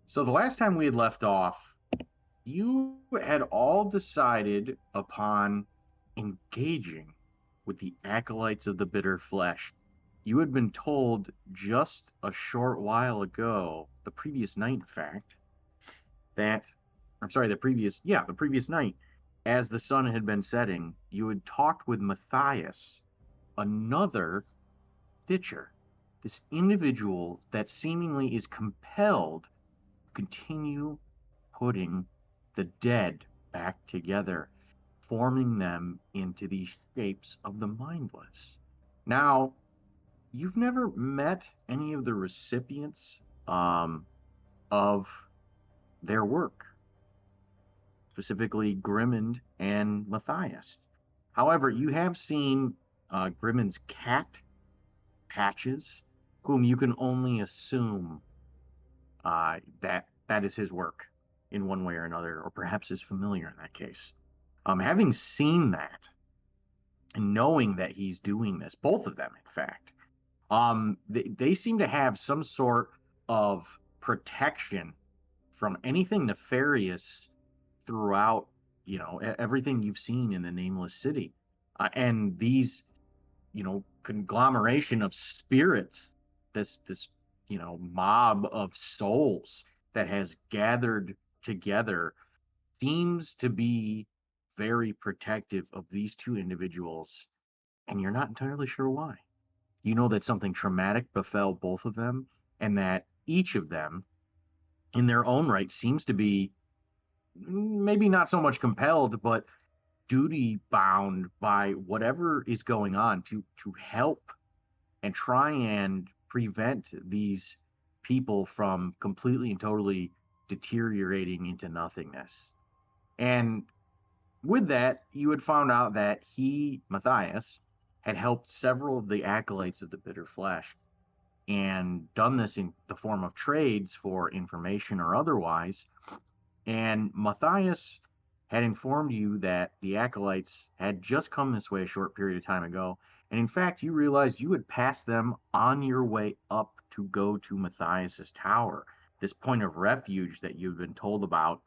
So the last time we had left off, you had all decided upon engaging with the acolytes of the bitter flesh. You had been told just a short while ago, the previous night, in fact, that I'm sorry, the previous night, as the sun had been setting, you had talked with Matthias, another Ditcher, this individual that seemingly is compelled to continue putting the dead back together, forming them into these shapes of the mindless. Now, you've never met any of the recipients of their work, specifically Grimmond and Matthias. However, you have seen Grimmond's cat, Patches, whom you can only assume that is his work in one way or another, or perhaps is familiar in that case. Having seen that and knowing that he's doing this, both of them, in fact, they seem to have some sort of protection from anything nefarious throughout, everything you've seen in the Nameless City, and these, conglomeration of spirits, this mob of souls that has gathered together seems to be very protective of these two individuals, and you're not entirely sure why. You know that something traumatic befell both of them, and that each of them, in their own right, seems to be maybe not so much compelled, but duty bound by whatever is going on to help and try and prevent these people from completely and totally deteriorating into nothingness. And with that, you had found out that he, Matthias, had helped several of the acolytes of the Bitter Flesh and done this in the form of trades for information or otherwise. And Matthias had informed you that the acolytes had just come this way a short period of time ago. And in fact, you realized you had passed them on your way up to go to Matthias's tower, this point of refuge that you'd been told about,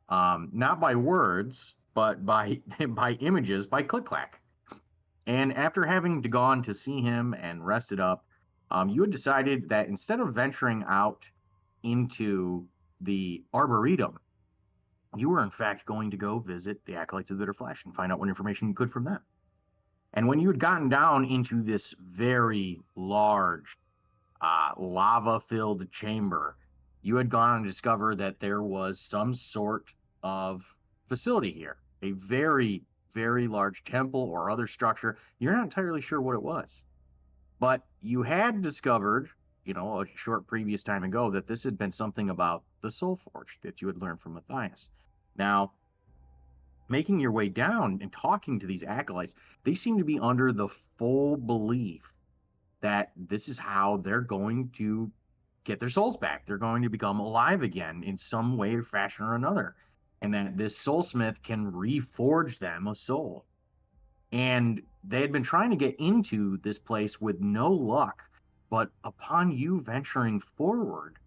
not by words, but by by images, by click clack. And after having gone to see him and rested up, you had decided that instead of venturing out into the Arboretum, you were in fact going to go visit the Acolytes of the Bitter Flesh and find out what information you could from them. And when you had gotten down into this very large, lava filled chamber, you had gone and discovered that there was some sort of facility here, a very, very large temple or other structure. You're not entirely sure what it was, but you had discovered, a short previous time ago, that this had been something about the Soul Forge that you had learned from Matthias. Now, making your way down and talking to these acolytes, they seem to be under the full belief that this is how they're going to get their souls back. They're going to become alive again in some way, fashion, or another. And that this soulsmith can reforge them a soul. And they had been trying to get into this place with no luck. But upon you venturing forward,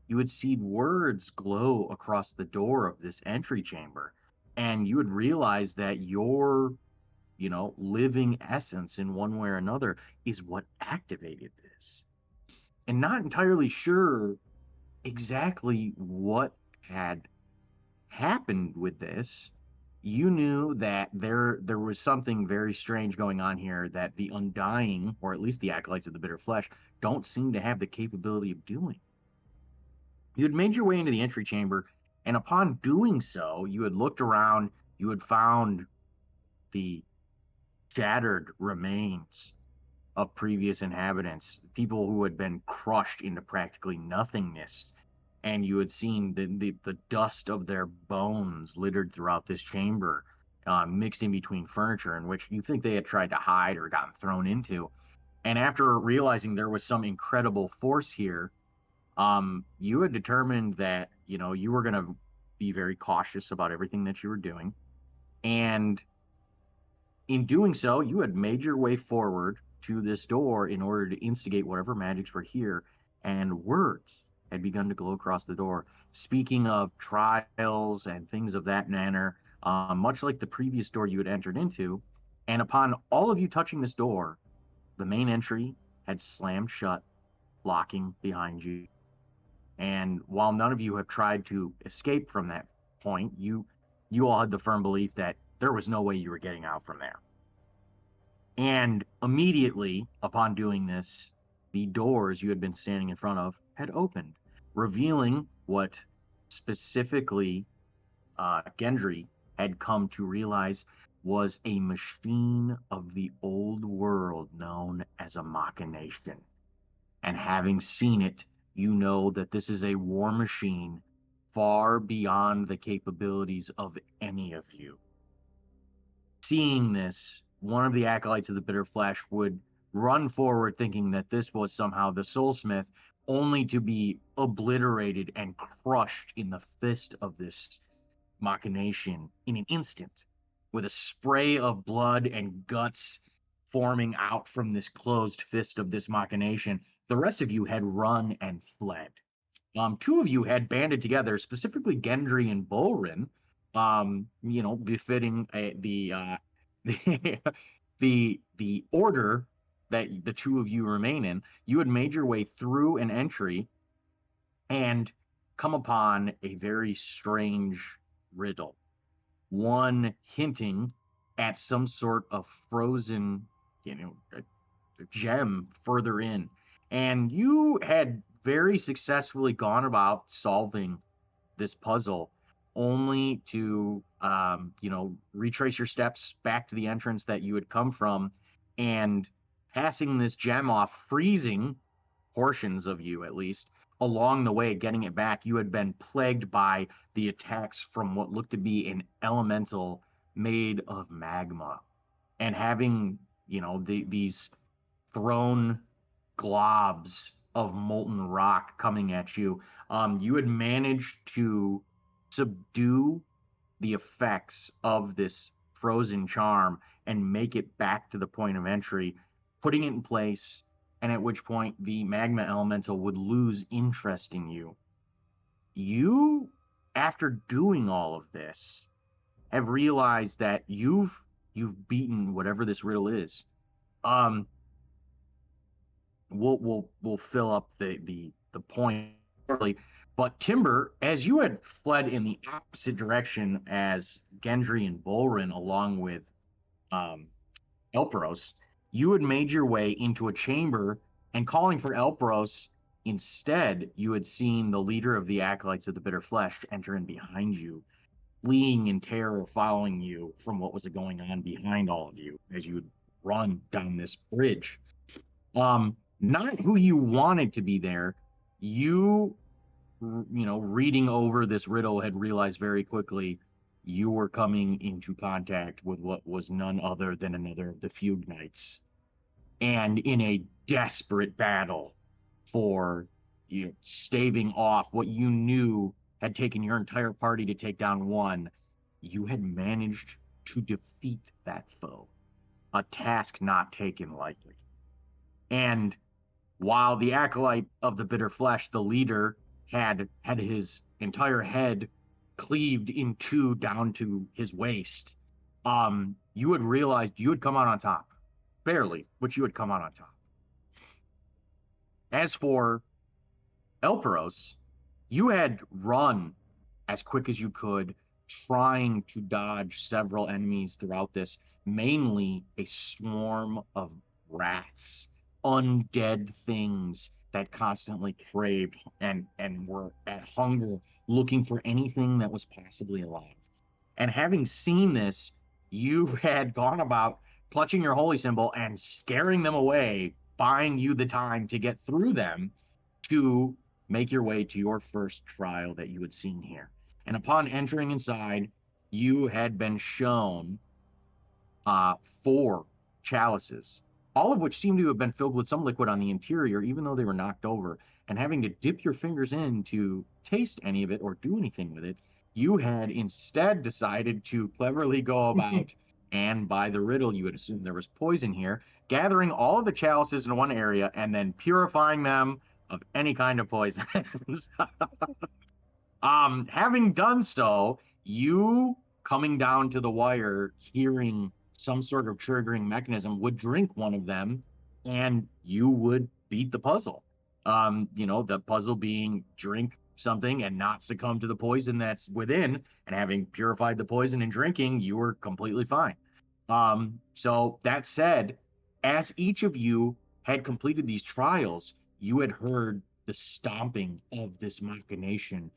you would see words glow across the door of this entry chamber. And you would realize that your, living essence in one way or another is what activated this. And not entirely sure exactly what had happened with this, you knew that there was something very strange going on here that the Undying, or at least the Acolytes of the Bitter Flesh, don't seem to have the capability of doing. You had made your way into the entry chamber, and upon doing so, you had looked around, you had found the shattered remains of previous inhabitants, people who had been crushed into practically nothingness, and you had seen the dust of their bones littered throughout this chamber, mixed in between furniture in which you think they had tried to hide or gotten thrown into. And after realizing there was some incredible force here, you had determined that you were going to be very cautious about everything that you were doing, and in doing so, you had made your way forward to this door in order to instigate whatever magics were here, and words. had begun to glow across the door. Speaking of trials and things of that manner, much like the previous door you had entered into, and upon all of you touching this door, the main entry had slammed shut, locking behind you. And while none of you have tried to escape from that point, you all had the firm belief that there was no way you were getting out from there. And immediately upon doing this, the doors you had been standing in front of had opened, revealing what specifically Gendry had come to realize was a machine of the old world known as a machination. And having seen it, you know that this is a war machine far beyond the capabilities of any of you. Seeing this, one of the acolytes of the Bitter Flesh would run forward thinking that this was somehow the Soulsmith, only to be obliterated and crushed in the fist of this machination in an instant, with a spray of blood and guts forming out from this closed fist of this machination. The rest of you had run and fled. Two of you had banded together, specifically Gendry and Bolrin, befitting the the order that the two of you remain in. You had made your way through an entry and come upon a very strange riddle, one hinting at some sort of frozen, a gem further in. And you had very successfully gone about solving this puzzle, only to, retrace your steps back to the entrance that you had come from, and passing this gem off, freezing portions of you at least along the way, getting it back. You had been plagued by the attacks from what looked to be an elemental made of magma, and having, these thrown globs of molten rock coming at you. You had managed to subdue the effects of this frozen charm and make it back to the point of entry, putting it in place, and at which point the magma elemental would lose interest in you. You, after doing all of this, have realized that you've beaten whatever this riddle is. Um, we'll fill up the point shortly. But Timber, as you had fled in the opposite direction as Gendry and Bolrin, along with um, Elpros, you had made your way into a chamber and calling for Elpros. Instead, you had seen the leader of the acolytes of the Bitter Flesh enter in behind you, fleeing in terror, following you from what was going on behind all of you as you would run down this bridge. Not who you wanted to be there. You, reading over this riddle, had realized very quickly you were coming into contact with what was none other than another of the Fugue Knights. And in a desperate battle for, staving off what you knew had taken your entire party to take down one, you had managed to defeat that foe, a task not taken lightly. And while the acolyte of the Bitter Flesh, the leader, had his entire head cleaved in two down to his waist, you had realized you had come out on top. Barely, but you had come out on top. As for Elperos, you had run as quick as you could, trying to dodge several enemies throughout this, mainly a swarm of rats, undead things that constantly craved and were at hunger, looking for anything that was possibly alive. And having seen this, you had gone about clutching your holy symbol and scaring them away, buying you the time to get through them to make your way to your first trial that you had seen here. And upon entering inside, you had been shown four chalices, all of which seemed to have been filled with some liquid on the interior, even though they were knocked over. And having to dip your fingers in to taste any of it or do anything with it, you had instead decided to cleverly go about, and by the riddle, you would assume there was poison here, gathering all of the chalices in one area and then purifying them, of any kind of poisons. Having done so, you coming down to the wire, hearing some sort of triggering mechanism, would drink one of them, and you would beat the puzzle. The puzzle being drink something and not succumb to the poison that's within, and having purified the poison and drinking, you were completely fine. So that said, as each of you had completed these trials, you had heard the stomping of this machination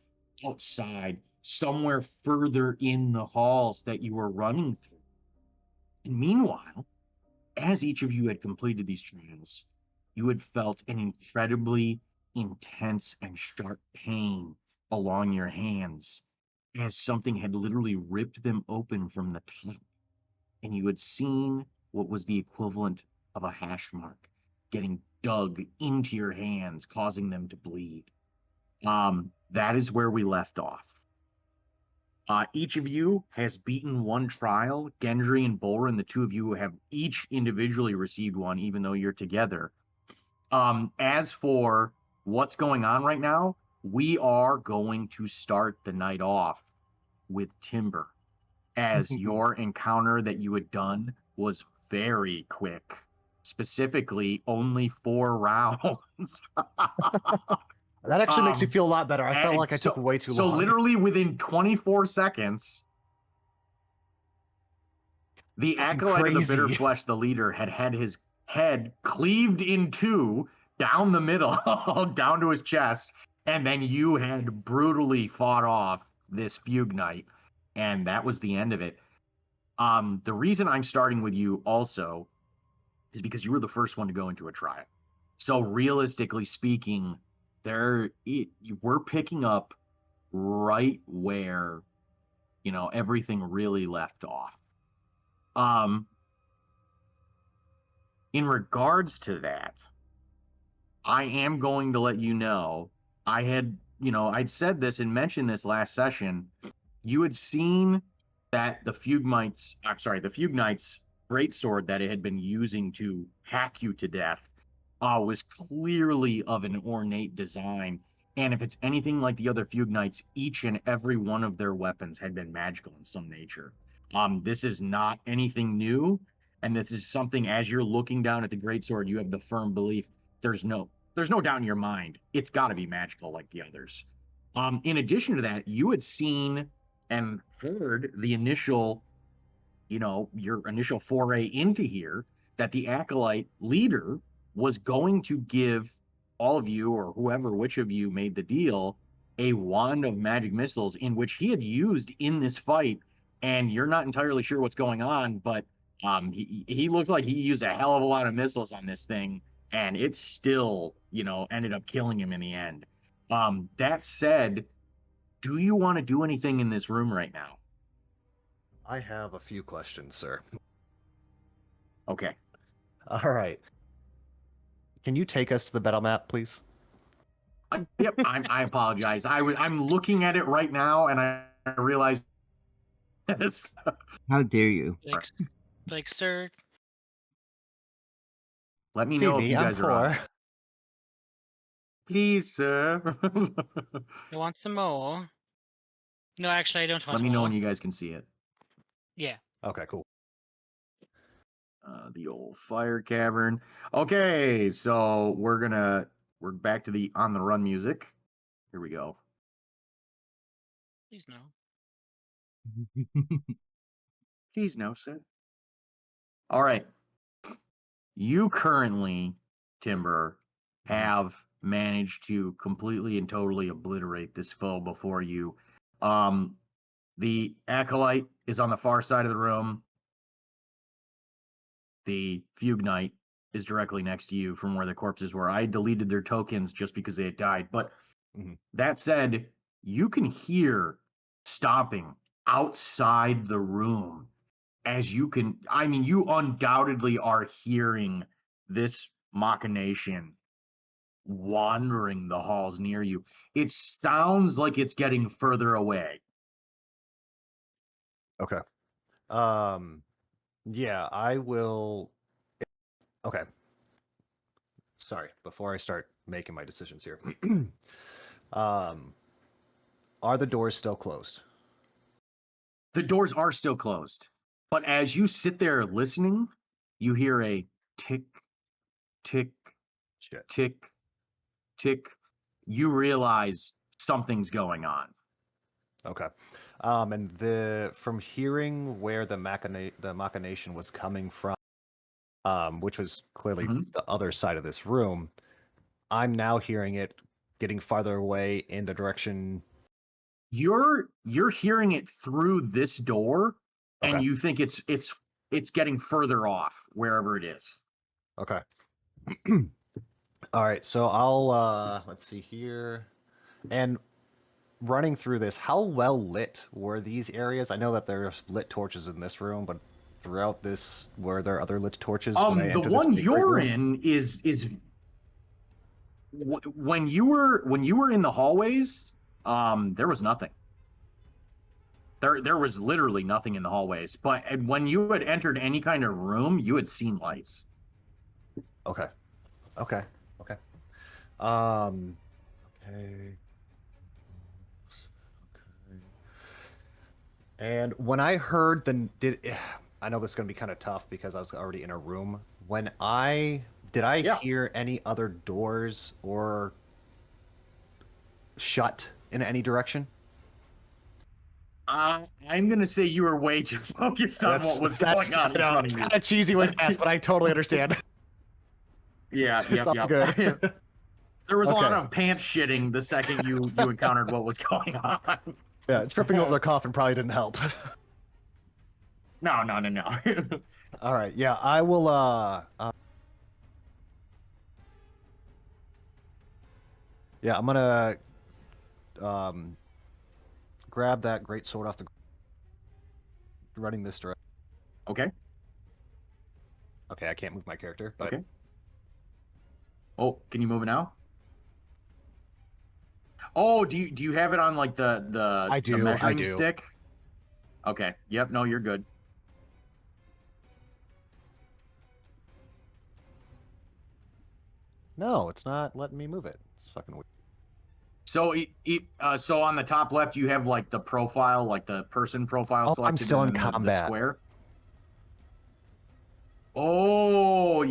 outside, somewhere further in the halls that you were running through. And meanwhile, as each of you had completed these trials, you had felt an incredibly intense and sharp pain along your hands, as something had literally ripped them open from the top, and you had seen what was the equivalent of a hash mark getting dug into your hands, causing them to bleed. That is where we left off. Each of you has beaten one trial. Gendry and Bolrin, the two of you, have each individually received one, even though you're together. As for what's going on right now, we are going to start the night off with Timber, as your encounter that you had done was very quick. Specifically, only 4 rounds. That actually makes me Um, feel a lot better. I felt and like I took way too so long. literally within 24 seconds, the Fucking acolyte of the bitter crazy. flesh, the leader, had his head cleaved in two down the middle, down to his chest, and then you had brutally fought off this fugue knight, and that was the end of it. The reason I'm starting with you also is because you were the first one to go into a trial. So realistically speaking, we're picking up right where everything really left off. In regards to that, I am going to let you know, I'd said this and mentioned this last session. You had seen that the Fugue Knight's greatsword that it had been using to hack you to death was clearly of an ornate design. And if it's anything like the other Fugue Knights, each and every one of their weapons had been magical in some nature. This is not anything new, and this is something, as you're looking down at the greatsword, you have the firm belief there's no doubt in your mind it's got to be magical like the others. In addition to that, you had seen and heard the initial, your initial foray into here, that the acolyte leader was going to give all of you, or whoever, which of you made the deal, a wand of magic missiles in which he had used in this fight. And you're not entirely sure what's going on, but he looked like he used a hell of a lot of missiles on this thing, and it still, ended up killing him in the end. That said, do you want to do anything in this room right now? I have a few questions, sir. Okay. All right. Can you take us to the battle map, please? Yep, I apologize. I'm looking at it right now, and I realized this. How dare you? Like, sir, Let me Feed know if me, you I'm guys are on. poor. Please, sir. I want some more. No, actually, I don't want Let me know more. when you guys can see it. Yeah. Okay, cool. The old fire cavern. Okay, so we're back to the on the run music. Here we go. Please no. Please no, sir. All right. You currently, Timber, have managed to completely and totally obliterate this foe before you. The acolyte is on the far side of the room. The fugue knight is directly next to you from where the corpses were. I deleted their tokens just because they had died. But that said, you can hear stomping outside the room, you undoubtedly are hearing this machination wandering the halls near you. It sounds like it's getting further away. Okay. I will. Okay. Sorry, before I start making my decisions here. Are the doors still closed? The doors are still closed, but as you sit there listening, you hear a tick, tick, Shit. tick, tick. You realize something's going on. Okay. And from hearing where the machination was coming from, which was clearly Mhm. the other side of this room, I'm now hearing it getting farther away in the direction. You're hearing it through this door, and Okay. you think it's getting further off wherever it is. Okay. All right. So I'll let's see here. And running through this, how well lit were these areas? I know that there's lit torches in this room, but throughout this, were there other lit torches when I The enter this one big great you're room? in is when you were in the hallways, there was nothing. There was literally nothing in the hallways. But when you had entered any kind of room, you had seen lights. Okay. Okay. Okay. Um. Okay. Okay. And when I heard I know this is going to be kind of tough because I was already in a room. Did I Yeah. hear any other doors or shut in any direction? I'm gonna say you were way too focused on what was going on I in know front it's of you. kind of cheesy when asked, but I totally understand. Yeah, It's yep, all yep. good. There was a lot Okay. of pants shitting the second you encountered what was going on. Yeah, tripping over the coffin probably didn't help. No, no, no, no. All right. Yeah, I will. Yeah, I'm gonna um grab that great sword off the running this direction. Okay, Okay, I can't move my character, but okay. Oh, can you move it now? Oh, do you have it on like I the do. I measuring do. stick? Okay. Yep. No, you're good. No, it's not letting me move it. It's fucking weird. So so on the top left, you have like the profile, like the person profile Oh, I'm selected, still and in then the combat. square. Oh,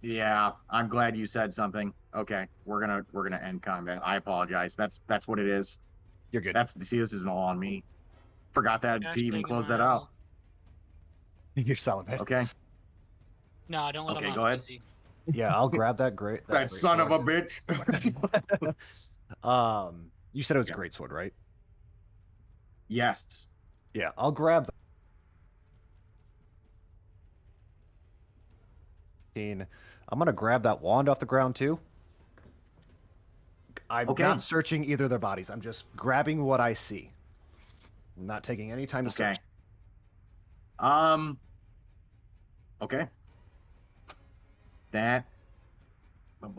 yeah. I'm glad you said something. Okay, we're gonna end combat. I apologize. That's what it is. You're good. See, this isn't all on me. Forgot that to even Actually, close that tomorrow. out. You're solid, man. Okay. No, don't let him Okay, off go ahead. easy. Yeah, I'll grab that That great son of sword. a bitch. You said it was a Yeah. great sword, right? Yes. Yeah, I'll grab that. I'm gonna grab that wand off the ground too. I'm not Okay. searching either of their bodies. I'm just grabbing what I see. I'm not taking any time to search. Okay. Um. Okay. That. I'm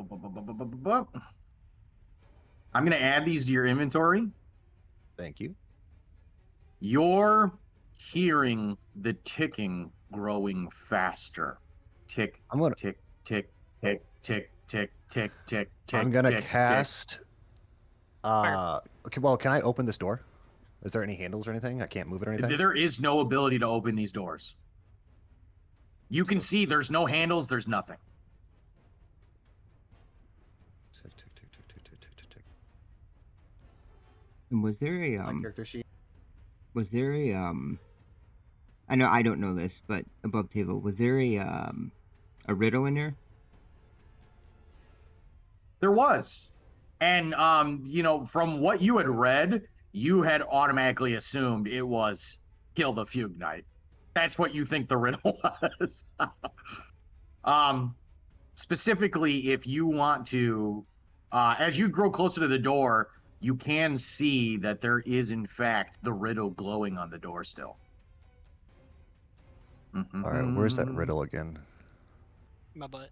gonna add these to your inventory. Thank you. You're hearing the ticking growing faster. Tick, I'm gonna tick, tick, tick, tick, tick, tick, tick, I'm tick, gonna tick, tick. cast. Okay. Well, can I open this door? Is there any handles or anything? I can't move it or anything. There is no ability to open these doors. You can So see there's no handles, there's nothing. tick, tick, tick, tick, tick, tick, tick, tick, tick. And was there a My character sheet. was there a I know I don't know this, but above table, was there a riddle in there? There was. And from what you had read, you had automatically assumed it was kill the fugue knight. That's what you think the riddle was. um Specifically, if you want to, as you grow closer to the door, you can see that there is in fact the riddle glowing on the door still. All right, where's that Mhm. riddle again? My butt.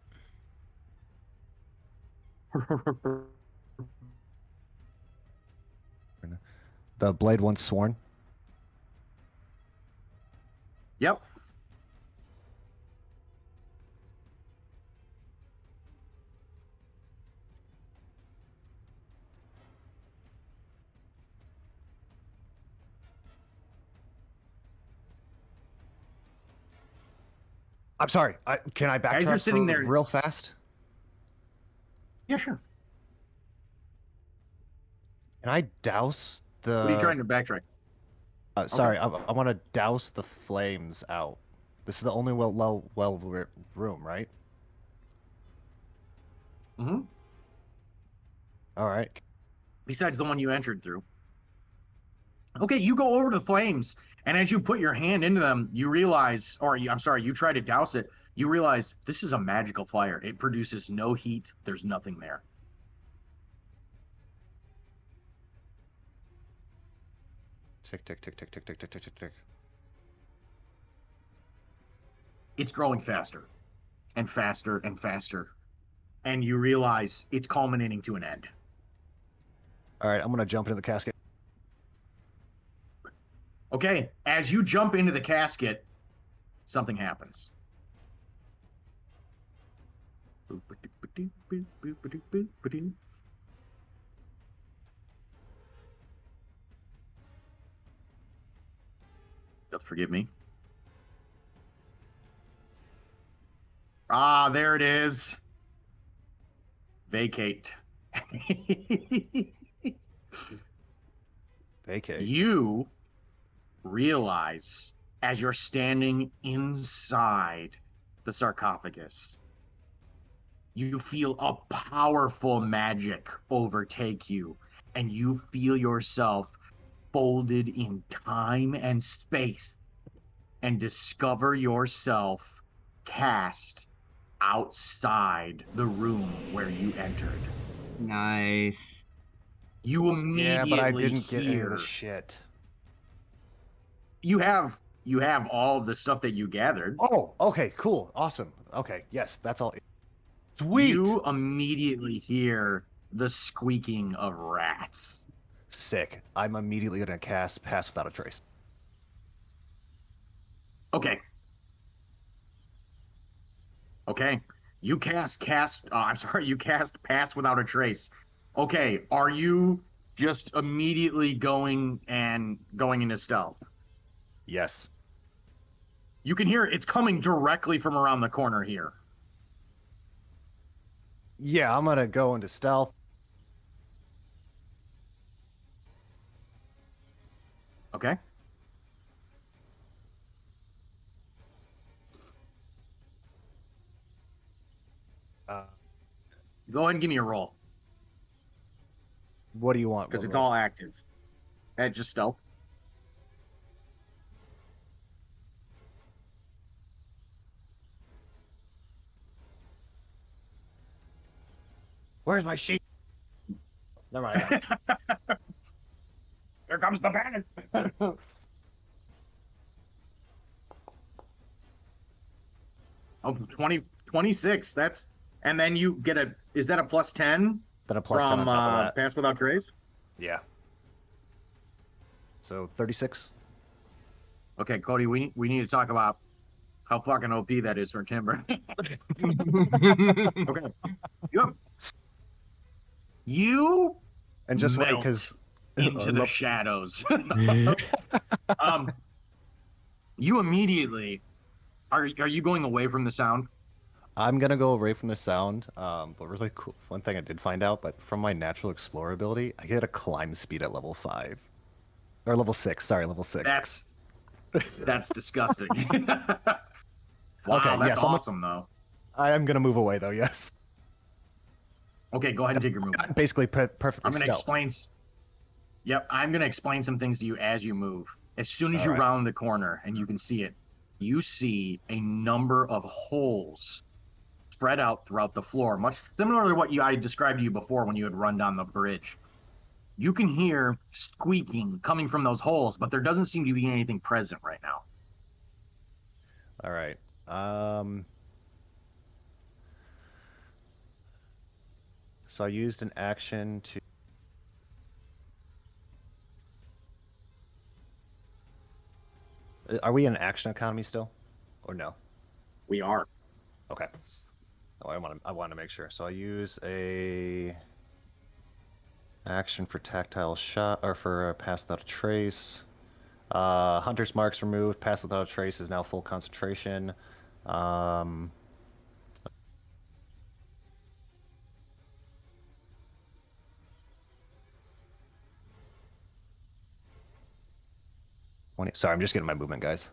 The blade once sworn. Yep. I'm sorry. Can I As you're backtrack sitting for there, real fast? yeah, sure. Can I douse What are you the? trying to backtrack? Okay. Sorry, I want to douse the flames out. This is the only room, right? Mm-hmm. All right. Besides the one you entered through. Okay, you go over to the flames, and as you put your hand into them, you realize, I'm sorry, you try to douse it. You realize this is a magical fire. It produces no heat. There's nothing there. Tick tick tick tick tick tick tick tick tick tick. It's growing faster and faster and faster. And you realize it's culminating to an end. All right, I'm gonna jump into the casket. Okay, as you jump into the casket, something happens. You'll forgive me. Ah, there it is. Vacate. Vacate. You realize as you're standing inside the sarcophagus, you feel a powerful magic overtake you, and you feel yourself folded in time and space, and discover yourself cast outside the room where you entered. Nice. You Yeah, but I immediately didn't get any of the hear shit. you have all of the stuff that you gathered. Oh, okay, cool, awesome. Okay, yes, that's all. Sweet. You immediately hear the squeaking of rats. Sick. I'm immediately gonna cast Pass Without a Trace. Okay. Okay. You cast Pass Without a Trace. Okay, are you just immediately going into stealth? Yes. You can hear it's coming directly from around the corner here. Yeah, I'm gonna go into stealth. Okay. Uh, Go ahead and give me a roll what do you want? because What it's roll? all active. Just stealth. Where's my sheet? Never mind. I got it. Here comes the panic. Oh, 26. And then you get is that a plus 10 Then a plus 10 on from top of that. Pass Without Trace? Yeah. So 36. Okay, Cody, we need to talk about how fucking OP that is for Timber. Okay. Yep. You And just wait, melt because into the shadows. um, you immediately are you going away from the sound? I'm gonna go away from the sound. But really cool. One thing I did find out, but from my natural explorer ability, I get a climb speed at level 5 or level 6. Sorry, level 6. That's disgusting. Wow, Okay, that's yes, awesome though. I am gonna move away though. Yes. Okay, go ahead and take your move. Basically, perfectly I'm gonna stealth. explain. Yep, I'm gonna explain some things to you as you move. As soon as All you right. round the corner and you can see it, you see a number of holes spread out throughout the floor, much similar to what I described to you before when you had run down the bridge. You can hear squeaking coming from those holes, but there doesn't seem to be anything present right now. All right. So I used an action to. Are we in action economy still, or no? We are. Okay. Oh, I want to make sure. So I use a action for tactile shot or for pass without a trace. Hunter's marks removed. Pass without a trace is now full concentration. Um, 20. Sorry, I'm just getting my movement, guys.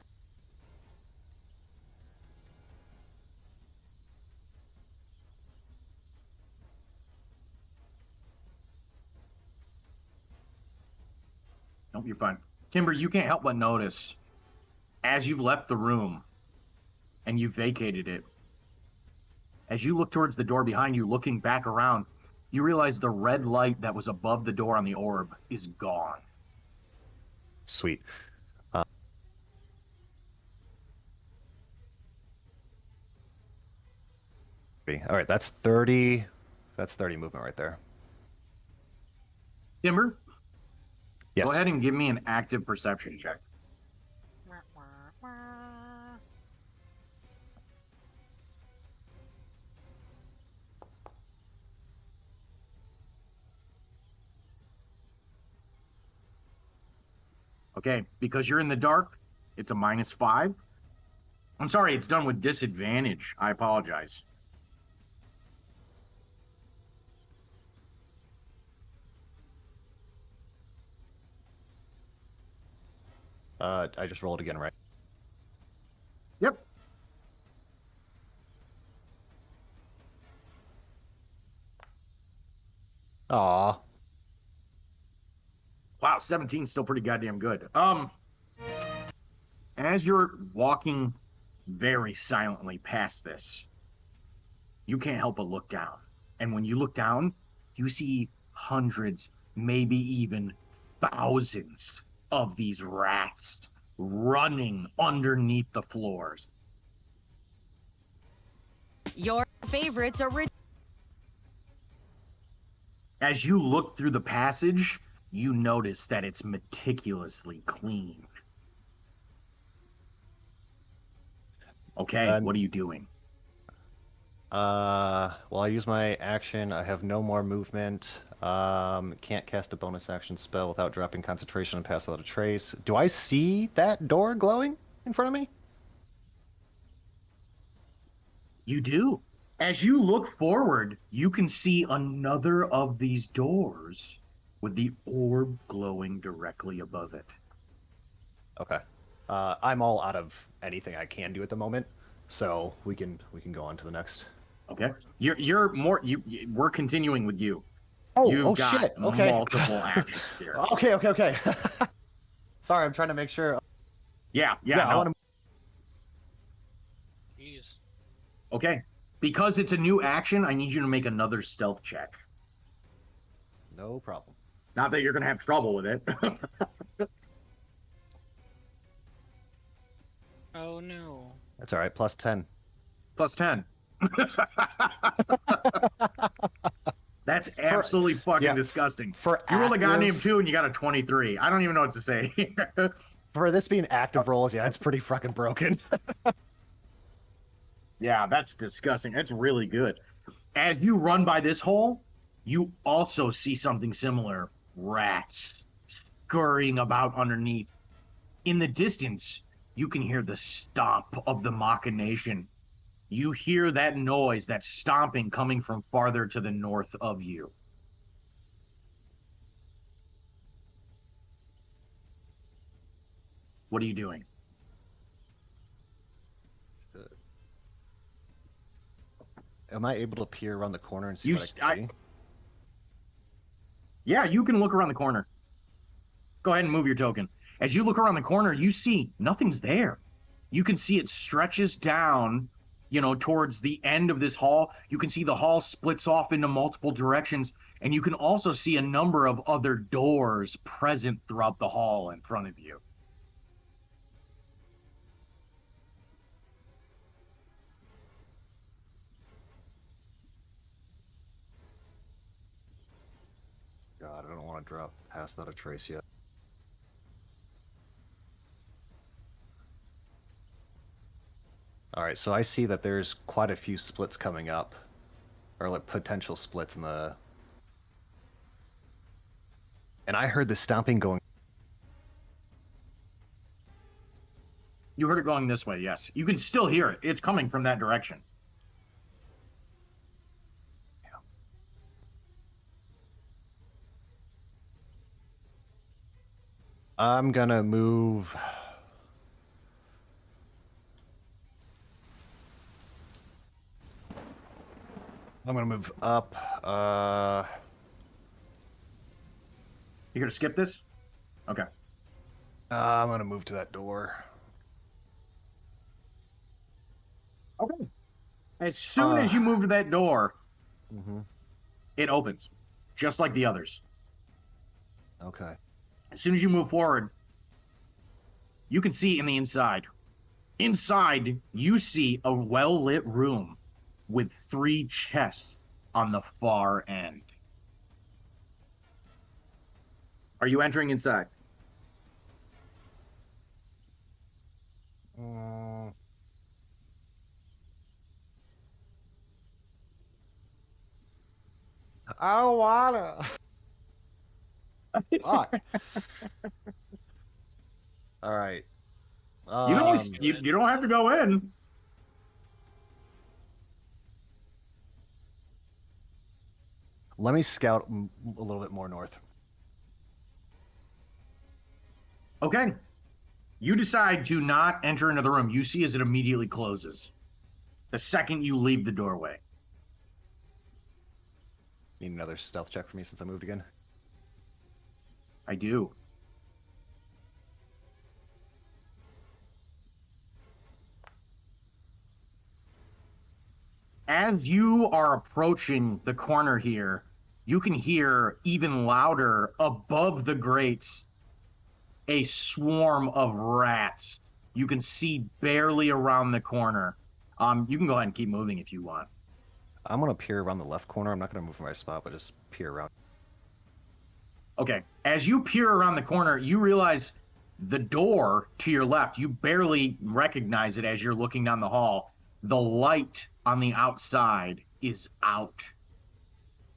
Nope, you're fine. Timber, you can't help but notice as you've left the room and you've vacated it, as you look towards the door behind you, looking back around, you realize the red light that was above the door on the orb is gone. Sweet. All right, that's 30. That's 30 movement right there. Timber, Yes. go ahead and give me an active perception check. Okay, because you're in the dark, it's a -5. I'm sorry, it's done with disadvantage. I apologize. I just rolled again, right? Yep. Aw. Wow, 17 still pretty goddamn good. As you're walking very silently past this, you can't help but look down. And when you look down, you see hundreds, maybe even thousands of these rats running underneath the floors. Your favorites are As you look through the passage, you notice that it's meticulously clean. Okay, what are you doing? Well, I use my action. I have no more movement. Can't cast a bonus action spell without dropping concentration and pass without a trace. Do I see that door glowing in front of me? You do. As you look forward, you can see another of these doors with the orb glowing directly above it. Okay. I'm all out of anything I can do at the moment, so we can go on to the next. Okay. You're more we're continuing with you. Oh, You've got shit. Okay. multiple actions here. Okay. Sorry, I'm trying to make sure. Yeah, I no. want to. Jeez. Okay. Because it's a new action, I need you to make another stealth check. No problem. Not that you're gonna have trouble with it. Oh no. That's all right. Plus 10. Plus 10. That's absolutely fucking disgusting. For You rolled a goddamn active- 2 and you got a 23. I don't even know what to say. For this being active rolls, yeah, it's pretty fucking broken. Yeah, that's disgusting. That's really good. As you run by this hole, you also see something similar. Rats scurrying about underneath. In the distance, you can hear the stomp of the machination. You hear that noise, that stomping coming from farther to the north of you. What are you doing? Am I able to peer around the corner and see You what I can see? Yeah, you can look around the corner. Go ahead and move your token. As you look around the corner, you see nothing's there. You can see it stretches down, towards the end of this hall. You can see the hall splits off into multiple directions, and you can also see a number of other doors present throughout the hall in front of you. God, I don't want to drop past without a trace yet. All right, so I see that there's quite a few splits coming up, or like potential splits in the. And I heard the stomping going. You heard it going this way, yes. You can still hear it. It's coming from that direction. I'm gonna move. I'm gonna move up. You're gonna skip this? Okay. I'm gonna move to that door. Okay. As soon as you move to that door, Mm-hmm. it opens, just like the others. Okay. As soon as you move forward, you can see in the inside. Inside, you see a well-lit room with 3 chests on the far end. Are you entering inside? I don't wanna. Fuck. All right. You know, you don't have to go in. Let me scout a little bit more north. Okay. You decide to not enter into the room. You see as it immediately closes. The second you leave the doorway. Need another stealth check for me since I moved again. I do. As you are approaching the corner here, you can hear even louder above the grates a swarm of rats. You can see barely around the corner. You can go ahead and keep moving if you want. I'm gonna peer around the left corner. I'm not gonna move from my spot, but just peer around. Okay. As you peer around the corner, you realize the door to your left, you barely recognize it as you're looking down the hall. The light on the outside is out.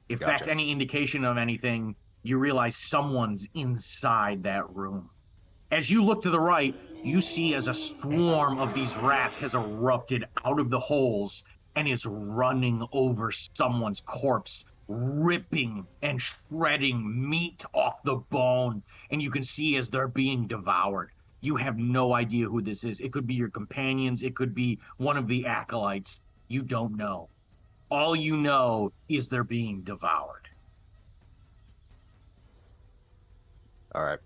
If that's Gotcha. any indication of anything, you realize someone's inside that room. As you look to the right, you see as a swarm of these rats has erupted out of the holes and is running over someone's corpse, ripping and shredding meat off the bone. And you can see as they're being devoured. You have no idea who this is. It could be your companions, it could be one of the acolytes. You don't know. All you know is they're being devoured. All right.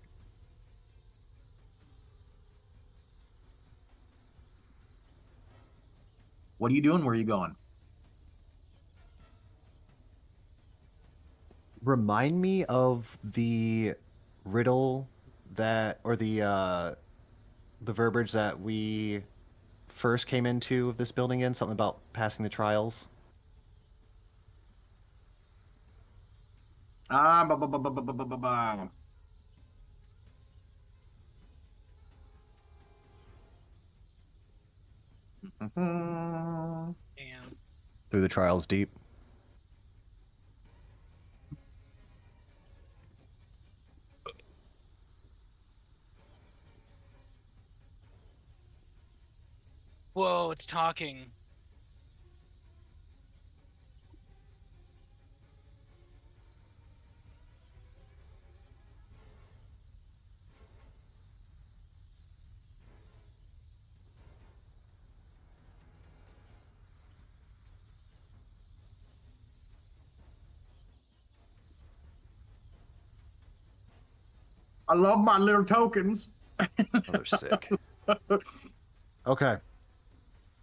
What are you doing? Where are you going? Remind me of the riddle that, or the verbiage that we first came into of this building in. Something about passing the trials. Ah, ba, ba, ba, ba, ba, ba, ba, ba, ba. Mhm. Damn. Through the trials deep. Whoa, it's talking. I love my little tokens. Oh, they're sick. Okay.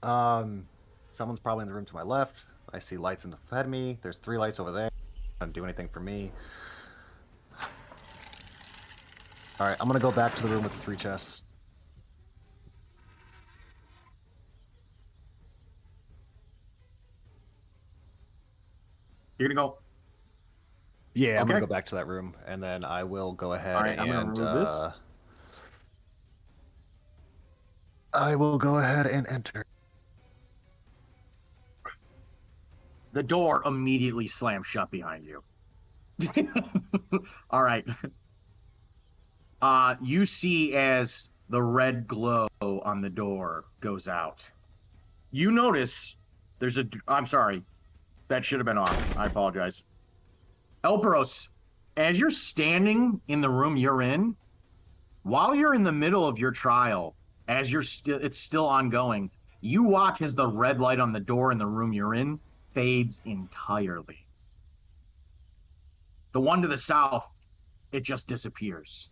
Someone's probably in the room to my left. I see lights in the ahead of me. There's 3 lights over there. Don't do anything for me. All right, I'm gonna go back to the room with the 3 chests. You're gonna go. Yeah, I'm gonna Okay. go back to that room, and then I will go ahead All right, I'm gonna and remove this. I will go ahead and enter. The door immediately slams shut behind you. All right. You see as the red glow on the door goes out. You notice there's a. I'm sorry, that should have been off. I apologize. Elpros, as you're standing in the room you're in, while you're in the middle of your trial, as it's still ongoing, you watch as the red light on the door in the room you're in fades entirely. The one to the south, it just disappears.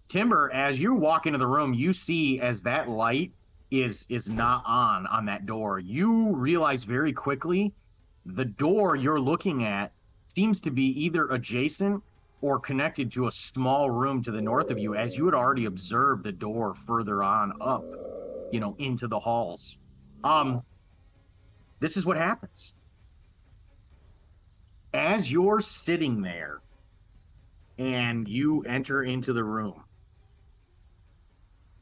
Timber, as you walk into the room, you see as that light is not on that door. You realize very quickly the door you're looking at seems to be either adjacent or connected to a small room to the north of you, as you had already observed the door further on up, into the halls. This is what happens. As you're sitting there and you enter into the room,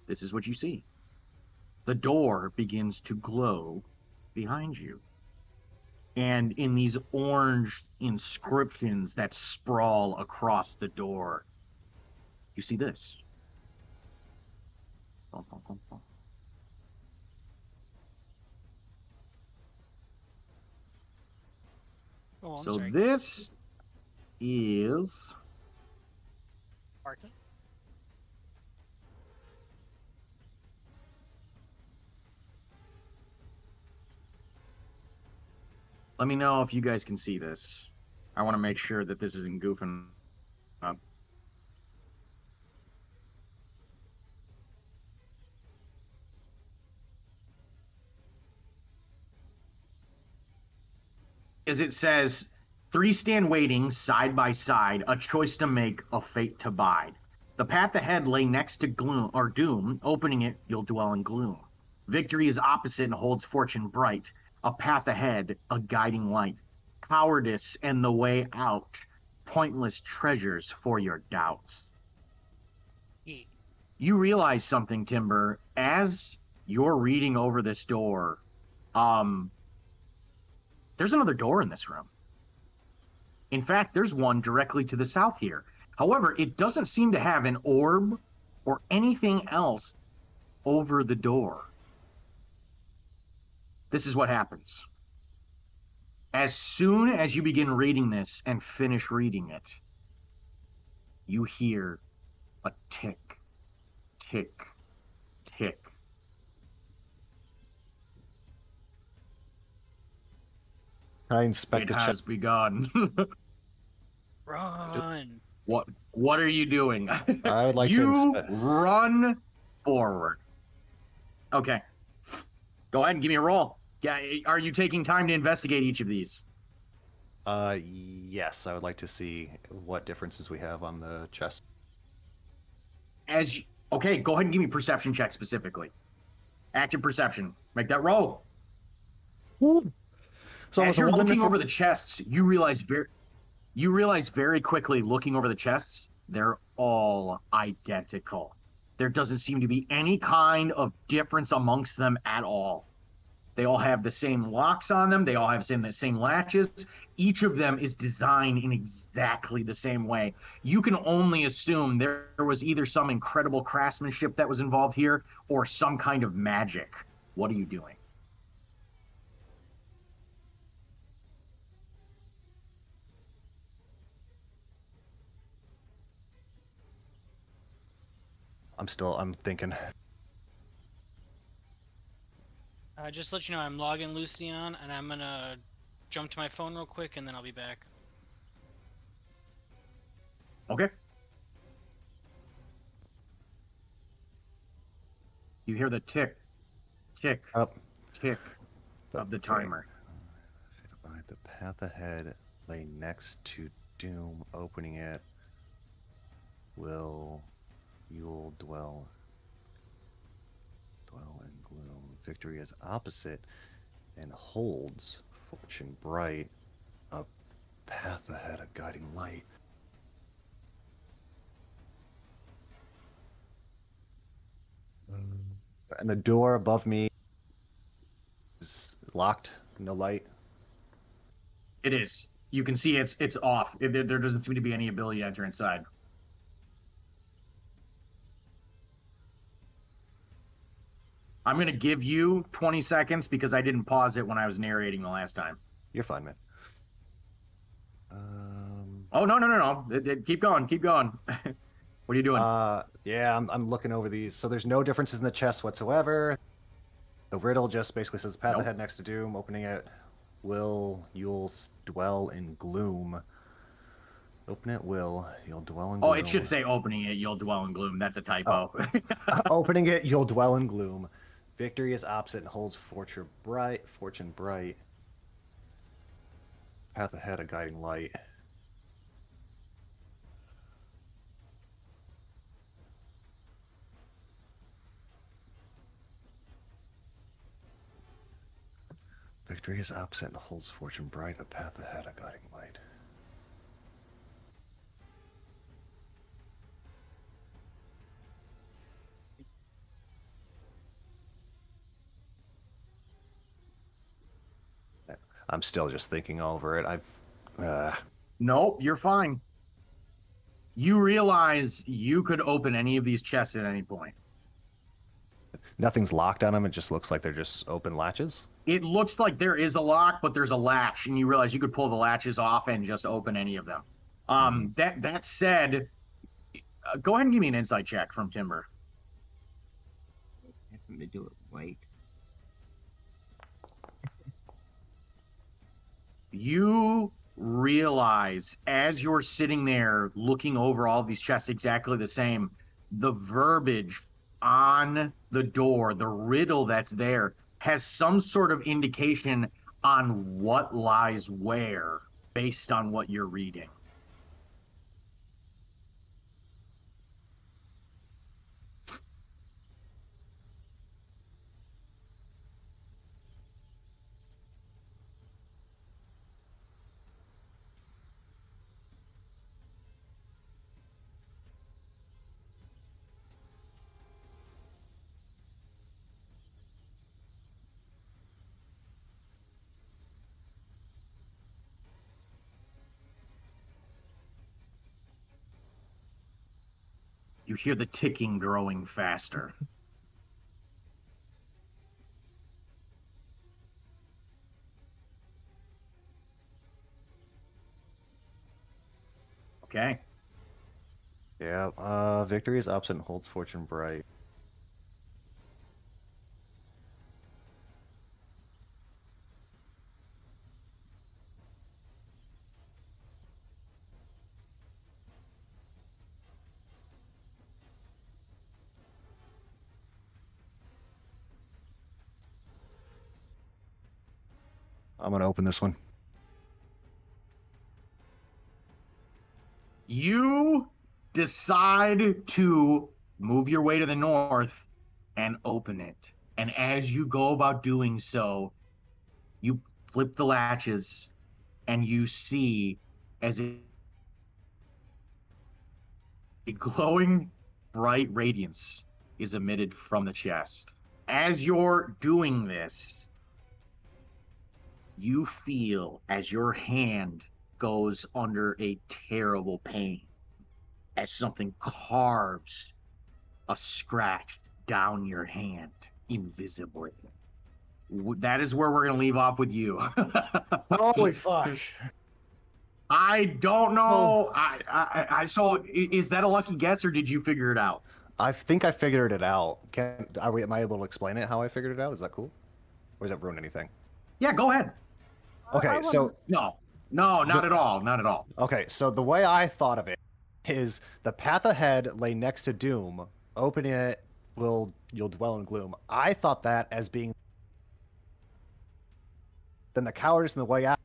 this is what you see. The door begins to glow behind you. And in these orange inscriptions that sprawl across the door, you see this. Oh, I'm So sorry. this is Pardon? let me know if you guys can see this. I want to make sure that this isn't goofing up. As it says, three stand waiting side by side, a choice to make, a fate to bide. The path ahead lay next to gloom or doom. Opening it, you'll dwell in gloom. Victory is opposite and holds fortune bright. A path ahead, a guiding light. Cowardice and the way out. Pointless treasures for your doubts. Yeah. You realize something, Timber, as you're reading over this door. There's another door in this room. In fact, there's one directly to the south here. However, it doesn't seem to have an orb or anything else over the door. This is what happens. As soon as you begin reading this and finish reading it, you hear a tick, tick, tick. Can I inspect It the has chest? begun. Run. What are you doing? I would like to You inspect. run forward. Okay. Go ahead and give me a roll. Yeah, are you taking time to investigate each of these? Yes, I would like to see what differences we have on the chest. Okay, go ahead and give me perception check specifically. Active perception. Make that roll. So As almost you're 11 looking for... over the chests, you realize very quickly, looking over the chests, they're all identical. There doesn't seem to be any kind of difference amongst them at all. They all have the same locks on them. They all have the same latches. Each of them is designed in exactly the same way. You can only assume there was either some incredible craftsmanship that was involved here or some kind of magic. What are you doing? I'm thinking. Just to let you know, I'm logging Lucian, and I'm gonna jump to my phone real quick, and then I'll be back. Okay. You hear the tick, tick, Up. tick of the timer. The path ahead lay next to doom. Opening it, you'll dwell in gloom. Victory is opposite and holds fortune bright. A path ahead, a guiding light. And the door above me is locked. No light. It is. You can see it's off. There doesn't seem to be any ability to enter inside. I'm going to give you 20 seconds because I didn't pause it when I was narrating the last time. You're fine, man. Oh, no. Keep going. Keep going. What are you doing? Yeah, I'm looking over these. So there's no differences in the chest whatsoever. The riddle just basically says path Nope. ahead next to doom. Opening it, you'll dwell in gloom. Open it, you'll dwell in gloom. Oh, it should say opening it, you'll dwell in gloom. That's a typo. Opening it, you'll dwell in gloom. Victory is opposite and holds fortune bright. Path ahead, a guiding light. Victory is opposite and holds fortune bright. A path ahead, a guiding light. I'm still just thinking over it. Nope, you're fine. You realize you could open any of these chests at any point. Nothing's locked on them. It just looks like they're just open latches. It looks like there is a lock, but there's a latch, and you realize you could pull the latches off and just open any of them. That said, go ahead and give me an insight check from Timber. Ask him to do it white. You realize as you're sitting there looking over all these chests exactly the same, the verbiage on the door, the riddle that's there, has some sort of indication on what lies where based on what you're reading. You hear the ticking growing faster. Okay. Yeah. Victory is opposite and holds fortune bright. I'm gonna open this one. You decide to move your way to the north and open it. And as you go about doing so, you flip the latches and you see as a glowing bright radiance is emitted from the chest. As you're doing this, you feel as your hand goes under a terrible pain as something carves a scratch down your hand invisibly. That is where we're going to leave off with you. Holy fuck! I don't know. So is that a lucky guess or did you figure it out? I think I figured it out. Am I able to explain it how I figured it out? Is that cool? Or does that ruin anything? Yeah, go ahead. Okay, so No, not at all. Not at all. okay, so the way I thought of it is the path ahead lay next to doom. Open it, you'll dwell in gloom. I thought that as being then the cowardice and the way out.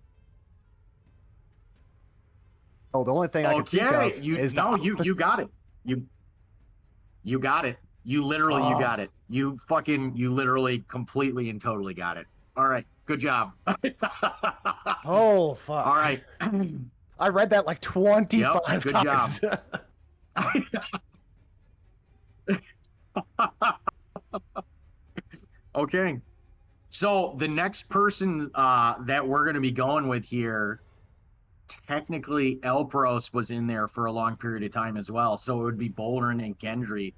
Oh, the only thing I can think of is you got it. You got it. You literally you got it. You literally completely and totally got it. All right, good job. Oh fuck! All right. I read that like 25 Yep, good times. job. Okay. So the next person that we're going to be going with here, technically Elpros was in there for a long period of time as well. So it would be Bolrin and Gendry.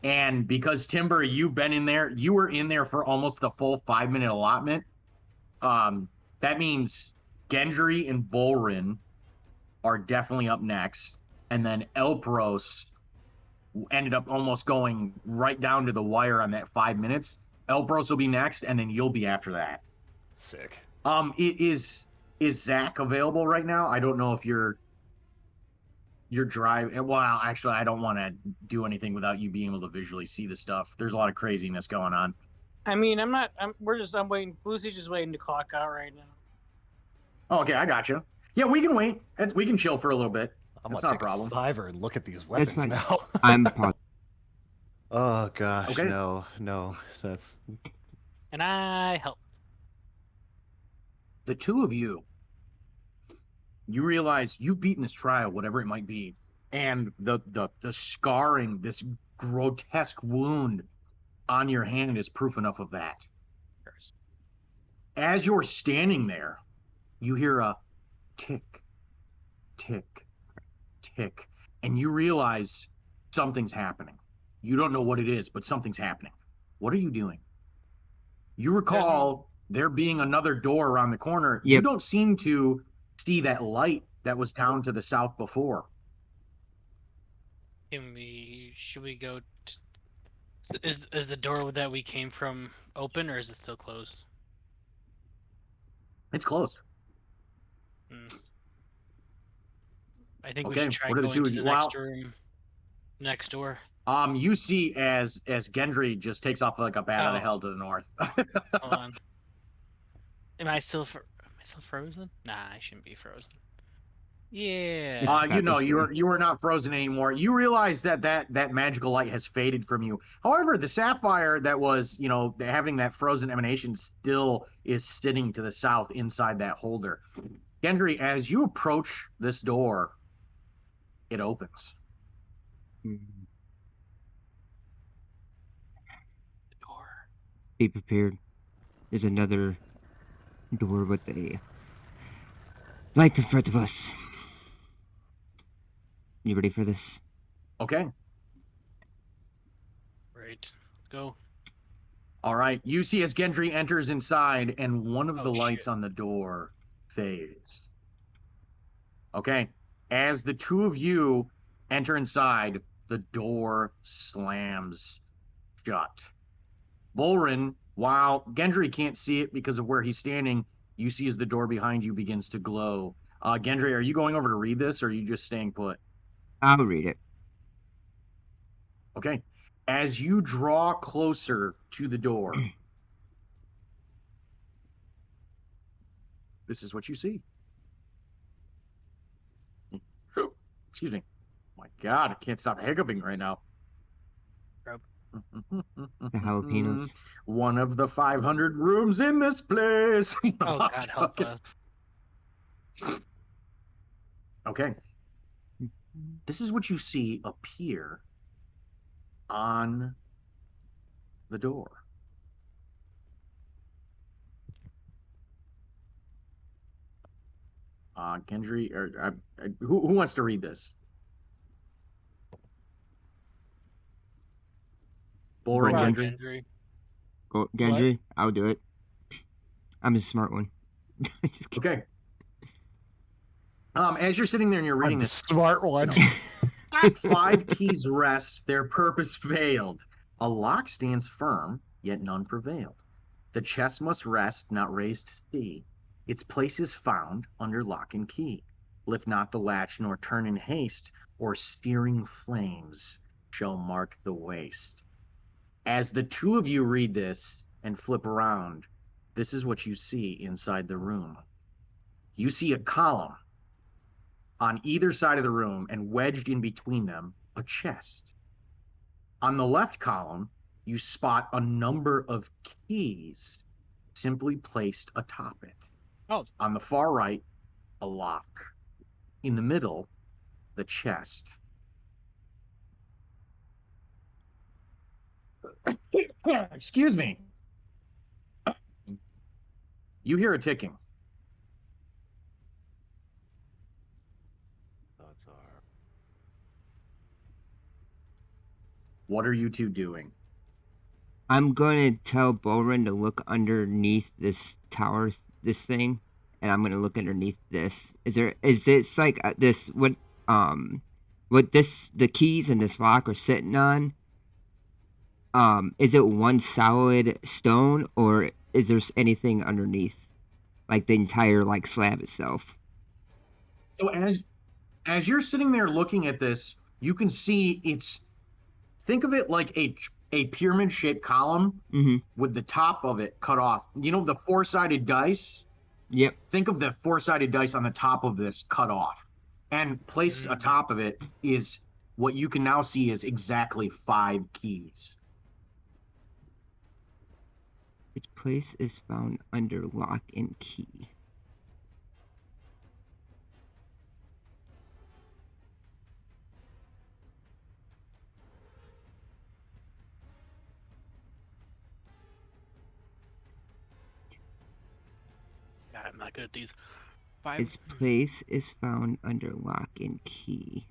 And because Timber, you've been in there, you were in there for almost the full 5-minute allotment. That means Gendry and Bolrin are definitely up next. And then Elpros ended up almost going right down to the wire on that 5 minutes. Elpros will be next, and then you'll be after that. Sick. Is Zach available right now? I don't know if you're driving. Well, actually, I don't want to do anything without you being able to visually see the stuff. There's a lot of craziness going on. I mean, I'm not. I'm waiting. Lucy's just waiting to clock out right now. Oh, okay, I got you. Yeah, we can wait. We can chill for a little bit. I'm That's gonna not a take problem. a $5 and look at these That's weapons fine. now. I'm positive. Oh gosh, Okay. no, that's And I help. The two of you realize you've beaten this trial, whatever it might be, and the scarring, this grotesque wound on your hand is proof enough of that. As you're standing there, you hear a tick, tick, tick, and you realize something's happening. You don't know what it is, but something's happening. What are you doing? You recall there being another door around the corner. You Yep. don't seem to see that light that was down to the south before. Should we go? Is the door that we came from open, or is it still closed? It's closed. I think we Okay, should try what are the going two to of the you? next room, next door. You see as Gendry just takes off like a bat out of Oh. hell to the north. Hold on. Am I still frozen? Nah, I shouldn't be frozen. Yeah. It's You about know, this way. you are not frozen anymore. You realize that magical light has faded from you. However, the sapphire that was, having that frozen emanation still is sitting to the south inside that holder. Gendry, as you approach this door, it opens. Mhm. The door. Be prepared. There's another door with a light in front of us. You ready for this? Okay. Right. Go. All right. You see as Gendry enters inside and one of the lights shit. on the door fades. Okay. As the two of you enter inside, the door slams shut. Bolrin, while Gendry can't see it because of where he's standing, you see as the door behind you begins to glow. Gendry, are you going over to read this or are you just staying put? I'll read it. Okay. As you draw closer to the door, this is what you see. Excuse me. My God, I can't stop hiccuping right now. Rub. The jalapenos. One of the 500 rooms in this place. Oh I'm God, help joking. us. Okay. This is what you see appear on the door. Gendry, or who wants to read this? Bolrin, Bolrin. Gendry. Gendry. Go, Gendry. I'll do it. I'm a smart one. Just kidding. Okay. As you're sitting there and you're reading I'm the this, smart one. 5 keys rest, their purpose failed. A lock stands firm, yet none prevailed. The chest must rest, not raised to see. Its place is found under lock and key. Lift not the latch, nor turn in haste, or searing flames shall mark the waste. As the two of you read this and flip around, this is what you see inside the room. You see a column on either side of the room, and wedged in between them, a chest. On the left column, you spot a number of keys simply placed atop it. Oh. On the far right, a lock. In the middle, the chest. Excuse me. You hear a ticking. That's our... What are you two doing? I'm going to tell Bolrin to look underneath this tower, this thing, and I'm going to look underneath this. Is this like this what this the keys and this lock are sitting on? Is it one solid stone, or is there anything underneath, like the entire like slab itself? So as you're sitting there looking at this, you can see think of it like a pyramid shaped column Mm-hmm. with the top of it cut off. You know the four-sided dice? Yep. Think of the four-sided dice on the top of this cut off. And placed atop of it is what you can now see is exactly 5 keys. Its place is found under lock and key. God, I'm not good at these. 5. Its place is found under lock and key.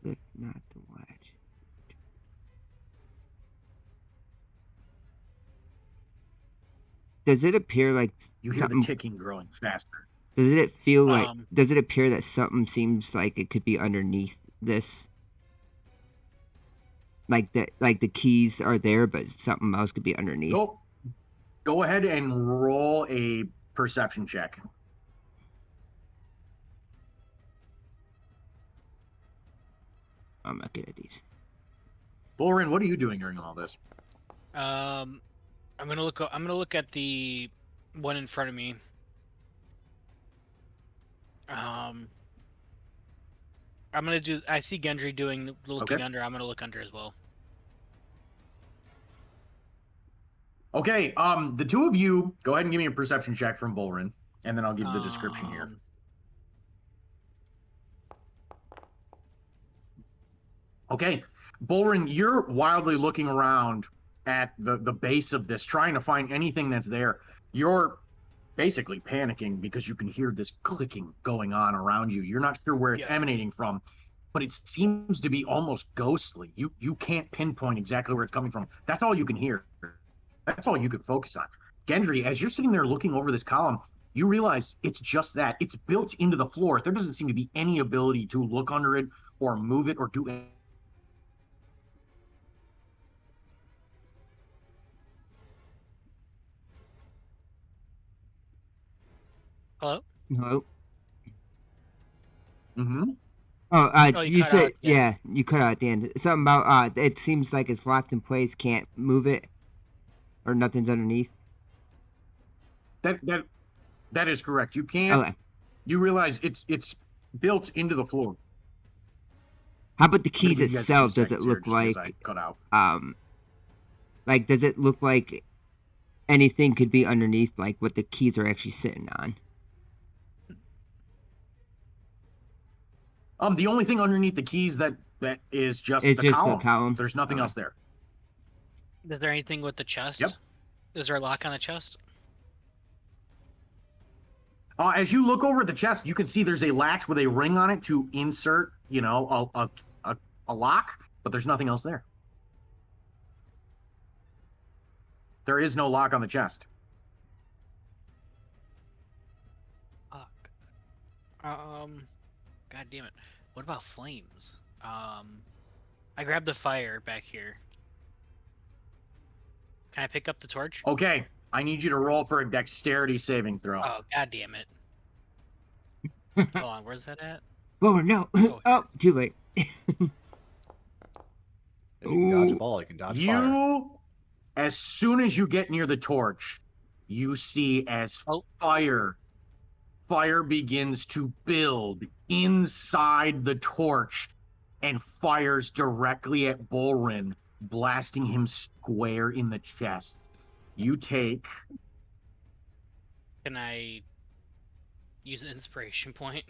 Lift not the latch. Does it appear like You hear something? the ticking growing faster. Does it feel like? Um, Does it appear that something seems like it could be underneath this? Like the keys are there, but something else could be underneath. Go ahead and roll a perception check. I'm not good at these. Bolrin, what are you doing during all this? I'm gonna look at the one in front of me. I'm gonna do. I see Gendry looking Okay. under. I'm gonna look under as well. Okay, the two of you, go ahead and give me a perception check from Bolrin, and then I'll give the description here. Okay, Bolrin, you're wildly looking around at the base of this, trying to find anything that's there. You're basically panicking because you can hear this clicking going on around you. You're not sure where it's emanating from, but it seems to be almost ghostly. You can't pinpoint exactly where it's coming from. That's all you can hear. That's all you can focus on. Gendry, as you're sitting there looking over this column, you realize it's just that. It's built into the floor. There doesn't seem to be any ability to look under it or move it or do anything. Hello. Hello. Mm-hmm. Oh, you you cut said out, yeah. you cut out at the end. Something about it seems like it's locked in place, can't move it, or nothing's underneath. That is correct. You can't. Okay. You realize it's built into the floor. How about the I'm gonna keys give you guys a few itself? Does it seconds here look just because like I cut out? like does it look like anything could be underneath, like what the keys are actually sitting on? The only thing underneath the keys that is just It's the just column. the column. There's nothing Okay. else there. Is there anything with the chest? Yep. Is there a lock on the chest? As you look over at the chest, you can see there's a latch with a ring on it to insert, a lock, but there's nothing else there. There is no lock on the chest. Fuck. God damn it. What about flames? I grabbed the fire back here. Can I pick up the torch? Okay, I need you to roll for a dexterity saving throw. Oh, god damn it. Hold on, where's that at? Oh no! Oh, Oh, too late. If you can dodge a Ooh. ball, you can dodge fire. As soon as you get near the torch, you see as Oh. fire begins to build inside the torch and fires directly at Bolrin, blasting him square in the chest. You take... Can I use an inspiration point?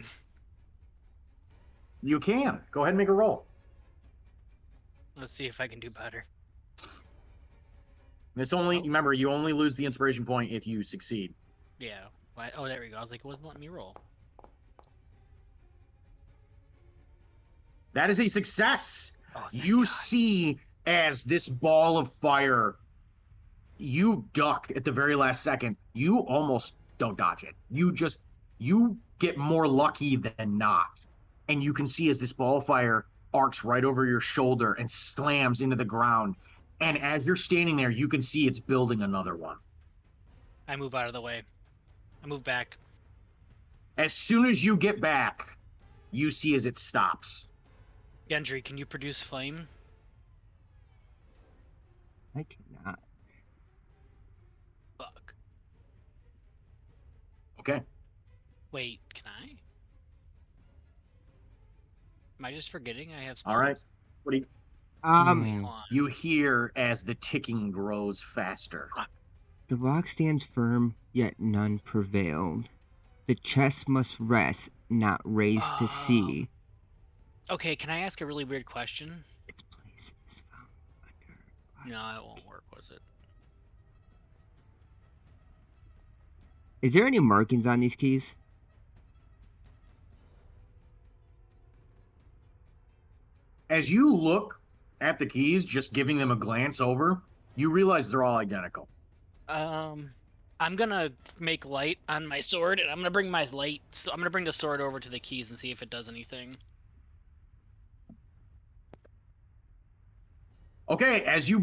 You can. Go ahead and make a roll. Let's see if I can do better. Remember, you only lose the inspiration point if you succeed. Yeah. Why? Oh, there we go. I was like, it wasn't letting me roll. That is a success. Oh, thank You God. see as this ball of fire, you duck at the very last second. You almost don't dodge it. You get more lucky than not. And you can see as this ball of fire arcs right over your shoulder and slams into the ground. And as you're standing there, you can see it's building another one. I move out of the way. I move back. As soon as you get back, you see as it stops. Gendry, can you produce flame? I cannot. Fuck. Okay. Wait, can I? Am I just forgetting I have spells? All right. What do you, Hold on. you hear as the ticking grows faster? The lock stands firm, yet none prevailed. The chest must rest, not raised to see. Okay, can I ask a really weird question? Its place is found under. No, it won't work, was it? Is there any markings on these keys? As you look at the keys, just giving them a glance over, you realize they're all identical. I'm gonna make light on my sword, and I'm gonna bring my light. So I'm gonna bring the sword over to the keys and see if it does anything. Okay, as you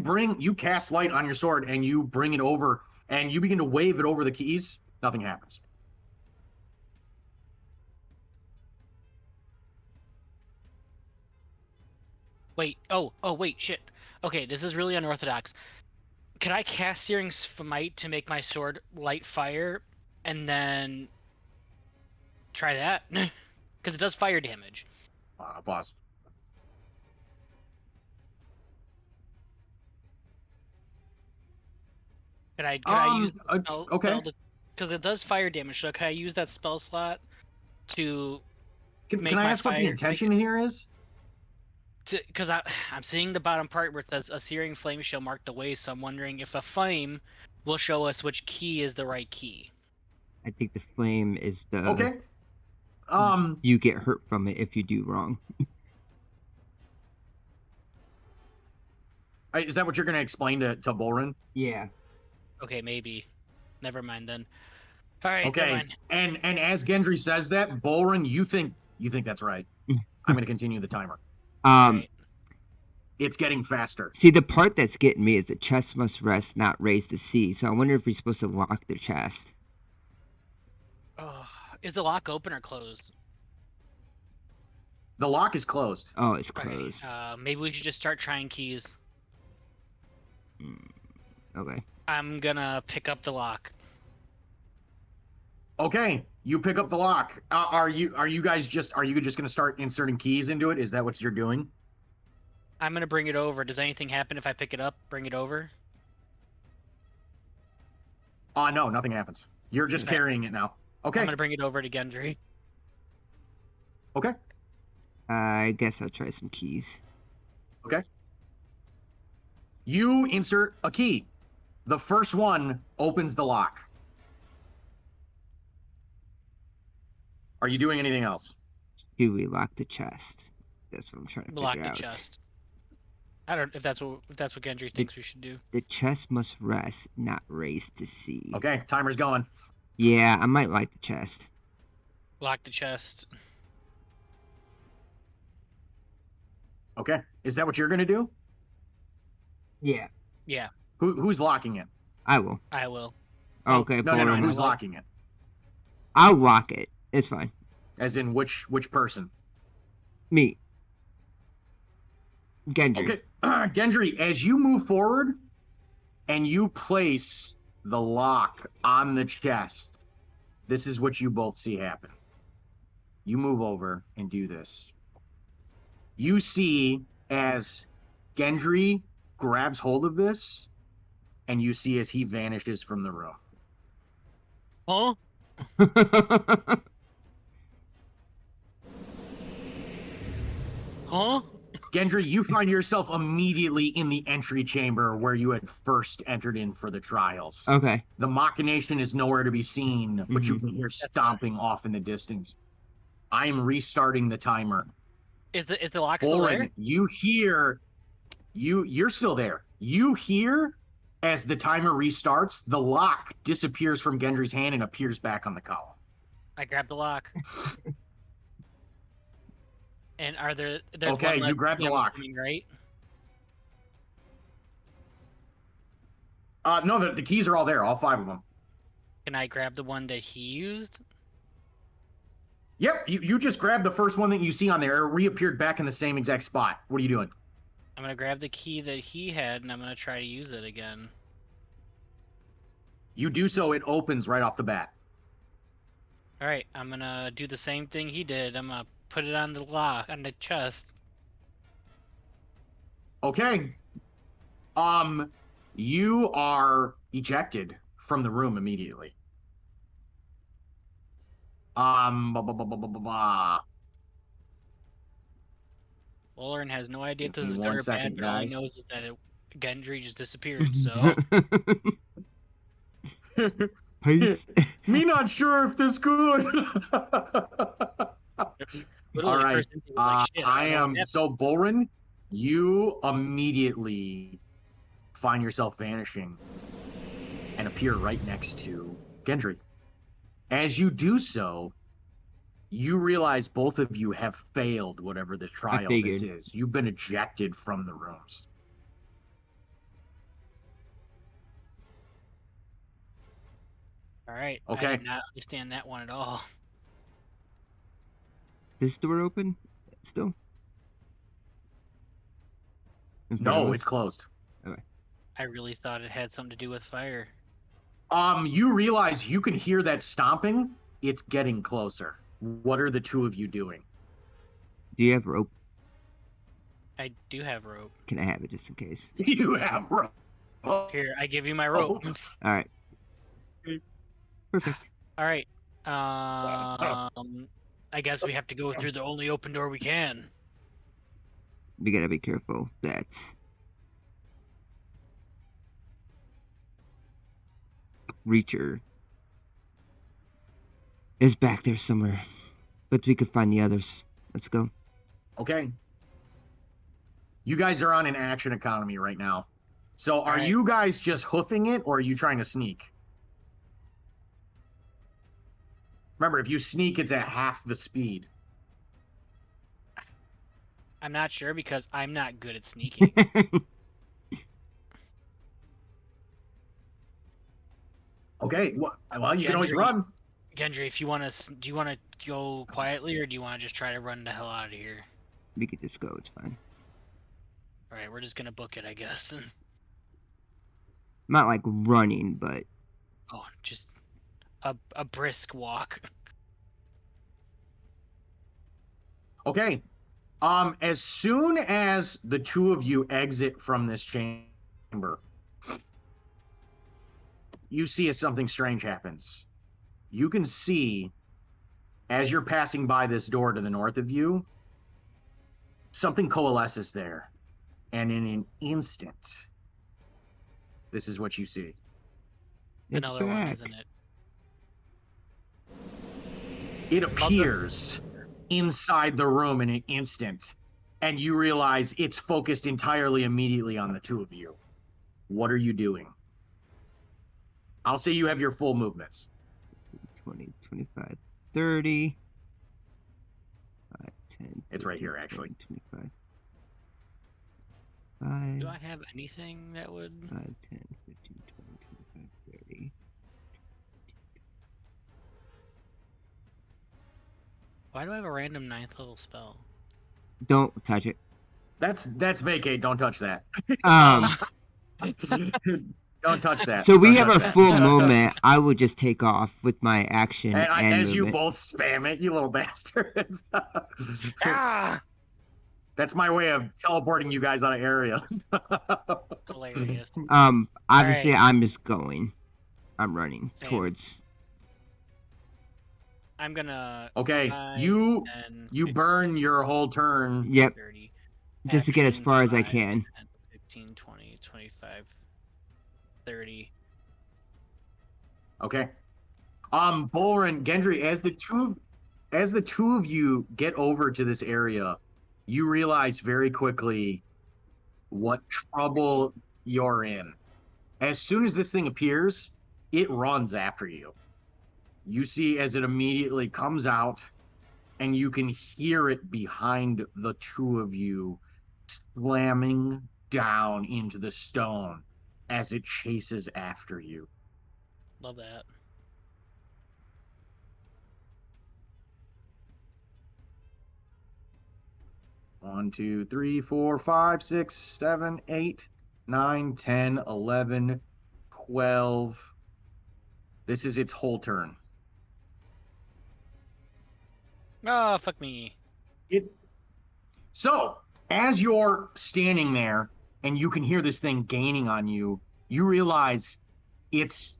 cast light on your sword and you bring it over and you begin to wave it over the keys, nothing happens. Wait. Oh, wait. Shit. Okay, this is really unorthodox. Could I cast Searing Smite to make my sword light fire, and then try that? Because it does fire damage. Pause. Could I use the spell? okay. Because it does fire damage. So could I use that spell slot to Can make I my ask what the fire- intention here is? Because I'm seeing the bottom part where it says a searing flame shall mark the way, so I'm wondering if a flame will show us which key is the right key. I think the flame is the. Okay. You get hurt from it if you do wrong. Is that what you're going to explain to Bolrin? Yeah. Okay, maybe. Never mind then. All right. Never Okay. mind. And as Gendry says that, Bolrin, you think that's right. I'm going to continue the timer. Right. It's getting faster. See, the part that's getting me is the chest must rest, not raised to see. So I wonder if we're supposed to lock the chest. Oh, is the lock open or closed? The lock is closed. Oh, it's Okay, closed. maybe we should just start trying keys. Okay. I'm gonna pick up the lock. Okay, you pick up the lock. Are you just going to start inserting keys into it? Is that what you're doing? I'm gonna bring it over. Does anything happen if I pick it up? Bring it over? No, nothing happens. You're just Okay. carrying it now. Okay. I'm gonna bring it over to Gendry. Okay. I guess I'll try some keys. Okay. You insert a key. The first one opens the lock. Are you doing anything else? Do we lock the chest? That's what I'm trying to Lock figure the out. chest. I don't if that's what Gendry thinks we should do. The chest must rest, not raised to see. Okay, timer's going. Yeah, I might like the chest. Lock the chest. Okay. Is that what you're going to do? Yeah. Yeah, Who's locking it? I will. I will. Okay, No, Bolrin. who's locking it? I'll lock it. It's fine. As in which person? Me. Gendry. Okay. Gendry, as you move forward and you place the lock on the chest, this is what you both see happen. You move over and do this. You see as Gendry grabs hold of this, and you see as he vanishes from the room. Huh? Huh? Gendry, you find yourself immediately in the entry chamber where you had first entered in for the trials. Okay. The machination is nowhere to be seen, but you can hear stomping off in the distance. I am restarting the timer. Is the lock still there? Bolrin, you're still there. You hear as the timer restarts, the lock disappears from Gendry's hand and appears back on the column. I grabbed the lock. And there's Okay, one less you grab key, the I'm lock. assuming, right? No, the keys are all there, all 5 of them. Can I grab the one that he used? Yep, you just grabbed the first one that you see on there. It reappeared back in the same exact spot. What are you doing? I'm gonna grab the key that he had, and I'm gonna try to use it again. You do so, it opens right off the bat. All right, I'm gonna do the same thing he did. I'm gonna put it on the lock, on the chest. Okay. You are ejected from the room immediately. Blah, blah, blah, blah, blah, blah, blah. Bolrin has no idea if Give this me is good 1 or bad, second, but all he guys. knows is that Gendry just disappeared. So Peace. Me not sure if this good. literally, All right. first instinct was like, shit. I don't know what happened. So Bolrin, you immediately find yourself vanishing and appear right next to Gendry. As you do so, you realize both of you have failed whatever the trial this figured. is. You've been ejected from the rooms. All right. I Okay. did not understand that one at all. This door open? Still? In front of No, us? it's closed. I really thought it had something to do with fire. You realize you can hear that stomping. It's getting closer. What are the 2 of you doing? Do you have rope? I do have rope. Can I have it just in case? You have rope. Here, I give you my rope. All right. Perfect. All right. I guess we have to go through the only open door we can. We gotta be careful that Reacher is back there somewhere, but we could find the others. Let's go. Okay. You guys are on an action economy right now. So are Alright. you guys just hoofing it or are you trying to sneak? Remember, if you sneak, it's at half the speed. I'm not sure because I'm not good at sneaking. Okay. Well, you can always Gendry. run. Gendry, if you want to, do you want to go quietly or do you want to just try to run the hell out of here? We could just go. It's fine. All right, we're just gonna book it, I guess. Not like running, but Oh, just a brisk walk. Okay. As soon as the 2 of you exit from this chamber, you see as something strange happens. You can see, as you're passing by this door to the north of you, something coalesces there. And in an instant, this is what you see. it's Another one, back. isn't it? It appears inside the room in an instant, and you realize it's focused entirely immediately on the 2 of you. What are you doing? I'll say you have your full movements. 20, 25, 30. 5, 10. It's right 15, here, actually. 20, 25. 5, Do I have anything that would? 5, 10, 15, 20, 25, 30. Why do I have a random 9th level spell? Don't touch it. That's vacate. Don't touch that. Don't touch that. So we Don't have touch a that. full movement. I would just take off with my action And and as you movement. both spam it, you little bastards. Ah! That's my way of teleporting you guys out of area. Hilarious. Obviously, Alright. I'm just going. I'm running Same. towards. I'm gonna. Okay, 5, you 10, you burn your whole turn. Yep, 30. just to get as Action, far as I 5, can. 10, 15, 20, 25, 30. Okay. Bolrin, Gendry, as the two of you get over to this area, you realize very quickly what trouble you're in. As soon as this thing appears, it runs after you. You see as it immediately comes out, and you can hear it behind the two of you slamming down into the stone as it chases after you. Love that. One, 2, 3, 4, 5, 6, 7, 8, 9, 10, 11, 12. This is its whole turn. Oh, fuck me. So, as you're standing there and you can hear this thing gaining on you, you realize it's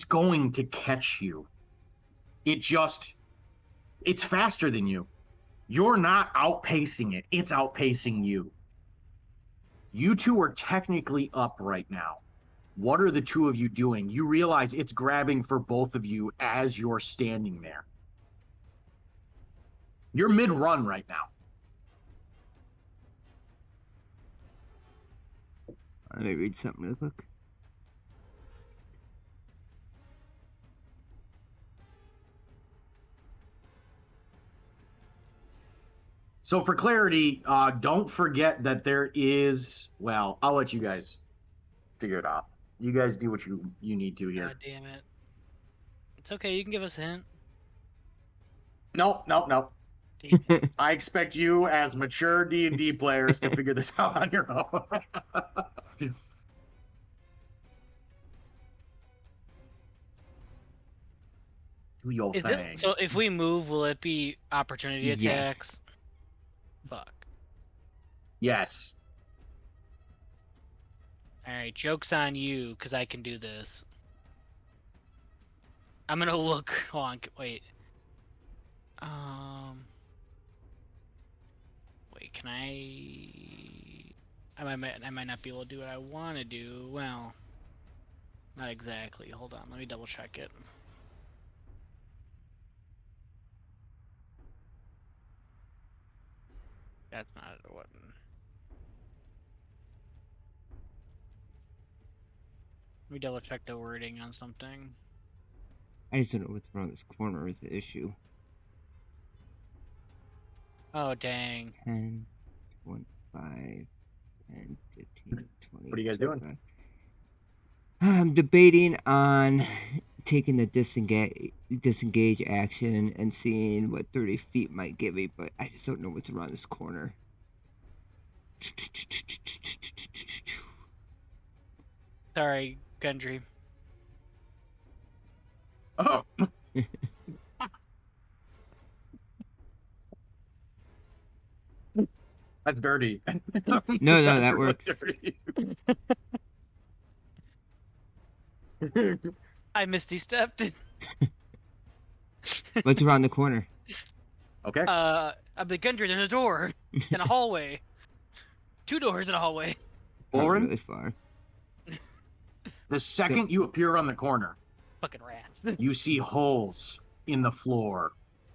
going to catch you. It's faster than you. You're not outpacing it. It's outpacing you. You two are technically up right now. What are the two of you doing? You realize it's grabbing for both of you as you're standing there. You're mid-run right now. Let me read something real quick. So for clarity, don't forget that there is, well, I'll let you guys figure it out. You guys do what you need to here. God damn it. It's okay, you can give us a hint. Nope. Damn it. I expect you as mature D&D players to figure this out on your own. Do your thing. So if we move, will it be opportunity Yes. attacks? Fuck. Yes. Alright, joke's on you, because I can do this. I'm gonna look. Hold on, wait. Wait, can I might not be able to do what I want to do. Well, not exactly. Hold on, let me double check it. That's not a button. Let me double check the wording on something. I just don't know what's wrong with this corner is the issue. Oh, dang. 10, 25, 10, 15, 20. What are you guys doing? 25. I'm debating on taking the disengage action and seeing what 30 feet might give me, but I just don't know what's around this corner. Sorry, Gendry. Oh. That's dirty. No, That's that really works. dirty. I misty stepped. What's around the corner? Okay. I'm the Gendry, there's a door in a hallway. 2 doors in a hallway. Probably Bolrin, really far. the second you appear on the corner, Fucking rat. you see holes in the floor,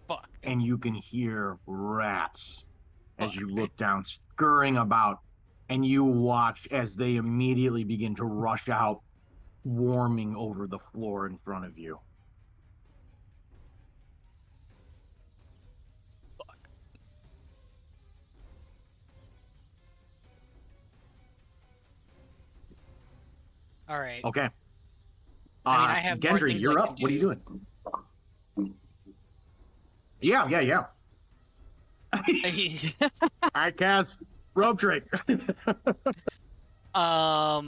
Fuck. and you can hear rats as Fuck. you look down, scurrying about, and you watch as they immediately begin to rush out, swarming over the floor in front of you. Alright. Okay. I mean, I have more Gendry, things you're I up. can What are you do. doing? Yeah. I cast rope trick. Don't I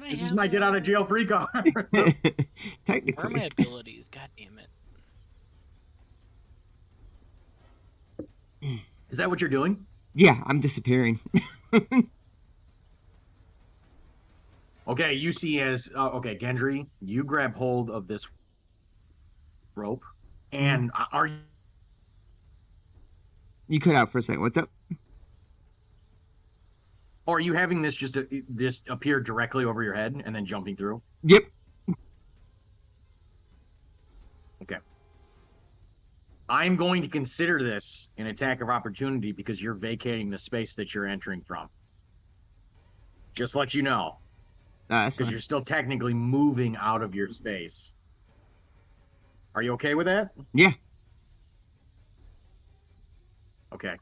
This have is my get out of jail free card. Where are my Technically. abilities? God damn it. Is that what you're doing? Yeah, I'm disappearing. Okay, you see as okay, Gendry, you grab hold of this rope, and are You cut out for a second. What's up? or are you having this just appear directly over your head and then jumping through? Yep. Okay. I'm going to consider this an attack of opportunity because you're vacating the space that you're entering from. Just let you know, That's because fine. you're still technically moving out of your space. Are you okay with that? Yeah. Okay.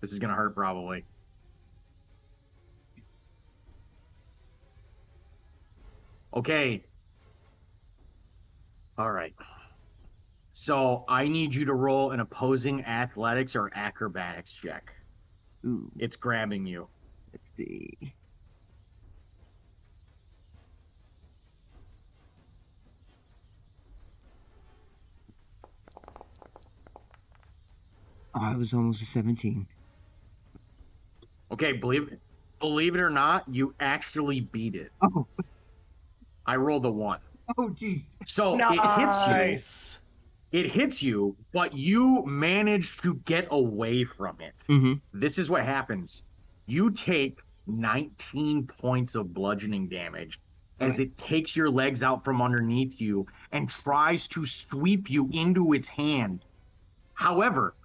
This is gonna hurt probably. Okay. All right. So I need you to roll an opposing athletics or acrobatics check. Ooh. It's grabbing you. Let's see. Oh, I was almost a 17. Okay, believe it or not, you actually beat it. Oh. I rolled a 1. Oh, jeez. So it hits you. Nice. It hits you, but you manage to get away from it. Mm-hmm. This is what happens. You take 19 points of bludgeoning damage as Okay. it takes your legs out from underneath you and tries to sweep you into its hand. However,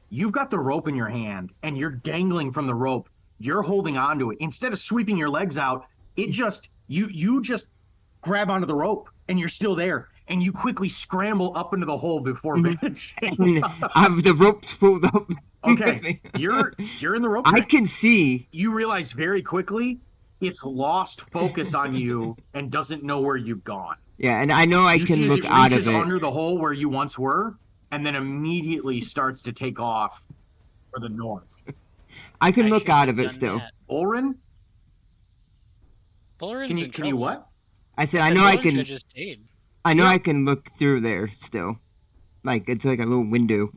you've got the rope in your hand and you're dangling from the rope. You're holding onto it. Instead of sweeping your legs out, it just you just grab onto the rope and you're still there. And you quickly scramble up into the hole before Mhm. vanishing. And I have the rope pulled up with Okay, me. you're in the rope I trick. can see. You realize very quickly it's lost focus on you and doesn't know where you've gone. Yeah, and I know I You see can as look it out reaches of it. under the hole where you once were, and then immediately starts to take off for the north. I can I look shouldn't out have of it done still. that. Bolrin, Bolrin's in can you trouble. what? I said I I said know I Bolrin should can. have just stayed. I know Yep. I can look through there still. Like it's like a little window.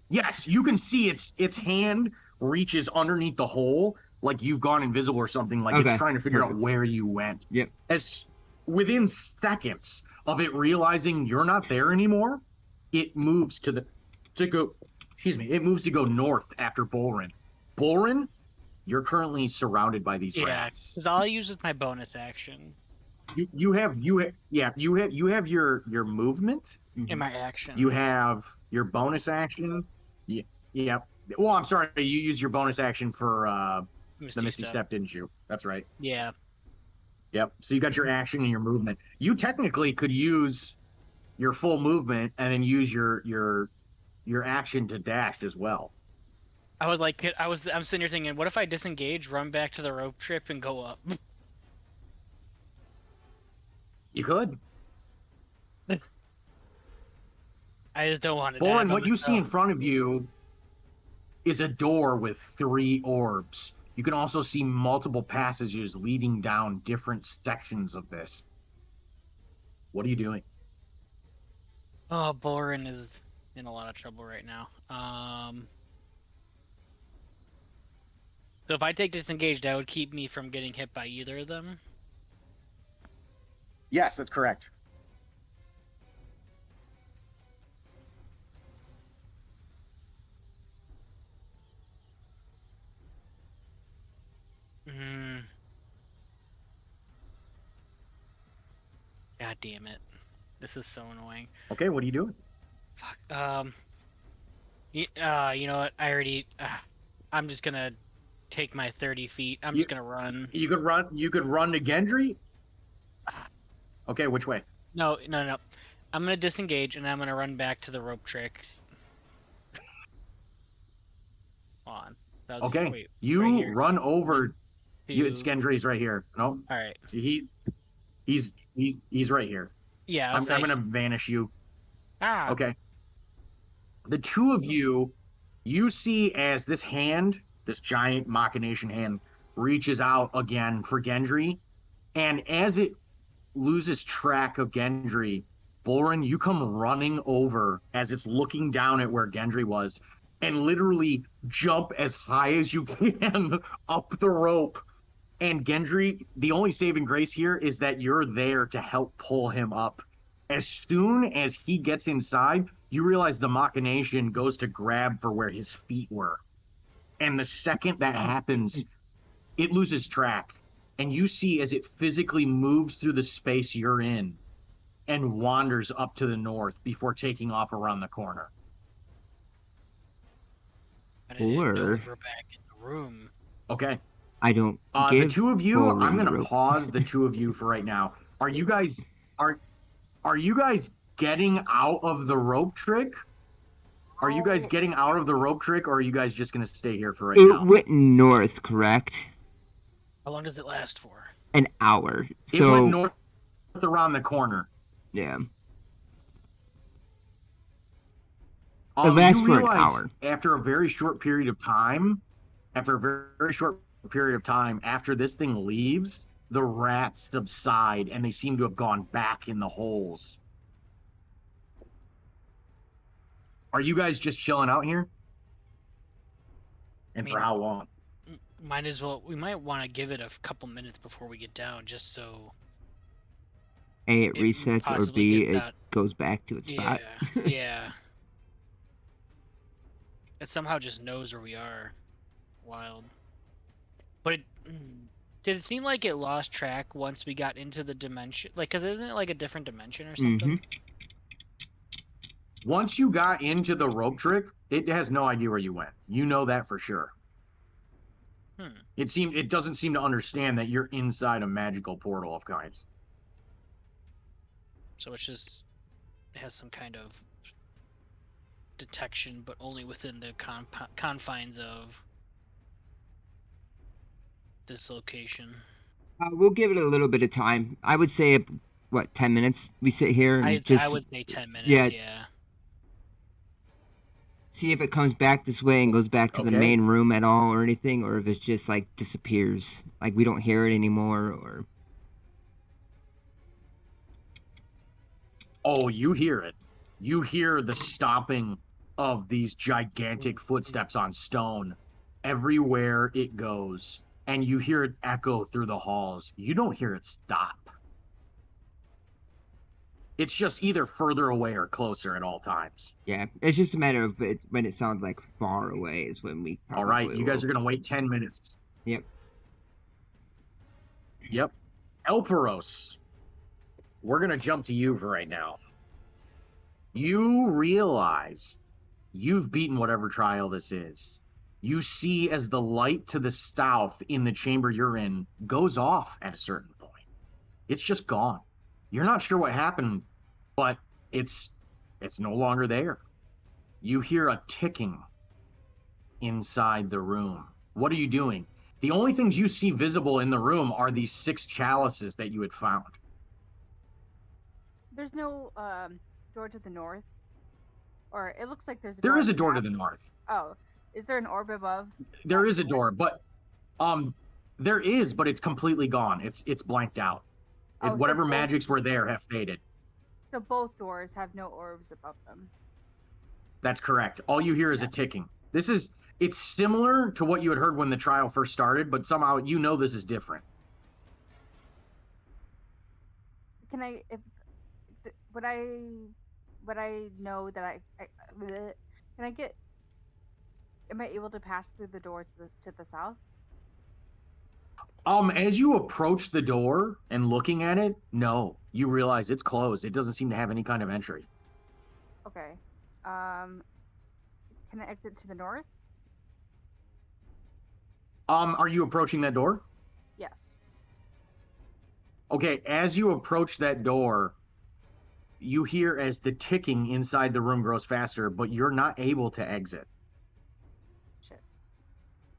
Yes, you can see its hand reaches underneath the hole, like you've gone invisible or something. Like it's Okay, trying to figure out perfect. where you went. Yep. As within seconds of it realizing you're not there anymore, it moves to go. Excuse me. It moves to go north after Bolrin. Bolrin, you're currently surrounded by these Yeah, rats. because all I use is my bonus action You have your movement. Mm-hmm. in my action. You have your bonus action. Yeah, yeah. Well, I'm sorry. You use your bonus action for the Misty Step, didn't you? That's right. Yeah. Yep. So you got your action and your movement. You technically could use your full movement and then use your action to dash as well. I would like. I'm sitting here thinking, what if I disengage, run back to the rope trip, and go up? You could. I just don't want to die. Boren, by what you see in myself. front of you is a door with 3 orbs. You can also see multiple passages leading down different sections of this. What are you doing? Oh, Bolrin is in a lot of trouble right now. So if I take disengaged, that would keep me from getting hit by either of them. Yes, that's correct. Hmm. God damn it! This is so annoying. Okay, what are you doing? Fuck. You know what? I already. I'm just gonna take my 30 feet. I'm just gonna run. You could run. You could run to Gendry. Okay, which way? No. I'm gonna disengage and I'm gonna run back to the rope trick. Hold on. Okay, Wait, you right here. run over. It's 2. Gendry's right here. No, All right. he's right here. Yeah. I'm gonna vanish you. Ah. Okay. The two of you see as this hand, this giant machination hand, reaches out again for Gendry, and as it loses track of Gendry, Bolrin, you come running over as it's looking down at where Gendry was, and literally jump as high as you can up the rope. And Gendry, the only saving grace here is that you're there to help pull him up. As soon as he gets inside, you realize the machination goes to grab for where his feet were. And the second that happens, it loses track. And you see as it physically moves through the space you're in, and wanders up to the north before taking off around the corner. I didn't know we Or were back in the room. Okay. I don't The give two of you, I'm Bolrin the gonna rope. pause the two of you for right now. Are you guys are you guys getting out of the rope trick? Are you guys getting out of the rope trick, or are you guys just gonna stay here for right It now? went north, correct? How long does it last for? An hour. It went So north around the corner. yeah, it lasts You for an realize hour. after a very short period of time, after this thing leaves, the rats subside and they seem to have gone back in the holes. Are you guys just chilling out here? And I for mean, how long? Might as well. We might want to give it a couple minutes before we get down, just so A, it it resets, or possibly B, gets it out. goes back to its Yeah, spot. yeah. It somehow just knows where we are. Wild. But did it seem like it lost track once we got into the dimension? Like, cause isn't it like a different dimension or something? Once you got into the rope trick, it has no idea where you went. You know that for sure. It doesn't seem to understand that you're inside a magical portal of kinds. So it's just it has some kind of detection, but only within the confines of this location. We'll give it a little bit of time. I would say, what, 10 minutes? We sit here and I would say 10 minutes. Yeah. See if it comes back this way and goes back to the main room at all or anything, or if it just like disappears, like we don't hear it anymore, or. Oh, you hear it. You hear the stomping of these gigantic footsteps on stone everywhere it goes, and you hear it echo through the halls. You don't hear it stop. It's just either further away or closer at all times. Yeah, it's just a matter of when it sounds like far away is when we probably all right, you guys are going to wait 10 minutes. Yep. Elpros, we're going to jump to you for right now. You realize you've beaten whatever trial this is. You see as the light to the south in the chamber you're in goes off at a certain point. It's just gone. You're not sure what happened, but it's no longer there. You hear a ticking inside the room. What are you doing? The only things you see visible in the room are these 6 chalices that you had found. There's no door to the north, or it looks like there's a There door. is a door to the north. Oh, is there an orb above? There is a door, but there is, but it's completely gone. It's blanked out. Oh, Whatever so magics were there have faded. So both doors have no orbs above them. That's correct. All you hear is a ticking. It's similar to what you had heard when the trial first started, but somehow you know this is different. Can I, if would I know that can I get? Am I able to pass through the door to the south? As you approach the door and looking at it, no, you realize it's closed. It doesn't seem to have any kind of entry. Okay. Can I exit to the north? Are you approaching that door? Yes. Okay, as you approach that door, you hear as the ticking inside the room grows faster, but you're not able to exit. Shit.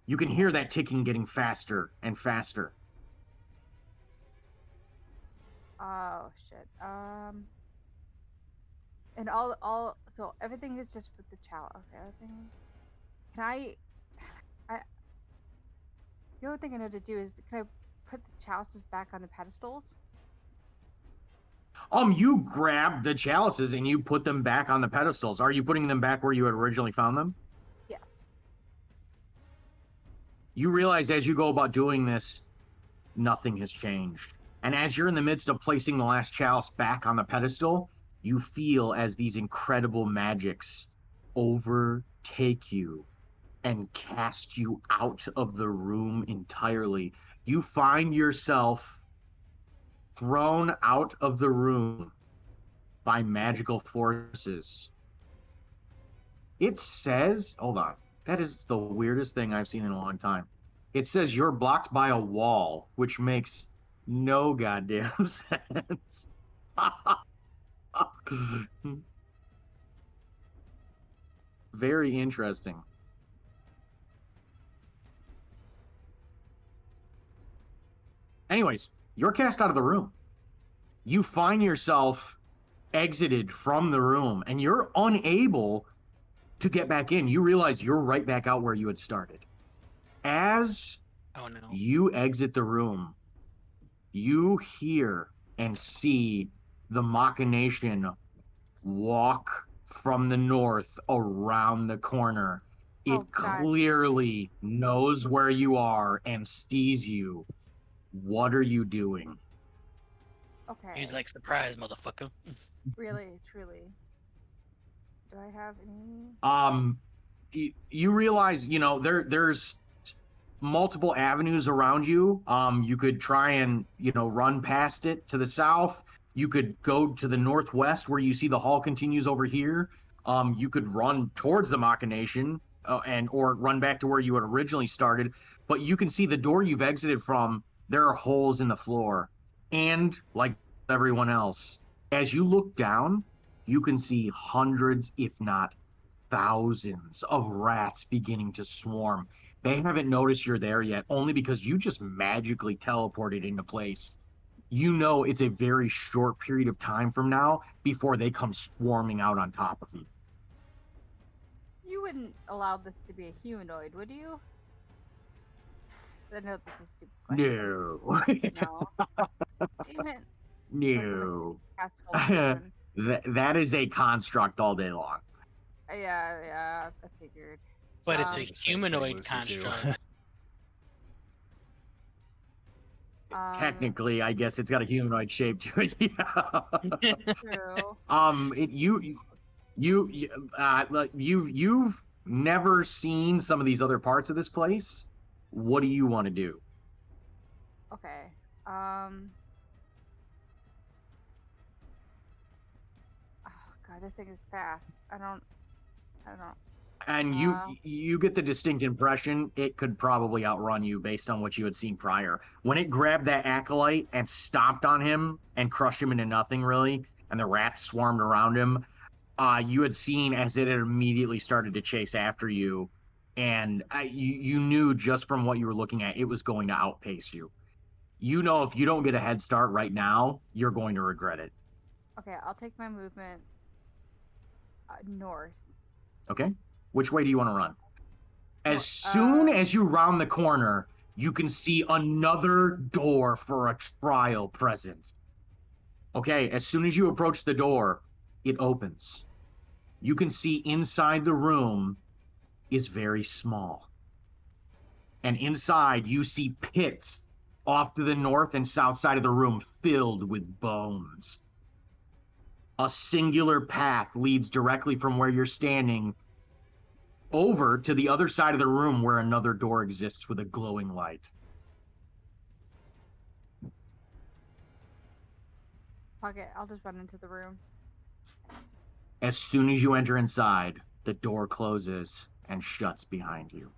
You can hear that ticking getting faster and faster. Oh shit. And so everything is just with the chalice. Okay, everything. Can I? The only thing I know to do is, can I put the chalices back on the pedestals? You grab the chalices and you put them back on the pedestals. Are you putting them back where you had originally found them? Yes. You realize as you go about doing this, nothing has changed. And as you're in the midst of placing the last chalice back on the pedestal, you feel as these incredible magics overtake you and cast you out of the room entirely. You find yourself thrown out of the room by magical forces. It says, hold on, that is the weirdest thing I've seen in a long time. It says you're blocked by a wall, which makes no goddamn sense. Very interesting. Anyways, you're cast out of the room. You find yourself exited from the room and you're unable to get back in. You realize you're right back out where you had started. As Oh no. you exit the room, you hear and see the machination walk from the north around the corner. Oh, It God. clearly knows where you are and sees you. What are you doing? Okay. He's like, surprise, motherfucker. Really, truly. Do I have any? You realize, there's multiple avenues around you. You could try and, run past it to the south. You could go to the northwest where you see the hall continues over here. You could run towards the machination or run back to where you had originally started. But you can see the door you've exited from. There are holes in the floor, and like everyone else, as you look down, you can see hundreds, if not thousands, of rats beginning to swarm. They haven't noticed you're there yet, only because you just magically teleported into place. You know it's a very short period of time from now before they come swarming out on top of you. You wouldn't allow this to be a humanoid, would you? I know that's a stupid question. No. No. Damn it. Listen, like, No. cast teleportation. That is a construct all day long. Yeah, I figured. But it's Sounds a like the same thing, humanoid Lucy, too. construct. Technically, I guess it's got a humanoid shape to it. Yeah. True. You've never seen some of these other parts of this place. What do you want to do? Okay. Oh God, this thing is fast. I don't. And you get the distinct impression it could probably outrun you based on what you had seen prior. When it grabbed that acolyte and stomped on him and crushed him into nothing, really, and the rats swarmed around him, you had seen as it had immediately started to chase after you, and you knew just from what you were looking at, it was going to outpace you. You know if you don't get a head start right now, you're going to regret it. Okay, I'll take my movement north. Okay? Which way do you want to run? As Nor- soon as you round the corner, you can see another door for a trial present. Okay, as soon as you approach the door, it opens. You can see inside the room is very small. And inside, you see pits off to the north and south side of the room filled with bones. A singular path leads directly from where you're standing over to the other side of the room where another door exists with a glowing light. Fuck it, I'll just run into the room. As soon as you enter inside, the door closes and shuts behind you.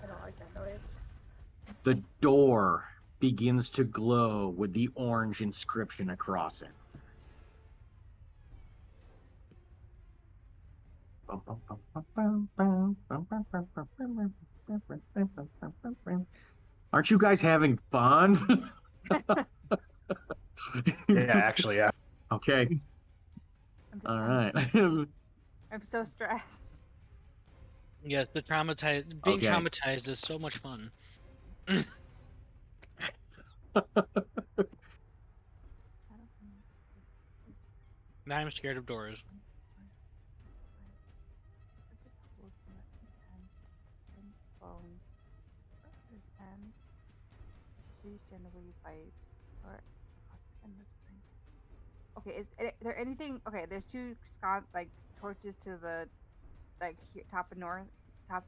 I don't like that noise. The door begins to glow with the orange inscription across it. Aren't you guys having fun? Yeah, actually, yeah. Okay. All right. I'm so stressed. Yes, being Okay. traumatized is so much fun. Now I'm scared of doors. Please stand where you fight. Or okay, is there anything? Okay, there's two torches to the top and north, top.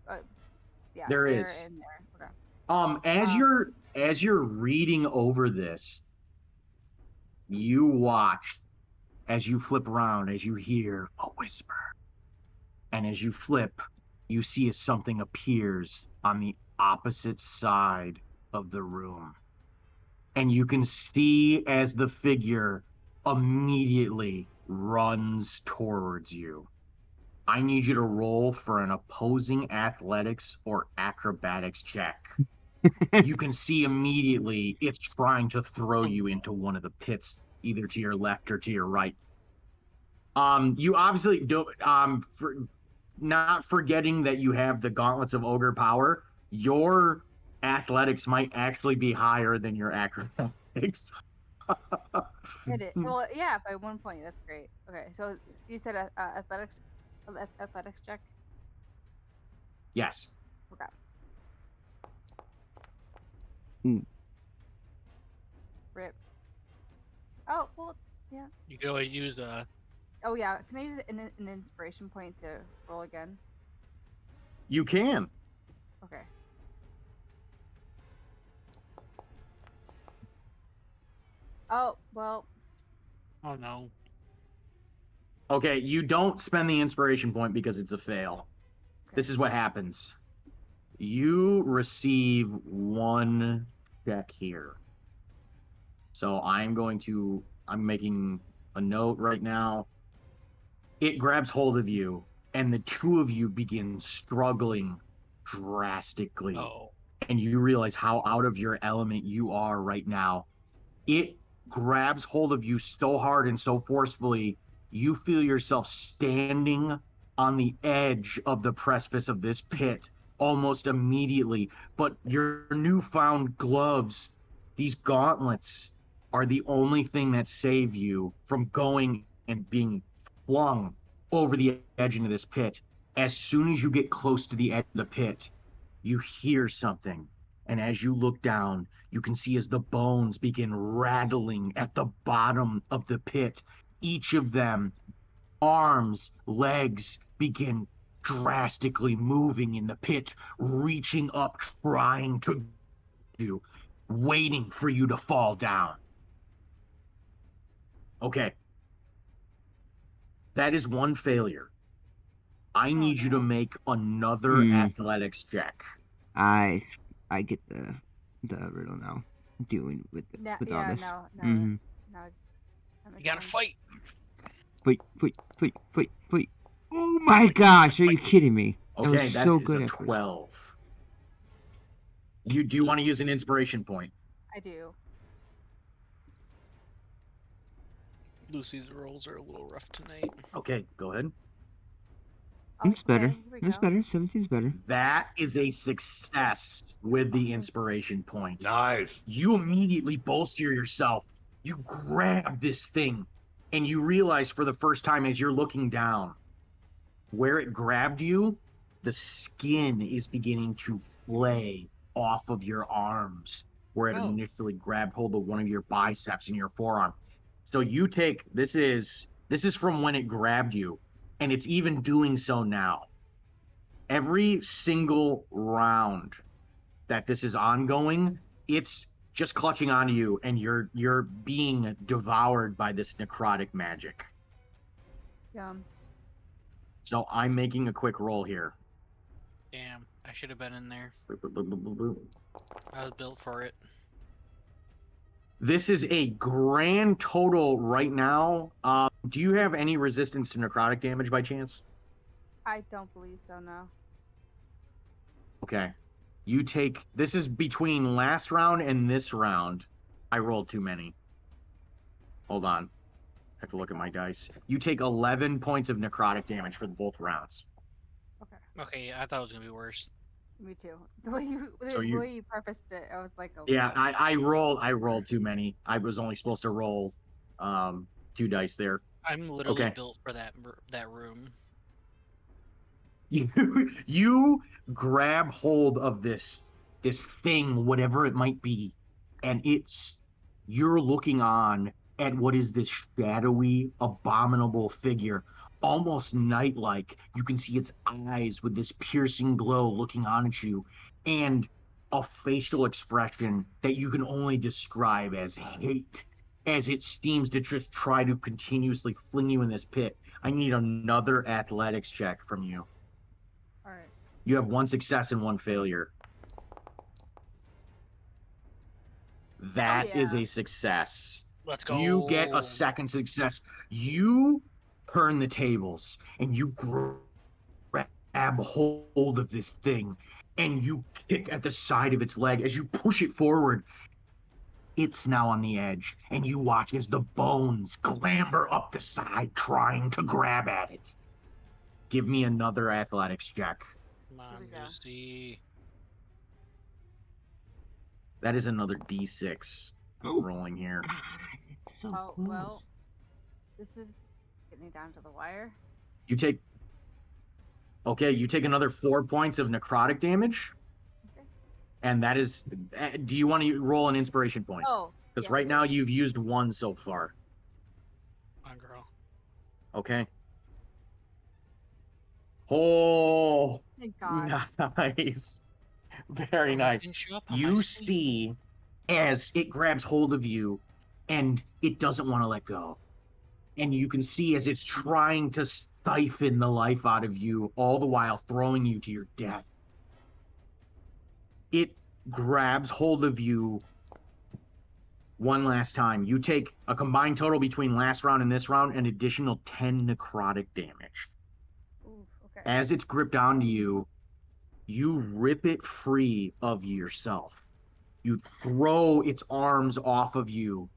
Yeah, There there is. and there. Okay. As Um, you're reading over this, you watch as you flip around, as you hear a whisper. And as you flip, you see as something appears on the opposite side of the room. And you can see as the figure immediately runs towards you. I need you to roll for an opposing athletics or acrobatics check. You can see immediately it's trying to throw you into one of the pits, either to your left or to your right. You obviously don't. Not forgetting that you have the gauntlets of ogre power. Your athletics might actually be higher than your acrobatics. it is. Well, yeah, by 1 point. That's great. Okay, so you said athletics check. Yes. Okay. Mm. Rip. Oh well, yeah. You can always use Oh yeah. Can I use an inspiration point to roll again? You can. Okay. Oh well. Oh no. Okay, you don't spend the inspiration point because it's a fail. Okay. This is what happens. You receive one check here. So I'm making a note right now. It grabs hold of you, and the two of you begin struggling drastically. Oh. And you realize how out of your element you are right now. It grabs hold of you so hard and so forcefully, you feel yourself standing on the edge of the precipice of this pit almost immediately. But your newfound gloves, these gauntlets, are the only thing that save you from going and being flung over the edge into this pit. As soon as you get close to the edge of the pit, you hear something. And as you look down, you can see as the bones begin rattling at the bottom of the pit, each of them, arms, legs, begin drastically moving in the pit, reaching up, trying to you, waiting for you to fall down. Okay, that is one failure. I Oh need you to no. make another Mm. athletics check. I get the riddle now. Dealing with No, with all yeah. this. No. No. Mm-hmm. No. That You makes gotta sense. fight. Fight, fight, fight, fight, fight. Oh my gosh! Are you kidding me? I was Okay, that so is good a at first. 12. Do you want to use an inspiration point? I do. Lucy's rolls are a little rough tonight. Okay, go ahead. Oh, It's better. okay, here we It's go. better. 17's better. That is a success with the inspiration point. Nice. You immediately bolster yourself. You grab this thing, and you realize for the first time as you're looking down, where it grabbed you, the skin is beginning to flay off of your arms, where it Oh. initially grabbed hold of one of your biceps and your forearm. So you take this is from when it grabbed you, and it's even doing so now. Every single round that this is ongoing, it's just clutching onto you, and you're being devoured by this necrotic magic. Yum. So I'm making a quick roll here. Damn, I should have been in there. I was built for it. This is a grand total right now. Do you have any resistance to necrotic damage by chance? I don't believe so. No. Okay. You take this is between last round and this round. I rolled too many. Hold on. I have to look at my dice. You take 11 points of necrotic damage for both rounds. Okay. Okay, I thought it was gonna be worse. Me too. The way So the way you prefaced it, I was like, oh. Yeah, gosh. I rolled too many. I was only supposed to roll 2 dice there. I'm literally Okay. built for that room. You grab hold of this thing, whatever it might be, and you're looking on at what is this shadowy, abominable figure, almost night-like. You can see its eyes with this piercing glow looking on at you, and a facial expression that you can only describe as hate, as it seems to just try to continuously fling you in this pit. I need another athletics check from you. All right. You have 1 success and 1 failure. That is yeah. a success. Let's go. You get a second success. You turn the tables and you grab hold of this thing and you kick at the side of its leg. As you push it forward, it's now on the edge, and you watch as the bones clamber up the side trying to grab at it. Give me another athletics check. Come Here we on, go. Lucy. That is another d6 Oh, rolling here. God, it's so Oh close. well, this is getting down to the wire. You take another 4 points of necrotic damage, Okay. and that is. Do you want to roll an inspiration point? Oh, Because yes, right I now do. you've used 1 so far. Come on, girl. Okay. Oh, Thank God. nice. Very Oh, it nice. didn't show up on my You screen. see as it grabs hold of you and it doesn't want to let go. And you can see as it's trying to siphon the life out of you, all the while throwing you to your death. It grabs hold of you one last time. You take a combined total between last round and this round, an additional 10 necrotic damage. Ooh, okay. As it's gripped onto you, you rip it free of yourself. You throw its arms off of you,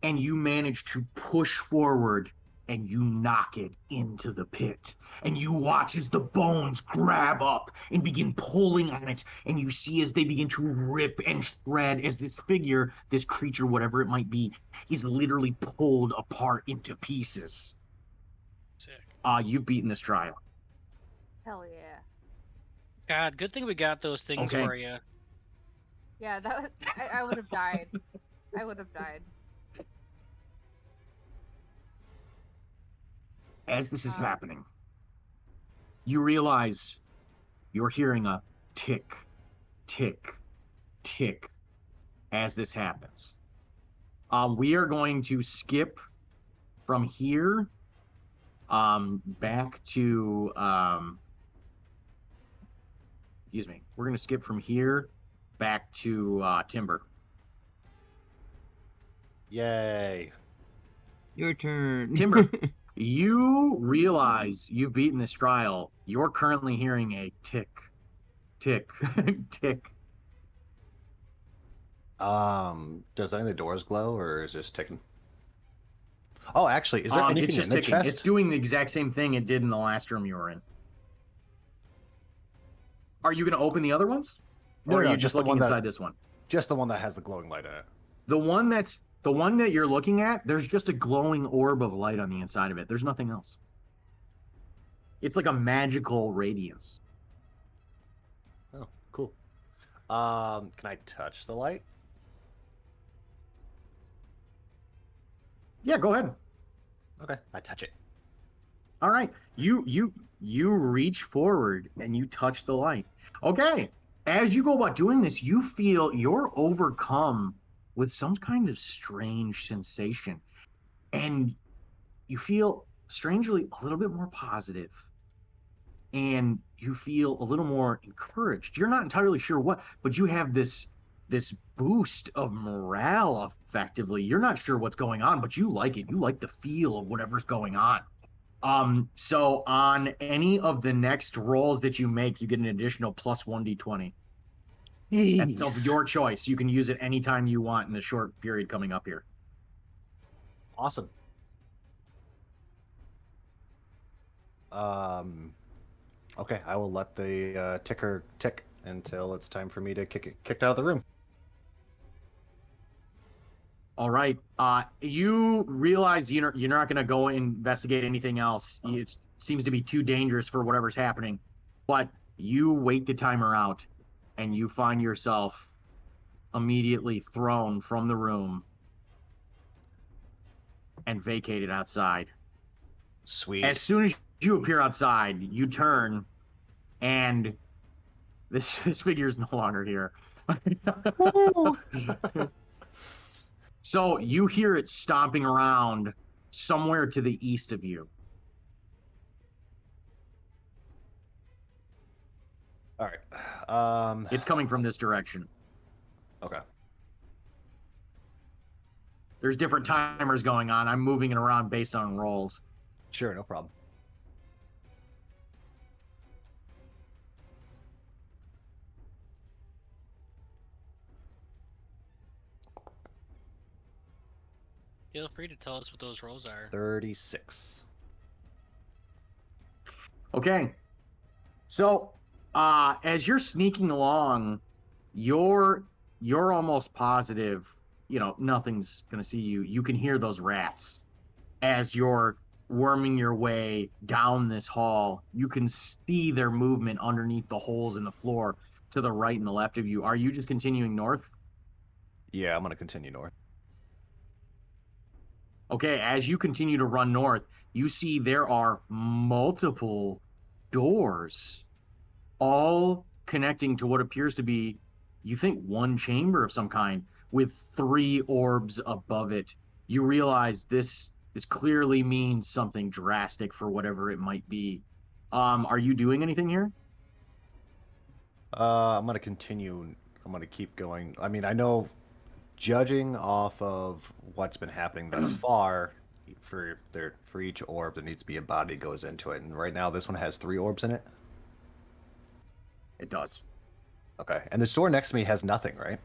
and you manage to push forward and you knock it into the pit. And you watch as the bones grab up and begin pulling on it. And you see as they begin to rip and shred as this figure, this creature, whatever it might be, is literally pulled apart into pieces. Sick. You've beaten this trial. Hell yeah. God, good thing we got those things Okay. for you. Yeah, that was, I would have died. I would have died. As this is Um, happening, you realize you're hearing a tick, tick, tick as this happens. We are going to skip from here back to excuse me. We're going to skip from here back to Timber. Yay. Your turn. Timber, you realize you've beaten this trial. You're currently hearing a tick, tick, tick. Does any of the doors glow, or is it just ticking? Oh, actually, is there anything It's just in the ticking. chest? It's doing the exact same thing it did in the last room you were in. Are you going to open the other ones? No, Or are no, you just just the looking one that- inside this one? Just the one that has the glowing light in it. The one that you're looking at, there's just a glowing orb of light on the inside of it. There's nothing else. It's like a magical radiance. Oh, cool. Can I touch the light? Yeah, go ahead. Okay, I touch it. All right. You reach forward and you touch the light. Okay. As you go about doing this, you feel you're overcome with some kind of strange sensation. And you feel strangely a little bit more positive. And you feel a little more encouraged. You're not entirely sure what, but you have this boost of morale effectively. You're not sure what's going on, but you like it. You like the feel of whatever's going on. So on any of the next rolls that you make, you get an additional plus 1d20. That's of Jeez. your choice. You can use it anytime you want in the short period coming up here. Awesome. Okay, I will let the ticker tick until it's time for me to kick it kicked out of the room. All right. You realize you're not going to go investigate anything else. It seems to be too dangerous for whatever's happening. But you wait the timer out, and you find yourself immediately thrown from the room and vacated outside. Sweet. As soon as you appear outside, you turn, and This figure is no longer here. So you hear it stomping around somewhere to the east of you. All right. It's coming from this direction. Okay. There's different timers going on. I'm moving it around based on rolls. Sure, no problem. Feel free to tell us what those rolls are. 36. Okay. So, as you're sneaking along, you're almost positive, nothing's gonna see you. You can hear those rats as you're worming your way down this hall. You can see their movement underneath the holes in the floor to the right and the left of you. Are you just continuing north? Yeah, I'm gonna continue north. Okay, as you continue to run north, you see there are multiple doors, all connecting to what appears to be, you think, one chamber of some kind with 3 orbs above it. You realize this clearly means something drastic for whatever it might be. Are you doing anything here? I'm gonna continue. I'm gonna keep going. I mean, I know, judging off of what's been happening thus far, for each orb there needs to be a body goes into it, and right now this one has 3 orbs in it. It does. Okay, and the door next to me has nothing, right?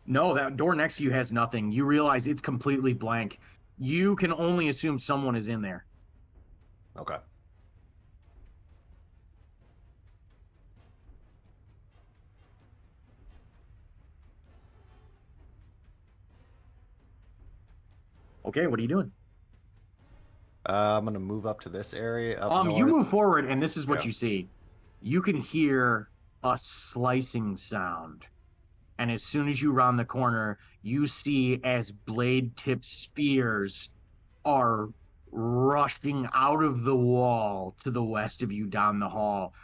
No, that door next to you has nothing. You realize it's completely blank. You can only assume someone is in there. Okay. Okay, what are you doing? I'm gonna move up to this area up You north. move forward, and this is what Yeah. you see. You can hear a slicing sound, and as soon as you round the corner, you see as blade-tipped spears are rushing out of the wall to the west of you down the hall.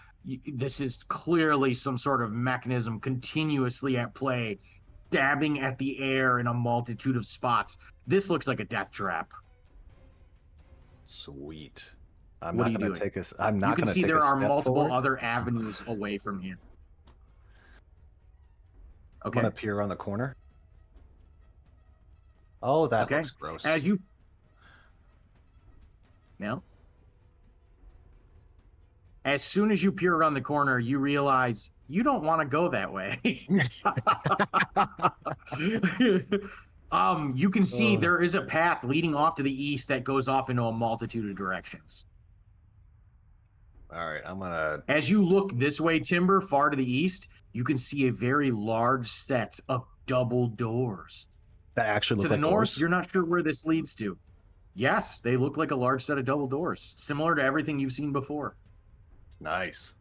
This is clearly some sort of mechanism continuously at play, stabbing at the air in a multitude of spots. This looks like a death trap. Sweet. What are you doing? I'm You not can gonna see take a there are step multiple forward. other avenues away from here. I'm Okay. gonna peer around the corner. Oh, that Okay. looks gross. As you now, as soon as you peer around the corner, you realize you don't want to go that way. You can see there is a path leading off to the east that goes off into a multitude of directions. All right, I'm gonna. As you look this way, Timber, far to the east, you can see a very large set of double doors. That actually To look the like north, doors. you're not sure where this leads to. Yes, they look like a large set of double doors, similar to everything you've seen before. It's nice.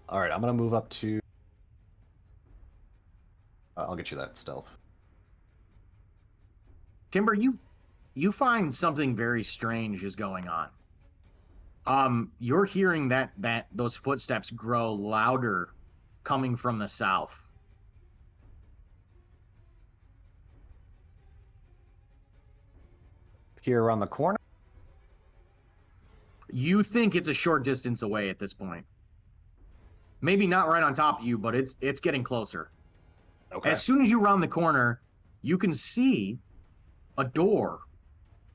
All right, I'm gonna move up to. I'll get you that stealth. Timber, you find something very strange is going on. You're hearing that those footsteps grow louder coming from the south. Here around the corner. You think it's a short distance away at this point. Maybe not right on top of you, but it's getting closer. Okay. As soon as you round the corner, you can see a door,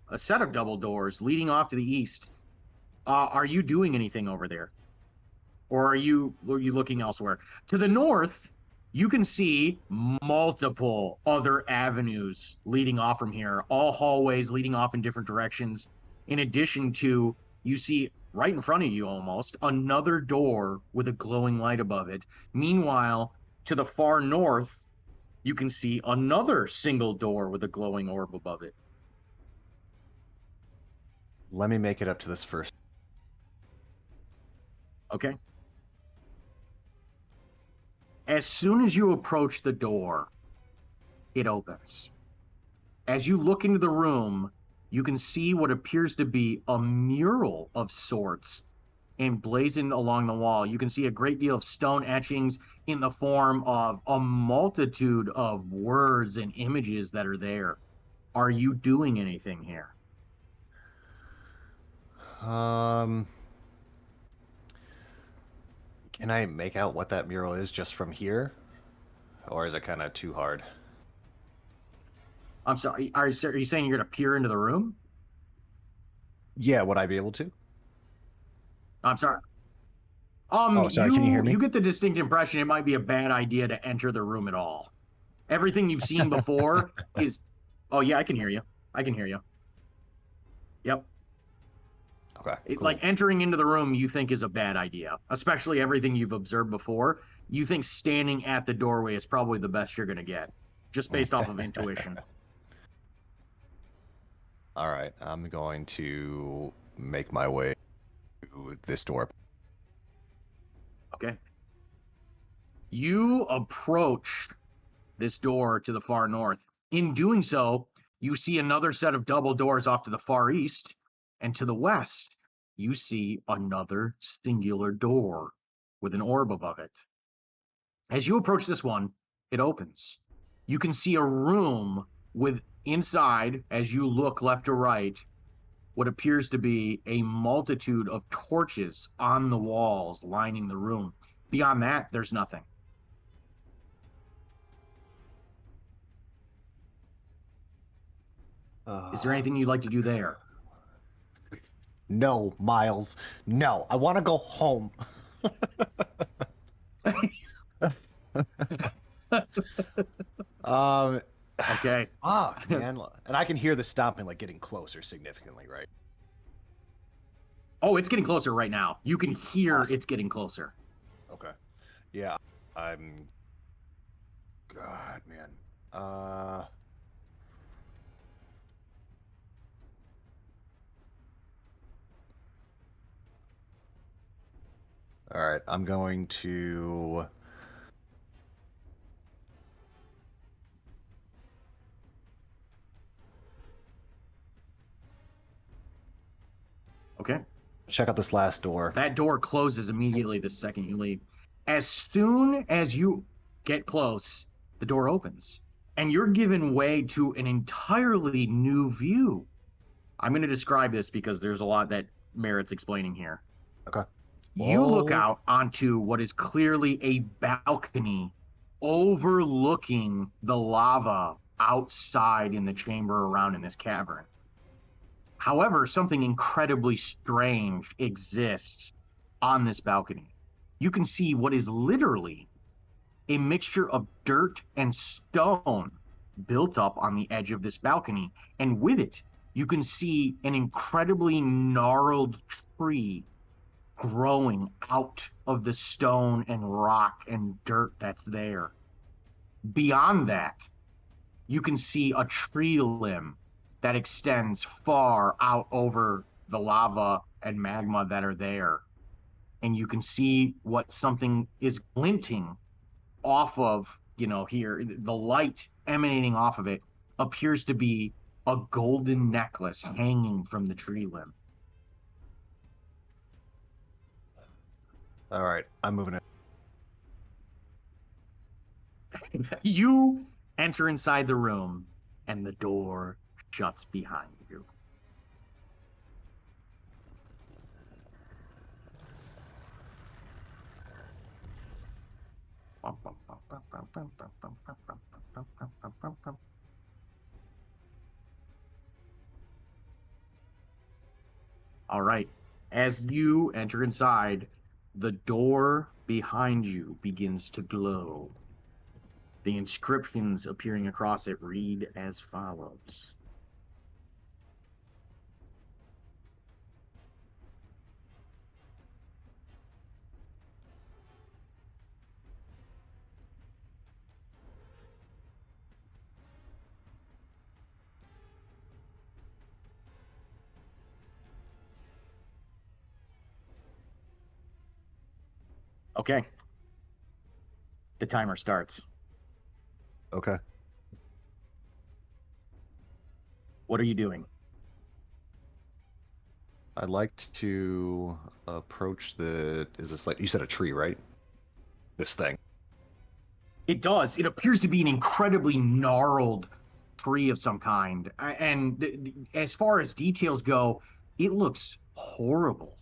a set of double doors leading off to the east. Are you doing anything over there? Or are you looking elsewhere? To the north, you can see multiple other avenues leading off from here, all hallways leading off in different directions. In addition to, you see right in front of you almost another door with a glowing light above it. Meanwhile, to the far north, you can see another single door with a glowing orb above it. Let me make it up to this first. Okay. As soon as you approach the door, it opens. As you look into the room, you can see what appears to be a mural of sorts emblazoned along the wall. You can see a great deal of stone etchings in the form of a multitude of words and images that are there. Are you doing anything here? Can I make out what that mural is just from here? Or is it kind of too hard? I'm sorry. Are you saying you're going to peer into the room? Yeah, would I be able to? I'm sorry. Oh, sorry, can you hear me? You get the distinct impression it might be a bad idea to enter the room at all. Everything you've seen before is. Oh yeah, I can hear you. I can hear you. Yep. Okay, cool. Like entering into the room, you think is a bad idea, especially everything you've observed before. You think standing at the doorway is probably the best you're going to get, just based off of intuition. All right, I'm going to make my way to this door. Okay. You approach this door to the far north. In doing so, you see another set of double doors off to the far east, and to the west, you see another singular door with an orb above it. As you approach this one, it opens. You can see a room with inside, as you look left to right, what appears to be a multitude of torches on the walls lining the room. Beyond that, there's nothing. Is there anything you'd like to do there? No, Miles. No, I want to go home. um, Okay. man. And I can hear the stomping like getting closer significantly, right? Oh, it's getting closer right now. You can hear Awesome. it's getting closer. Okay. Yeah, I'm. God, man. All right, I'm going to. Okay. Check out this last door. That door closes immediately the second you leave. As soon as you get close, the door opens and you're given way to an entirely new view. I'm going to describe this because there's a lot that merits explaining here. Okay. You look Oh. out onto what is clearly a balcony overlooking the lava outside in the chamber around in this cavern. However, something incredibly strange exists on this balcony. You can see what is literally a mixture of dirt and stone built up on the edge of this balcony. And with it, you can see an incredibly gnarled tree growing out of the stone and rock and dirt that's there. Beyond that, you can see a tree limb that extends far out over the lava and magma that are there. And you can see what something is glinting off of, here, the light emanating off of it appears to be a golden necklace hanging from the tree limb. All right, I'm moving it. You enter inside the room, and the door shuts behind you. All right. As you enter inside, the door behind you begins to glow. The inscriptions appearing across it read as follows. Okay. The timer starts. Okay. What are you doing? I'd like to approach the. Is this like you said a tree, right? This thing. It does. It appears to be an incredibly gnarled tree of some kind. And as far as details go, it looks horrible.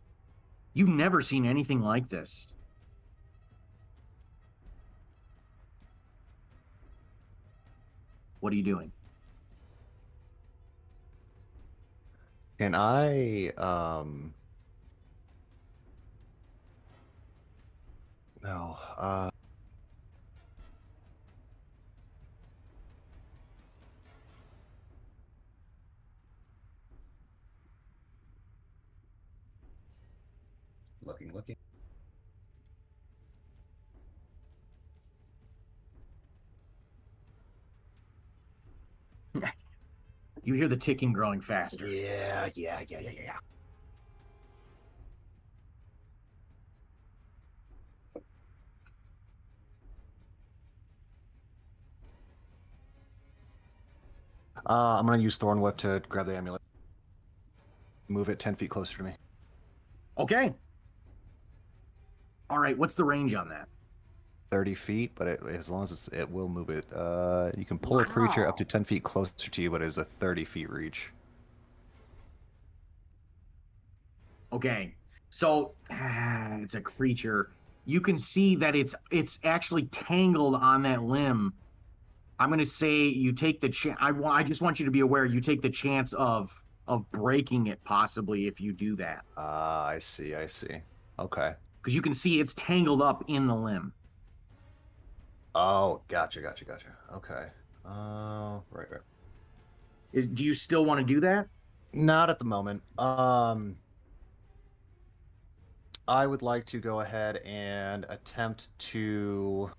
You've never seen anything like this. What are you doing? Can I no looking. You hear the ticking growing faster. Yeah. I'm gonna use Thorn Whip to grab the amulet. Move it 10 feet closer to me. Okay. All right, what's the range on that? 30 feet, but as long as it will move it. You can pull a creature up to 10 feet closer to you, but it is a 30 feet reach. Okay. So it's a creature. You can see that it's actually tangled on that limb. I'm going to say you take the chance. I just want you to be aware you take the chance of breaking it possibly if you do that. I see. Okay. Because you can see it's tangled up in the limb. Oh, gotcha. Okay. Right. Do you still want to do that? Not at the moment. I would like to go ahead and attempt to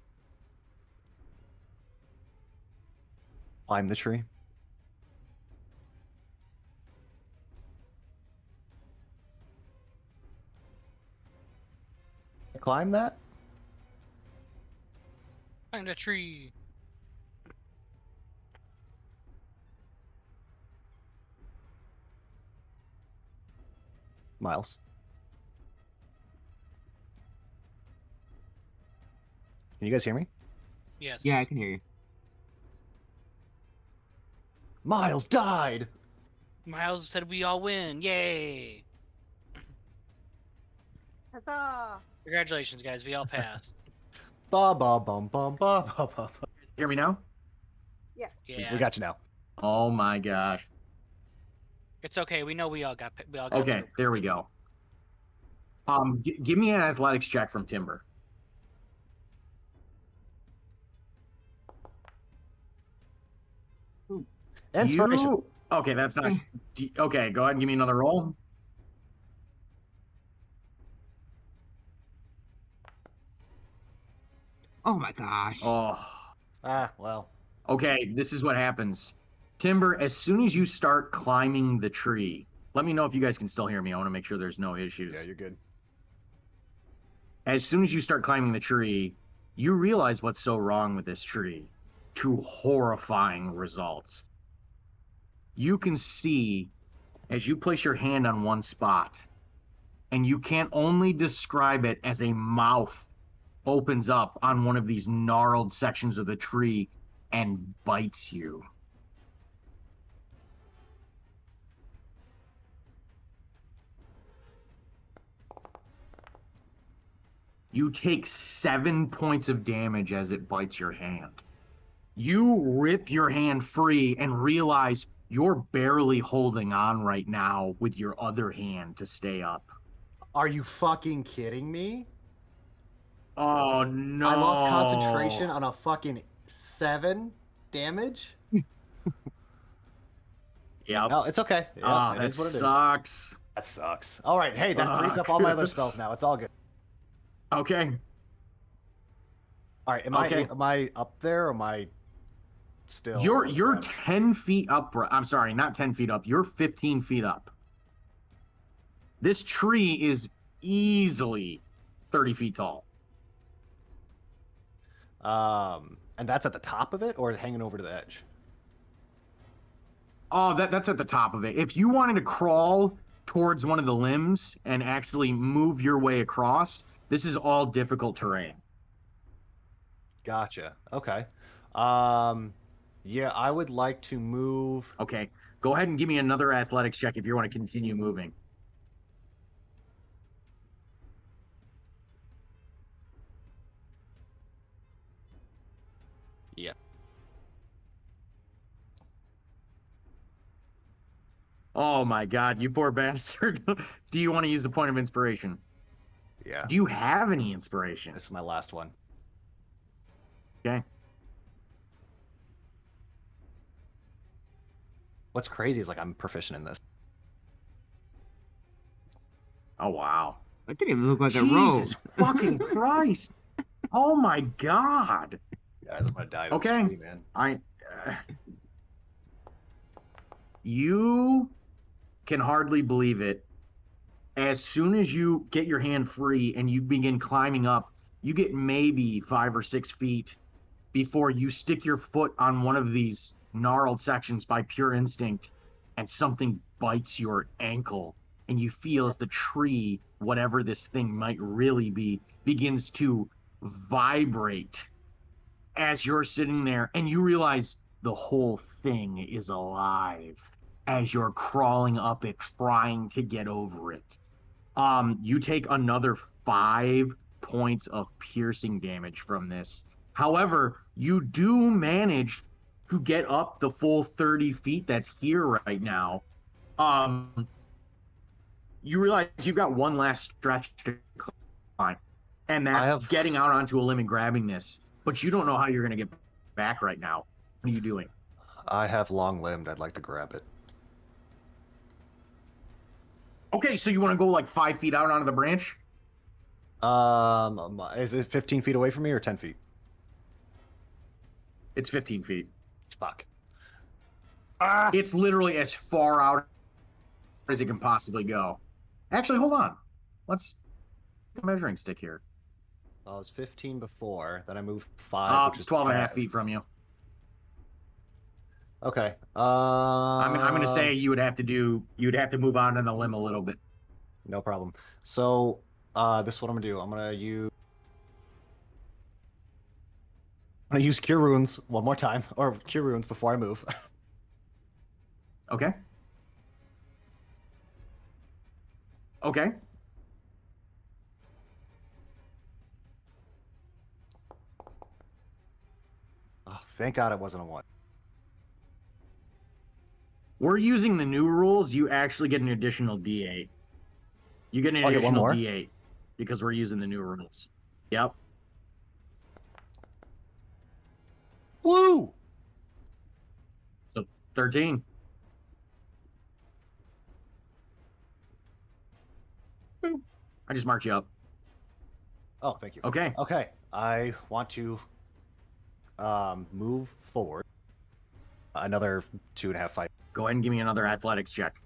climb the tree. Climb that? Find a tree. Miles. Can you guys hear me? Yes. Yeah, I can hear you. Miles died! Miles said we all win. Yay! Huzzah! Congratulations, guys. We all passed. Ba ba bum bum ba ba ba. Hear me now? Yeah. Yeah. We got you now. Oh my gosh. It's okay. We know we all got. Okay, through. there we go. Give me an athletics check from Timber. Inspiration. Okay, that's not. Okay, go ahead and give me another roll. Oh my gosh. Oh, Well. okay. This is what happens. Timber, as soon as you start climbing the tree, let me know if you guys can still hear me. I want to make sure there's no issues. Yeah, you're good. As soon as you start climbing the tree, you realize what's so wrong with this tree. Two horrifying results. You can see as you place your hand on one spot, and you can only describe it as a mouth opens up on one of these gnarled sections of the tree and bites you. You take 7 points of damage as it bites your hand. You rip your hand free and realize you're barely holding on right now with your other hand to stay up. Are you fucking kidding me? Oh no. I lost concentration on a fucking 7 damage? Yep. No, it's okay. Yeah, it that is what it is. sucks. That sucks. All right, hey, that frees up all my other spells now. It's all good. Okay. All right, am I up there or am I still? You're 10 feet up. I'm sorry, not 10 feet up. You're 15 feet up. This tree is easily 30 feet tall. And that's at the top of it or hanging over to the edge? Oh, that's at the top of it. If you wanted to crawl, towards one of the limbs and actually move your way across, this is all difficult terrain. Gotcha. Okay. Yeah, I would like to move. Okay, go ahead and give me another athletics check if you want to continue moving. Yeah. Oh my God, you poor bastard. Do you want to use the point of inspiration? Yeah. Do you have any inspiration? This is my last one. Okay. What's crazy is like I'm proficient in this. Oh wow. It didn't even look like a rope. Jesus fucking Christ. Oh my God. Guys, I'm gonna die to Okay. this tree, man. You can hardly believe it. As soon as you get your hand free and you begin climbing up, you get maybe 5 or 6 feet before you stick your foot on one of these gnarled sections by pure instinct and something bites your ankle and you feel as the tree, whatever this thing might really be, begins to vibrate as you're sitting there and you realize the whole thing is alive as you're crawling up it trying to get over it. You take another 5 points of piercing damage from this. However, you do manage to get up the full 30 feet that's here right now. You realize you've got one last stretch to climb, and that's getting out onto a limb and grabbing this. But you don't know how you're going to get back right now. What are you doing? I have long limbed. I'd like to grab it. Okay, so you want to go like 5 feet out onto the branch? Is it 15 feet away from me or 10 feet? It's 15 feet. Fuck. It's literally as far out as it can possibly go. Actually, hold on. Let's get a measuring stick here. I was 15 before, then I moved 5, which It's is 12 and a half 10. feet from you. Okay. I'm going to say you'd have to move on the limb a little bit. No problem. So, this is what I'm gonna do. I'm gonna use Cure Wounds one more time, or Cure Wounds before I move. Okay. Okay. Oh, thank God it wasn't a 1. We're using the new rules. You actually get an additional D8. You get an Oh, I get one additional more? D8 because we're using the new rules. Yep. Woo! So 13. Boop. I just marked you up. Oh, thank you. Okay. Okay, I want to move forward another 2.5 feet. Go ahead and give me another athletics check.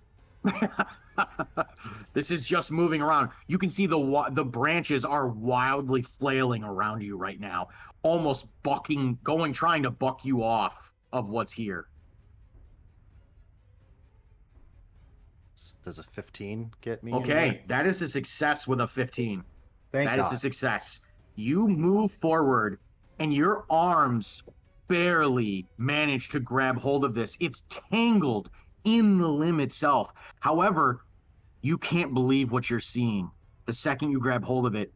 This is just moving around. You can see the branches are wildly flailing around you right now, almost trying to buck you off of what's here. Does a 15 get me? Okay, anywhere? that is a success with a 15. Thank That God. is a success. You move forward, and your arms barely manage to grab hold of this. It's tangled in the limb itself. However, you can't believe what you're seeing. The second you grab hold of it,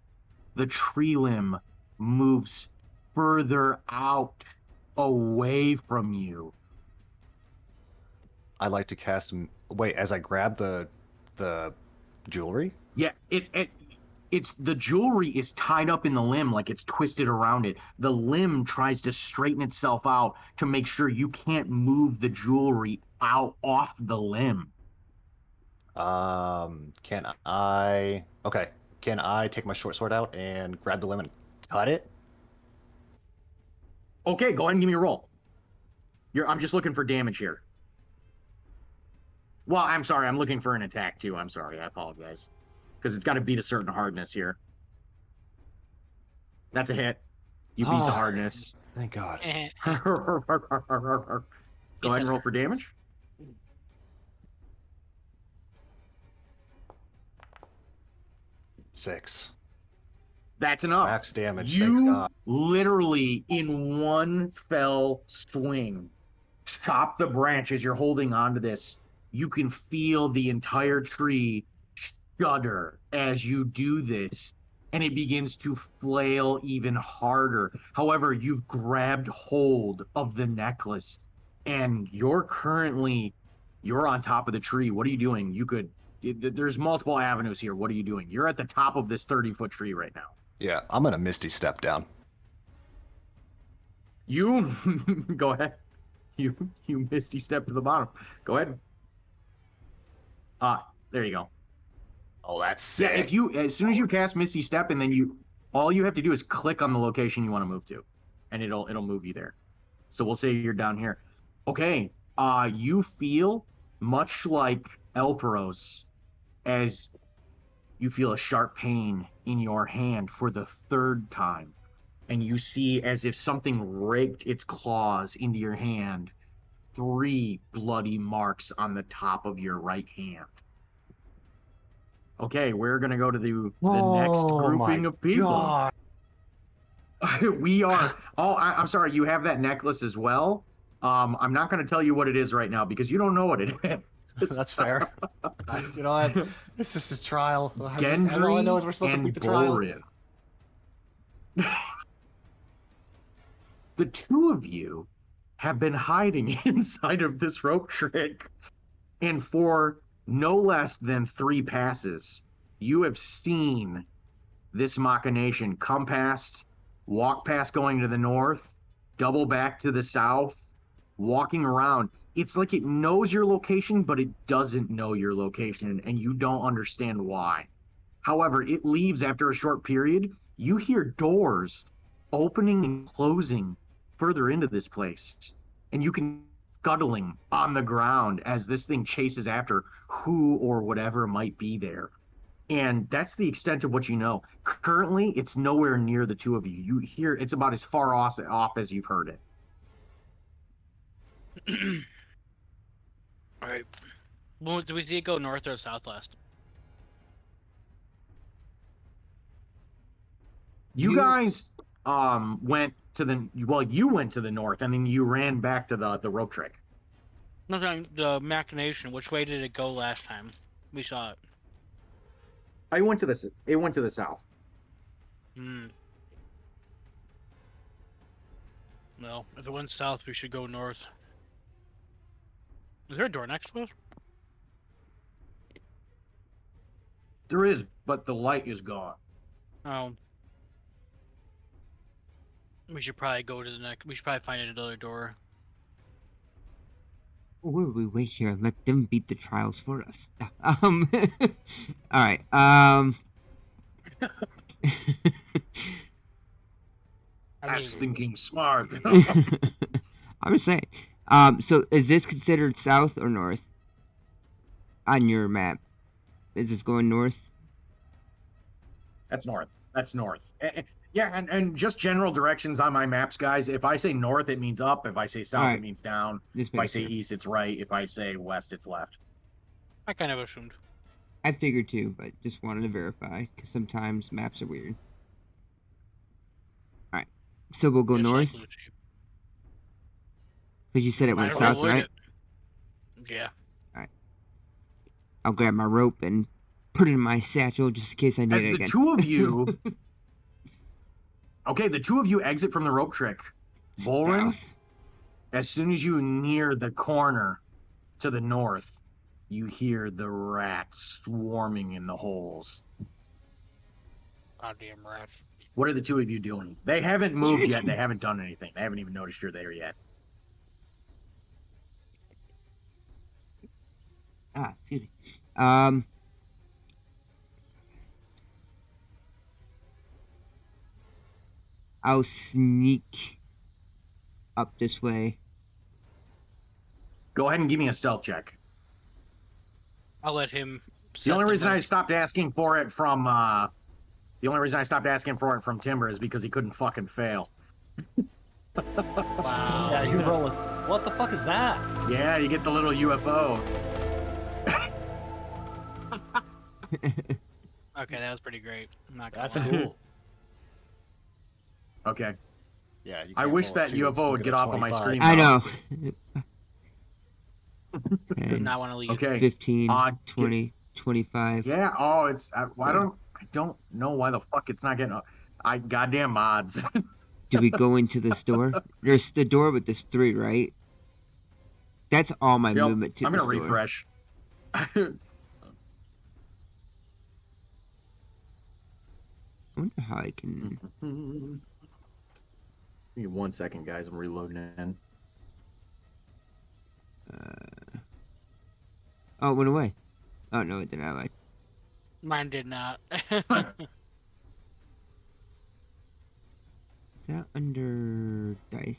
the tree limb moves further out away from you. I like to cast. Wait, as I grab the jewelry. Yeah, it's the jewelry is tied up in the limb like it's twisted around it. The limb tries to straighten itself out to make sure you can't move the jewelry out off the limb. Can I? Okay. Can I take my short sword out and grab the limb and cut it? Okay, go ahead and give me a roll. I'm just looking for damage here. Well, I'm sorry, I'm looking for an attack too. I'm sorry, I apologize. Because it's got to beat a certain hardness here. That's a hit. You beat the hardness. Thank God. Go ahead and roll for damage. 6. That's enough. Max damage. Thanks You God. literally, in one fell swing, chop the branch as you're holding onto this. You can feel the entire tree shudder as you do this, and it begins to flail even harder. However, you've grabbed hold of the necklace, and you're on top of the tree. What are you doing? There's multiple avenues here. What are you doing? You're at the top of this 30-foot tree right now. Yeah, I'm gonna Misty Step down. You go ahead. You misty step to the bottom. Go ahead. There you go. Oh, that's sick. Yeah, as soon as you cast Misty Step, and then all you have to do is click on the location you want to move to, and it'll move you there. So we'll say you're down here. Okay. You feel much like Elpros as you feel a sharp pain in your hand for the third time. And you see as if something raked its claws into your hand, 3 bloody marks on the top of your right hand. Okay, we're going to go to the next grouping of people. God. We are. Oh, I'm sorry. You have that necklace as well. I'm not going to tell you what it is right now because you don't know what it is. That's fair. You know, it's just a trial. Gendry all I know is we're supposed to and beat the trial. Bolrin. The two of you have been hiding inside of this rope trick, and for no less than 3 passes, you have seen this machination come past, walk past going to the north, double back to the south, walking around. It's like it knows your location, but it doesn't know your location, and you don't understand why. However, it leaves after a short period. You hear doors opening and closing further into this place, and you can scuttling on the ground as this thing chases after who or whatever might be there. And that's the extent of what you know. Currently, it's nowhere near the two of you. You hear it's about as far off as you've heard it. All right. Well, do we see it go north or southwest? You guys went to you went to the north, and then you ran back to the rope trick. No, the machination. Which way did it go last time? We saw it. It went to the south. Well, if it went south, we should go north. Is there a door next to us? There is, but the light is gone. Oh. We should probably go to the next. We should probably find another door. Or we wait here and let them beat the trials for us. All right. That's thinking smart. I would say. So is this considered south or north on your map? Is this going north? That's north. That's north. Yeah, and just general directions on my maps, guys. If I say north, it means up. If I say south, Alright. it means down. Just If I make say sure. east, it's right. If I say west, it's left. I kind of assumed. I figured too, but just wanted to verify because sometimes maps are weird. All right, so we'll go Just like north Lucci. because you said it Might went as well south, avoid right? it. Yeah. I'll grab my rope and put it in my satchel just in case I need As it the again. two of you, okay, the two of you exit from the rope trick. Bolrin, South. as soon as you near the corner to the north, you hear the rats swarming in the holes. Goddamn rats. What are the two of you doing? They haven't moved yet. They haven't done anything. They haven't even noticed you're there yet. Beauty. I'll sneak up this way. Go ahead and give me a stealth check. I'll let him. The only reason I stopped asking for it from Timber is because he couldn't fucking fail. Wow. Yeah, you roll it. What the fuck is that? Yeah, you get the little UFO. Okay, that was pretty great. I'm not gonna That's lie. cool. Okay. Yeah, you I can't wish roll a that 2 and UFO still would get get a off of my 25. screen. I though. know. Did 10, not want to leave. Okay. 15, Get, 20, 25. yeah. Oh, it's. I don't know why the fuck it's not getting. Goddamn mods. Do we go into this door? There's the door with this 3, right? That's all my Yep. movement to I'm gonna this door. refresh. I wonder how I can. Give me 1 second, guys. I'm reloading in. Oh, it went away. Oh no, it didn't. I lied. Mine did not. Is that under dice?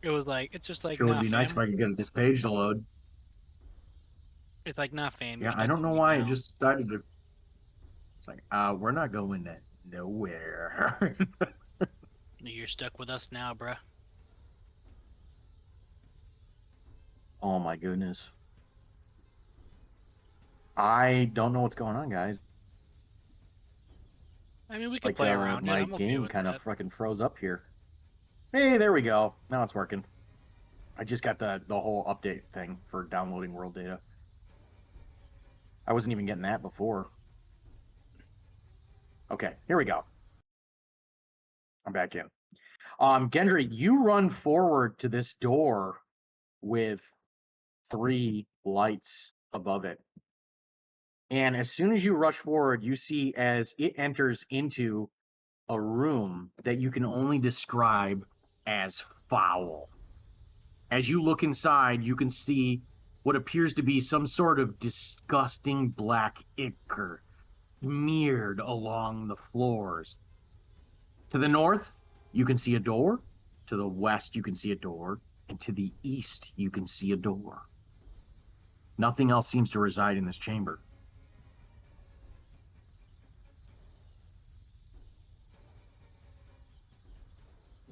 It was like, it's just like, Sure would nah, be nice fam. if I could get this page to load. It's like, nah, fam. Yeah, You're I stuck don't with know me why it now. just decided to. It's like, we're not going nowhere. You're stuck with us now, bruh. Oh my goodness. I don't know what's going on, guys. I mean, we could Like, play around it. my I'm okay game with kind of that. fucking froze up here. Hey, there we go. Now it's working. I just got the whole update thing for downloading world data. I wasn't even getting that before. Okay, here we go. I'm back in. Gendry, you run forward to this door with 3 lights above it. And as soon as you rush forward, you see as it enters into a room that you can only describe as foul. As you look inside, you can see what appears to be some sort of disgusting black ichor smeared along the floors. To the north, you can see a door. To the west, you can see a door. And to the east, you can see a door. Nothing else seems to reside in this chamber.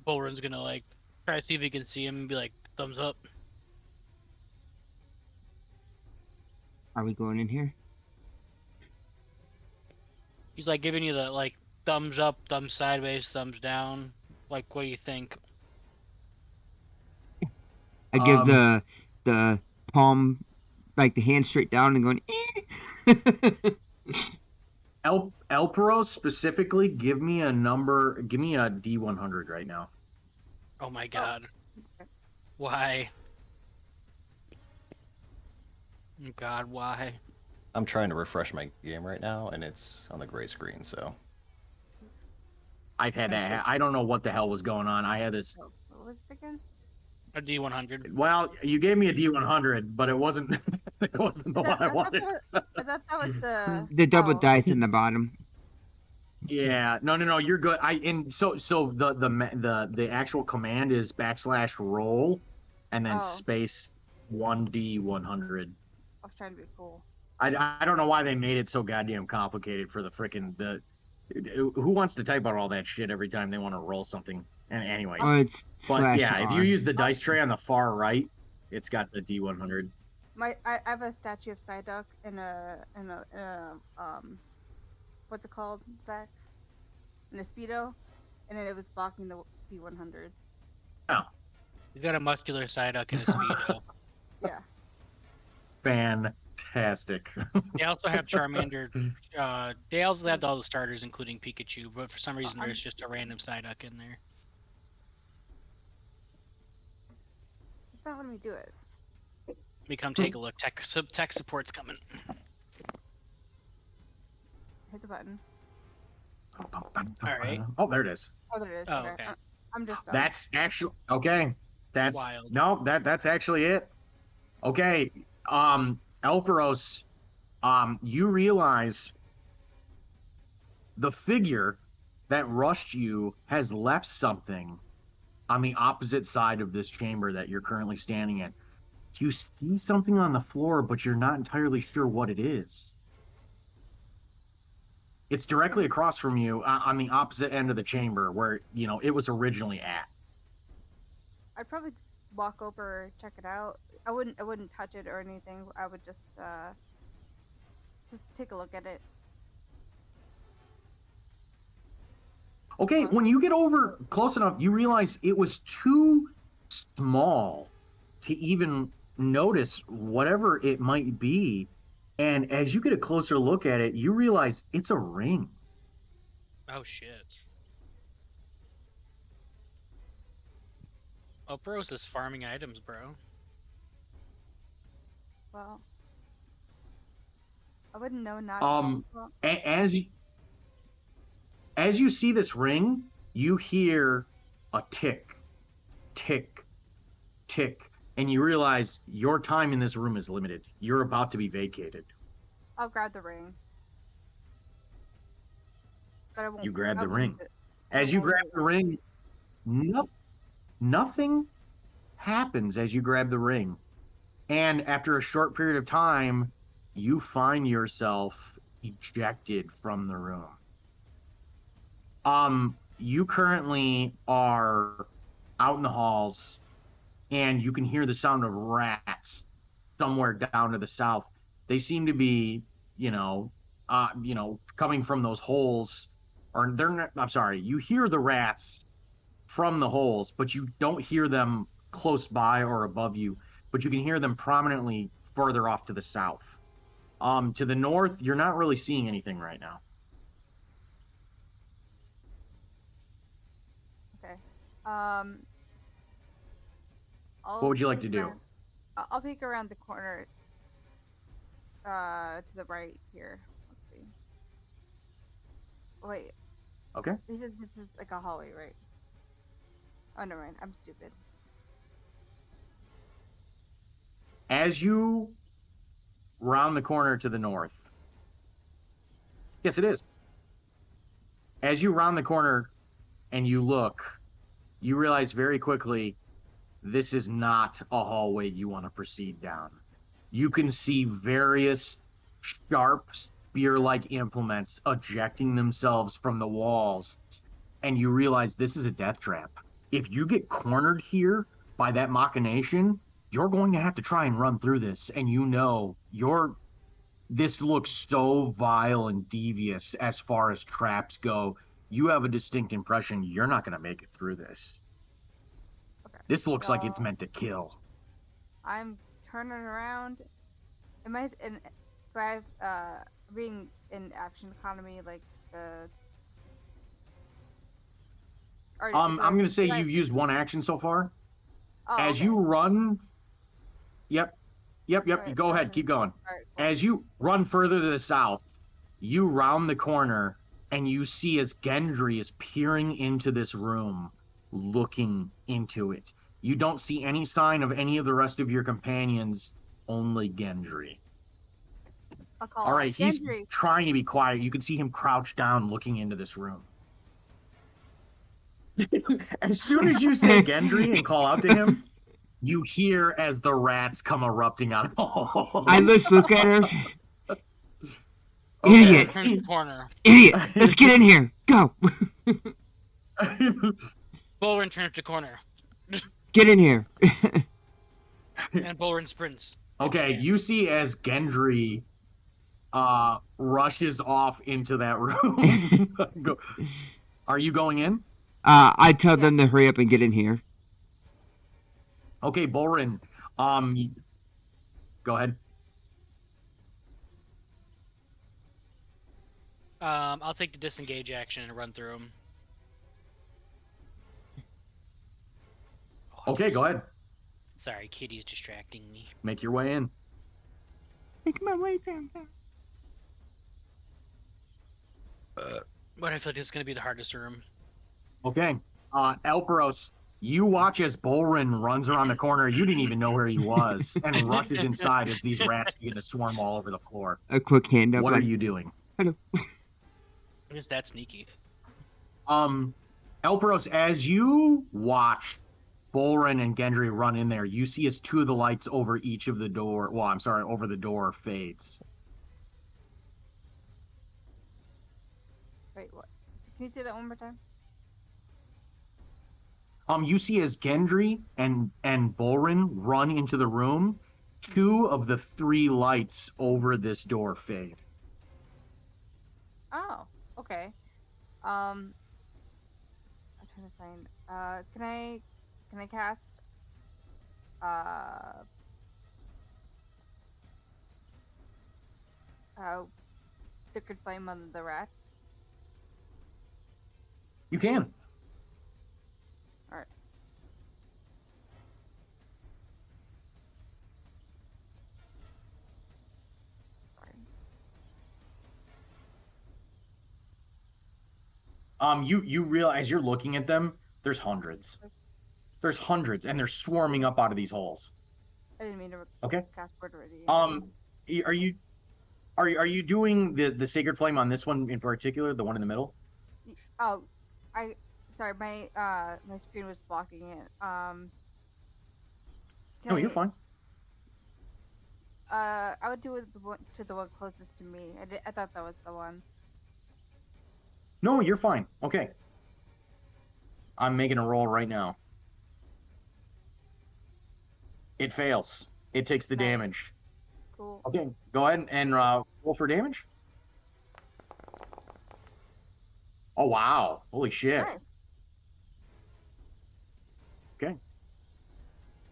Bolrin's gonna like try to see if he can see him and be like, thumbs up. Are we going in here? He's like giving you the like thumbs up, thumbs sideways, thumbs down. Like, what do you think? I give Um, the palm, like the hand straight down and going. Elpros specifically, give me a number. Give me a D100 right now. Oh my god. Why? Oh god, why? I'm trying to refresh my game right now, and it's on the gray screen, so. I've had that. I don't know what the hell was going on. I had this. What was it again? A D100. Well, you gave me a D100, but it wasn't. It wasn't the one I wanted. I thought that was the. The double oh, dice in the bottom. Yeah, no, you're good. So the actual command is \roll and then Oh. space 1D100. I was trying to be cool. I don't know why they made it so goddamn complicated for the frickin' who wants to type out all that shit every time they want to roll something. And anyways, Oh, it's but slash yeah, if you R. use the dice tray on the far right, it's got the D100. I have a statue of Psyduck in a what's it called, Zach? In a speedo, and it was blocking the D100. Oh, He's got a muscular Psyduck in his speedo. Yeah. fantastic. They also have Charmander. They also have all the starters, including Pikachu, but for some reason there's just a random Psyduck in there. It's not letting me do it. Let me come take a look. Tech support's coming. Hit the button. Alright. Oh, there it is. Oh, there it is. Oh, okay. okay. I'm just done. That's actually okay. That's Wild. no, that's actually it. Okay. Elpros, you realize the figure that rushed you has left something on the opposite side of this chamber that you're currently standing in. You see something on the floor, but you're not entirely sure what it is. It's directly across from you on the opposite end of the chamber where, it was originally at. I'd probably walk over, check it out. I wouldn't touch it or anything. I would just take a look at it. Okay, when you get over close enough, you realize it was too small to even notice whatever it might be. And as you get a closer look at it, you realize it's a ring. Oh shit. Elpros is farming items, bro. Well, I wouldn't know not to. Um, Well, as you see this ring, you hear a tick, tick, tick, and you realize your time in this room is limited. You're about to be vacated. I'll grab the ring, but I won't. You grab I the won't use ring. it. I As you won't grab use it. the ring, nothing happens as you grab the ring. And after a short period of time, you find yourself ejected from the room. You currently are out in the halls, and you can hear the sound of rats somewhere down to the south. They seem to be, coming from those holes, or they're not, I'm sorry, you hear the rats from the holes, but you don't hear them close by or above you, but you can hear them prominently further off to the south. To the north, you're not really seeing anything right now. Okay. Um, What I'll would you like to peek do? around. I'll peek around the corner. To the right here. Let's see. Wait. Okay. He said this is like a hallway, right? Oh, never mind. I'm stupid. As you round the corner to the north, yes, it is. As you round the corner and you look, you realize very quickly this is not a hallway you want to proceed down. You can see various sharp spear-like implements ejecting themselves from the walls, and you realize this is a death trap. If you get cornered here by that machination, you're going to have to try and run through this, and this looks so vile and devious as far as traps go. You have a distinct impression you're not going to make it through this. Okay. This looks like it's So meant to kill. I'm turning around. Am I in? Do I have being in action economy like the? Or I'm going to say do I? you've used one action so far. Oh, As okay. you run, yep, yep, All yep. You right. go So, ahead, keep going. all right. Cool. As you run further to the south, you round the corner and you see as Gendry is peering into this room, looking into it. You don't see any sign of any of the rest of your companions, only Gendry. I'll call All out right, he's Gendry. trying to be quiet. You can see him crouch down looking into this room. As soon as you say Gendry and call out to him, you hear as the rats come erupting out of the hole. I just look at her. Okay. Idiot! Turns the corner. Idiot! Let's get in here. Go. Bolrin turns the corner. Get in here. And Bolrin sprints. Okay, you see as Gendry rushes off into that room. Are you going in? I tell Yeah. them to hurry up and get in here. Okay, Bolrin. Go ahead. I'll take the disengage action and run through him. Okay, go ahead. Sorry, Kitty's distracting me. Make your way in. Make my way down. But I feel like this is gonna be the hardest room. Okay. Elpros, you watch as Bolrin runs around the corner. You didn't even know where he was, and rushes inside as these rats begin to swarm all over the floor. A quick hand up. What Like, are you doing? hello. I'm just that sneaky. Elpros, as you watch Bolrin and Gendry run in there, you see as two of the lights over each of the door. Well, I'm sorry, over the door fades. Wait. What? Can you say that one more time? You see as Gendry and Bolrin run into the room, two of the three lights over this door fade. Oh, okay. I'm trying to find. Can I cast uh uh Sacred Flame on the rats? You can. All right. Sorry. You realize you're looking at them. There's hundreds. Oops. There's hundreds, and they're swarming up out of these holes. I didn't mean to Okay. cast Word Radiance. Are you are you doing the sacred flame on this one in particular, the one in the middle? Oh, I sorry. My screen was blocking it. Can No, you're I? fine. I would do it to the one closest to me. I thought that was the one. No, you're fine. Okay. I'm making a roll right now. It fails. It takes the Nice. damage. Cool. Okay, go ahead and roll for damage. Oh wow! Holy shit! Nice. Okay.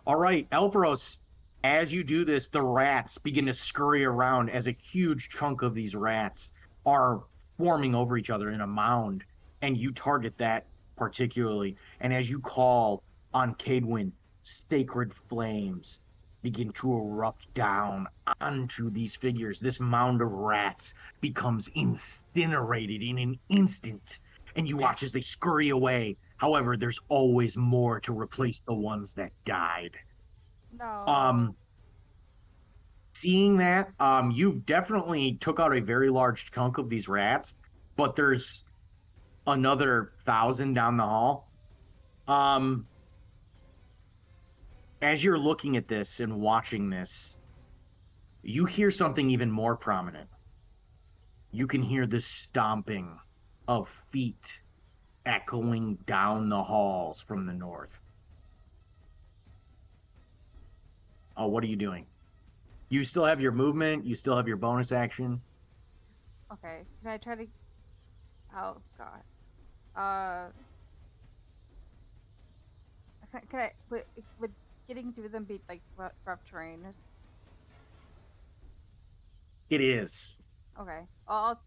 All right, Elpros. As you do this, the rats begin to scurry around as a huge chunk of these rats are forming over each other in a mound, and you target that particularly. And as you call on Cadwin, sacred flames begin to erupt down onto these figures. This mound of rats becomes incinerated in an instant, and you watch as they scurry away. However, there's always more to replace the ones that died. No. Um, Seeing that, you've definitely took out a very large chunk of these rats, but there's another 1,000 down the hall. Um, as you're looking at this and watching this, you hear something even more prominent. You can hear the stomping of feet echoing down the halls from the north. Oh, what are you doing? You still have your movement, you still have your bonus action. Okay. Can I try to? Oh God. Uh, can I? Would getting through them be like rough terrain? It is. Okay. I'll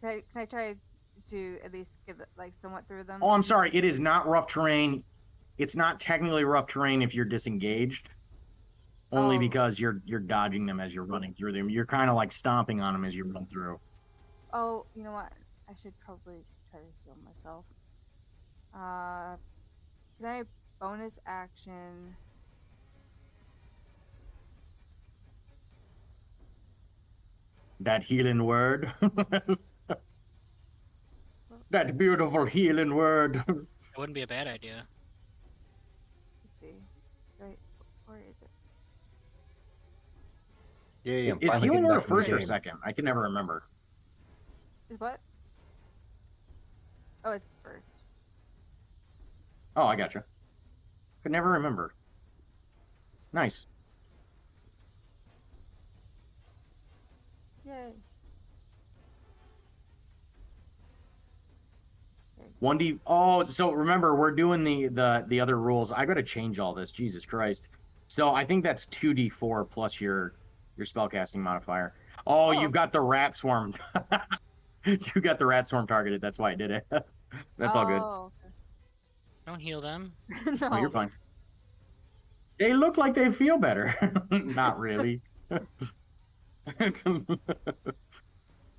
can I try to at least get like somewhat through Oh, them? I'm sorry. It is not rough terrain. It's not technically rough terrain if you're disengaged, only Oh. because you're dodging them as you're running through them. You're kind of like stomping on them as you run through. Oh. You know what? I should probably try to heal myself. Uh, can I bonus action? That healing word. Well, That beautiful healing word. It wouldn't be a bad idea. let's see. Right. Where is it? Yeah, I'm Is finally healing getting word a back in the first or game. second? I can never remember. Is what? Oh, it's first. Oh, I gotcha. Could never remember. Nice. Yay. Okay. 1D. Oh, so remember we're doing the other rules. I got to change all this. Jesus Christ. So I think that's 2D4 plus your spellcasting modifier. Oh, Oh. you've got the rat swarm. You got the rat swarm targeted. That's why I did it. That's all good. Oh. Don't heal them. Oh, you're No. fine. They look like they feel better. Not really. They're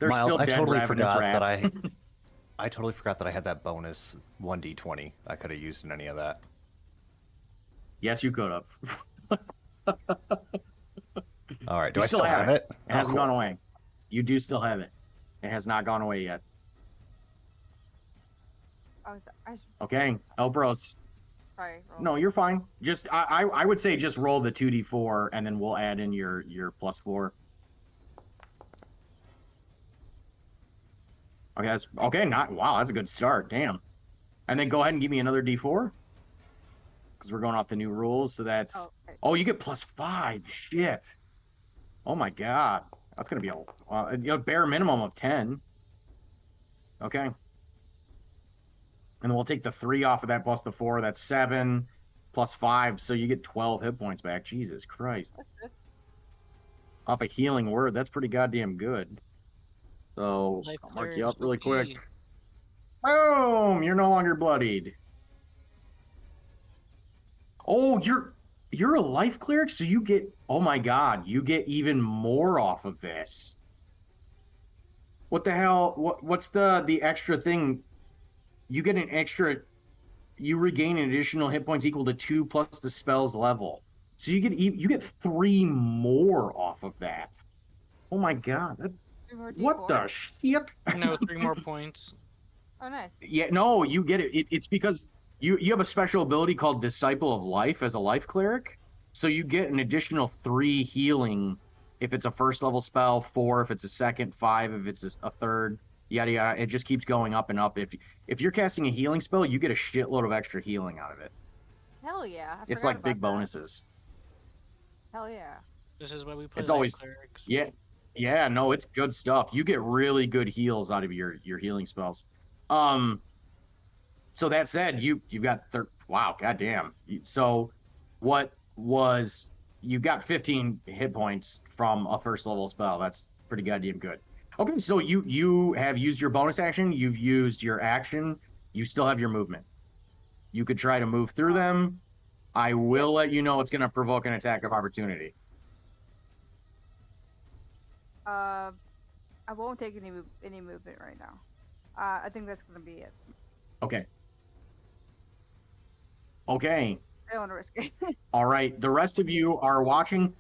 Miles, still I dead totally ravenous forgot that rats. I totally forgot that I had that bonus 1d20 I could have used in any of that. Yes, you could have. All right, do You I still still have have it. it? It Oh, hasn't cool. gone away. You do still have it. It has not gone away yet. I Okay, Elpros. sorry. Roll. No, you're fine. Just I would say just roll the 2d4 and then we'll add in your +4. Okay, that's okay. Not wow, that's a good start. Damn. And then go ahead and give me another D4. Because we're going off the new rules. So that's... Oh, okay. Oh, you get +5. Shit. Oh my god. That's going to be a bare minimum of 10. Okay. And then we'll take the 3 off of that plus the 4. That's 7 +5. So you get 12 hit points back. Jesus Christ. That's good. Off a healing word. That's pretty goddamn good. So Life I'll mark you clears up really OP. quick. Boom! You're no longer bloodied. Oh, you're a life cleric, so you get, oh my god, you get even more off of this. What the hell? What's the extra thing? You get an extra, you regain an additional hit points equal to 2 plus the spell's level. So you get 3 more off of that. Oh my god. 3 more What D4? the shit? No, 3 more points. Oh, nice. Yeah, no, you get it. It's because you have a special ability called Disciple of Life as a life cleric. So you get an additional 3 healing if it's a first level spell, 4 if it's a second, 5 if it's a third, yada yada. It just keeps going up and up. If you're casting a healing spell, you get a shitload of extra healing out of it. Hell yeah. I It's forgot like big about that. bonuses. Hell yeah. This is why we play It's life always clerics. yeah, no, it's good stuff. You get really good heals out of your healing spells. So that said, you've got wow, goddamn. So what was you got 15 hit points from a first level spell. That's pretty goddamn good. Okay, so you have used your bonus action, you've used your action, you still have your movement. You could try to move through them. I will let you know it's going to provoke an attack of opportunity. I won't take any movement right now. I think that's gonna be it. Okay. Okay. I don't want to risk it. All right. The rest of you are watching.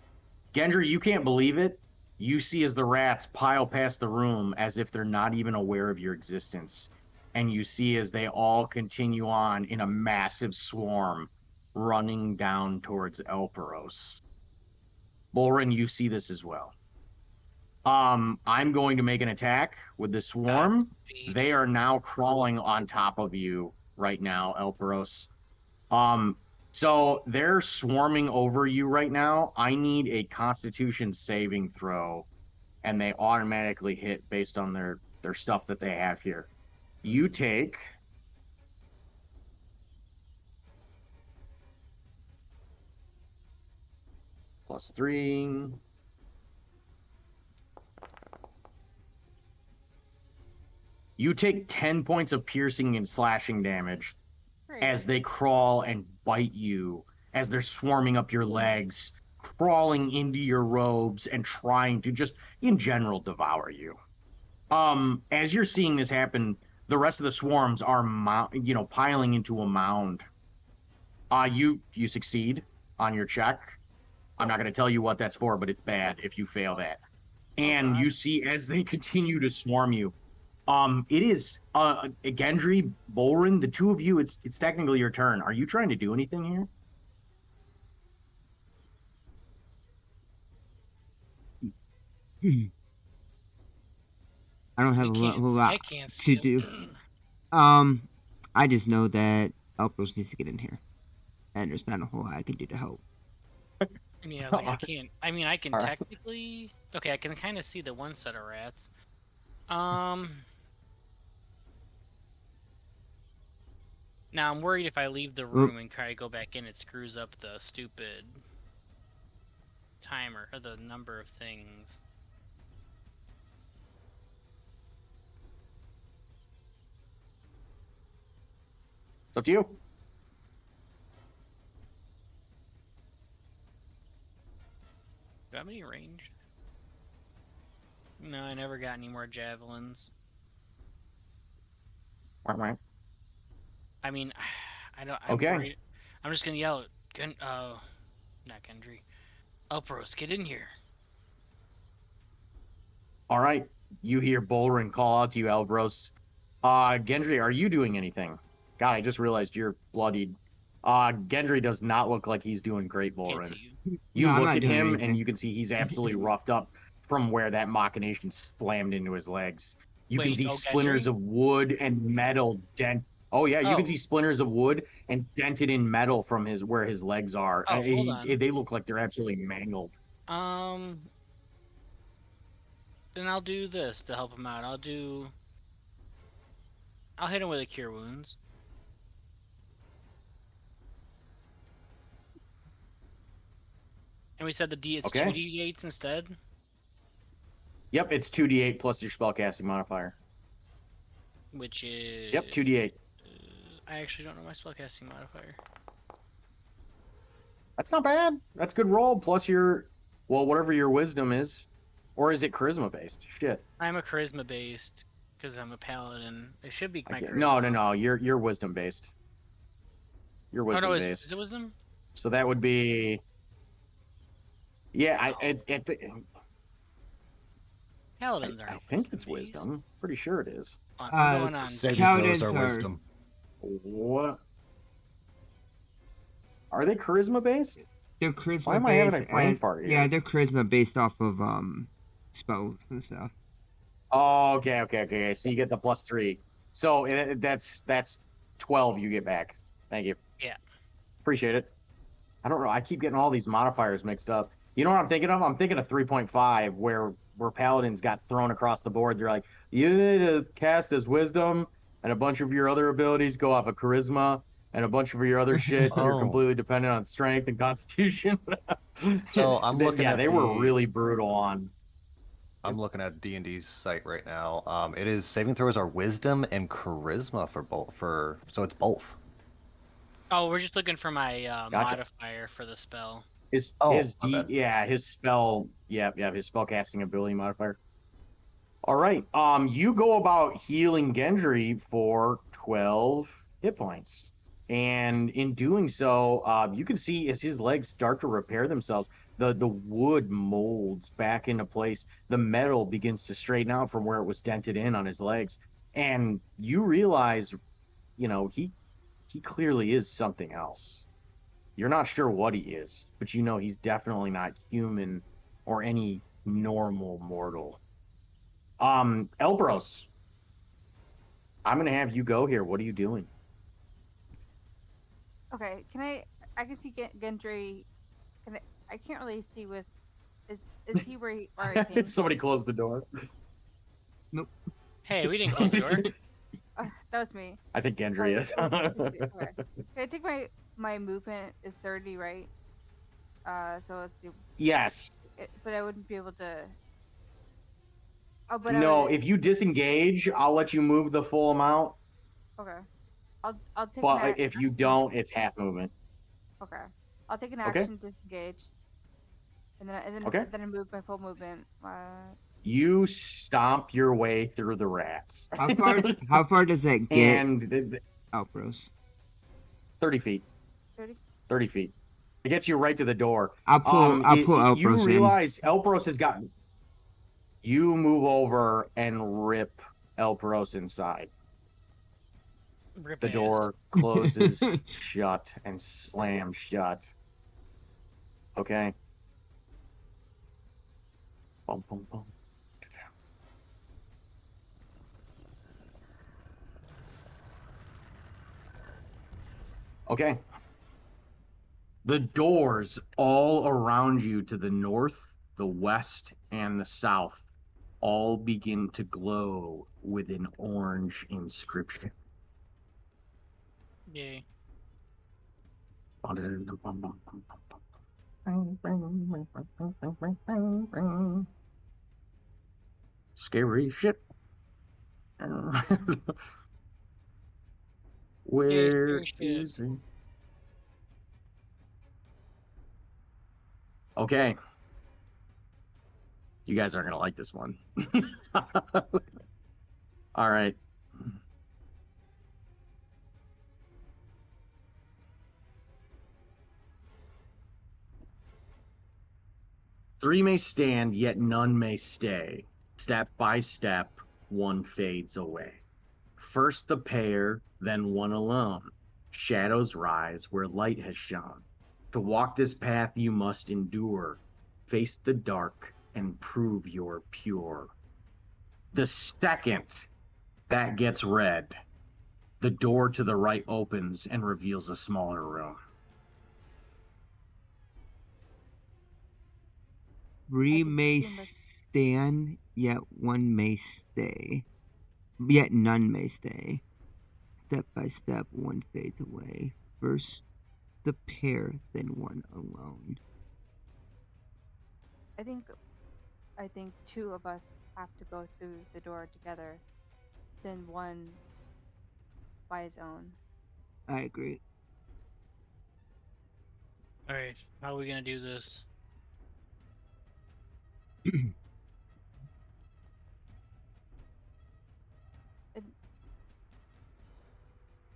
Gendry, you can't believe it. You see as the rats pile past the room as if they're not even aware of your existence. And you see as they all continue on in a massive swarm running down towards Elpros. Bolrin, you see this as well. I'm going to make an attack with the swarm. Speed. They are now crawling on top of you right now, Elpros. So they're swarming over you right now. I need a Constitution saving throw, and they automatically hit based on their stuff that they have here. You take +3. You take 10 points of piercing and slashing damage Great. as they crawl and bite you, as they're swarming up your legs, crawling into your robes, and trying to just, in general, devour you. As you're seeing this happen, the rest of the swarms are, piling into a mound. You succeed on your check. I'm not going to tell you what that's for, but it's bad if you fail that. And God. you see as they continue to swarm you. It is Gendry, Bolrin, the two of you. It's technically your turn. Are you trying to do anything here? I don't have I a whole lot I can't see to do. him. I just know that Elpros needs to get in here, and there's not a whole lot I can do to help. Yeah, like I can't. I mean, I can Alright. technically. Okay, I can kind of see the one set of rats. Now I'm worried if I leave the room and try to go back in, it screws up the stupid timer or the number of things. It's up to you. Do I have any range? No, I never got any more javelins. I mean, I don't. I'm Okay. worried. I'm just gonna yell at not Gendry. Elpros, get in here. All right. You hear Bolrin call out to you, Elbros. Gendry, are you doing anything? God, I just realized you're bloodied. Gendry does not look like he's doing great, Can't Bolrin. see you. You No, I'm look not at doing him anything. and you can see he's absolutely roughed up from where that machination slammed into his legs. You can Wait, see oh, splinters Gendry? of wood and metal dent Oh yeah, you can Oh. see splinters of wood and dented in metal from where his legs are. Oh, hold on. They look like they're absolutely mangled. Then I'll do this to help him out. I'll hit him with a cure wounds. And we said it's Okay. 2d8s instead. Yep, it's 2d8 plus your spellcasting modifier. Which is Yep, 2d8. I actually don't know my spellcasting modifier. That's not bad. That's good roll plus your whatever your wisdom is, or is it charisma based? Shit. I'm a charisma based because I'm a paladin. It should be my charisma. No. You're wisdom based. You're Oh no, wisdom is based. it wisdom? So that would be yeah. Paladins I aren't think wisdom it's based. wisdom. Pretty sure it is. I'm going on. Saving Paladins throws are are- wisdom. What? Are they charisma based? They're charisma Why am I based. having a brain fart here? Yeah, they're charisma based off of spells and stuff. Oh, okay. So you get the +3. So that's 12 you get back. Thank you. Yeah. Appreciate it. I don't know. I keep getting all these modifiers mixed up. You know what I'm thinking of? I'm thinking of 3.5 where paladins got thrown across the board. They're like, you need to cast as wisdom, and a bunch of your other abilities go off of charisma, and a bunch of your other shit you're Oh. completely dependent on strength and constitution. So I'm looking at they were the- really brutal on. I'm looking at D&D's site right now. It is saving throws are wisdom and charisma for both. So it's both. Oh, we're just looking for my Gotcha. modifier for the spell. His spell his spell casting ability modifier. All right. You go about healing Gendry for 12 hit points. And in doing so, you can see as his legs start to repair themselves, the wood molds back into place. The metal begins to straighten out from where it was dented in on his legs. And you realize, he clearly is something else. You're not sure what he is, but you know he's definitely not human or any normal mortal. Elpros, I'm gonna have you go here. What are you doing? Okay, I can see Gendry. I can't really see with. Is he where I came? Somebody close the door. Hey, we didn't close the door. That was me. I think Gendry is. Okay. Can I take my movement is 30, right? So let's see. Yes. But I wouldn't be able to. Oh, but No, if you disengage, I'll let you move the full amount. Okay. I'll take. But if you don't, it's half movement. Okay. I'll take an Okay. action, disengage, and then Okay. then I move my full movement. You stomp your way through the rats. How far does that get? And Elpros. 30 feet. 30. 30 feet. It gets you right to the door. I'll pull Elpros You in. realize Elpros has gotten. You move over and rip Elpros inside. Rip The ass. door closes shut and slams shut. Okay. Bum, bum, bum. Okay. The doors all around you to the north, the west, and the south all begin to glow with an orange inscription. Yay. Scary shit. Where Yay, scary is it? Okay. You guys aren't gonna like this one. All right. Three may stand, yet none may stay. Step by step, one fades away. First the pair, then one alone. Shadows rise where light has shone. To walk this path you must endure. Face the dark and prove you're pure. The second that gets read, The door to the right opens and reveals a smaller room. 3 think may we must- stand, yet 1 may stay. Yet none may stay. Step by step, 1 fades away. First the pair, then 1 alone. I think 2 of us have to go through the door together, then 1 by his own. I agree. All right, how are we gonna do this?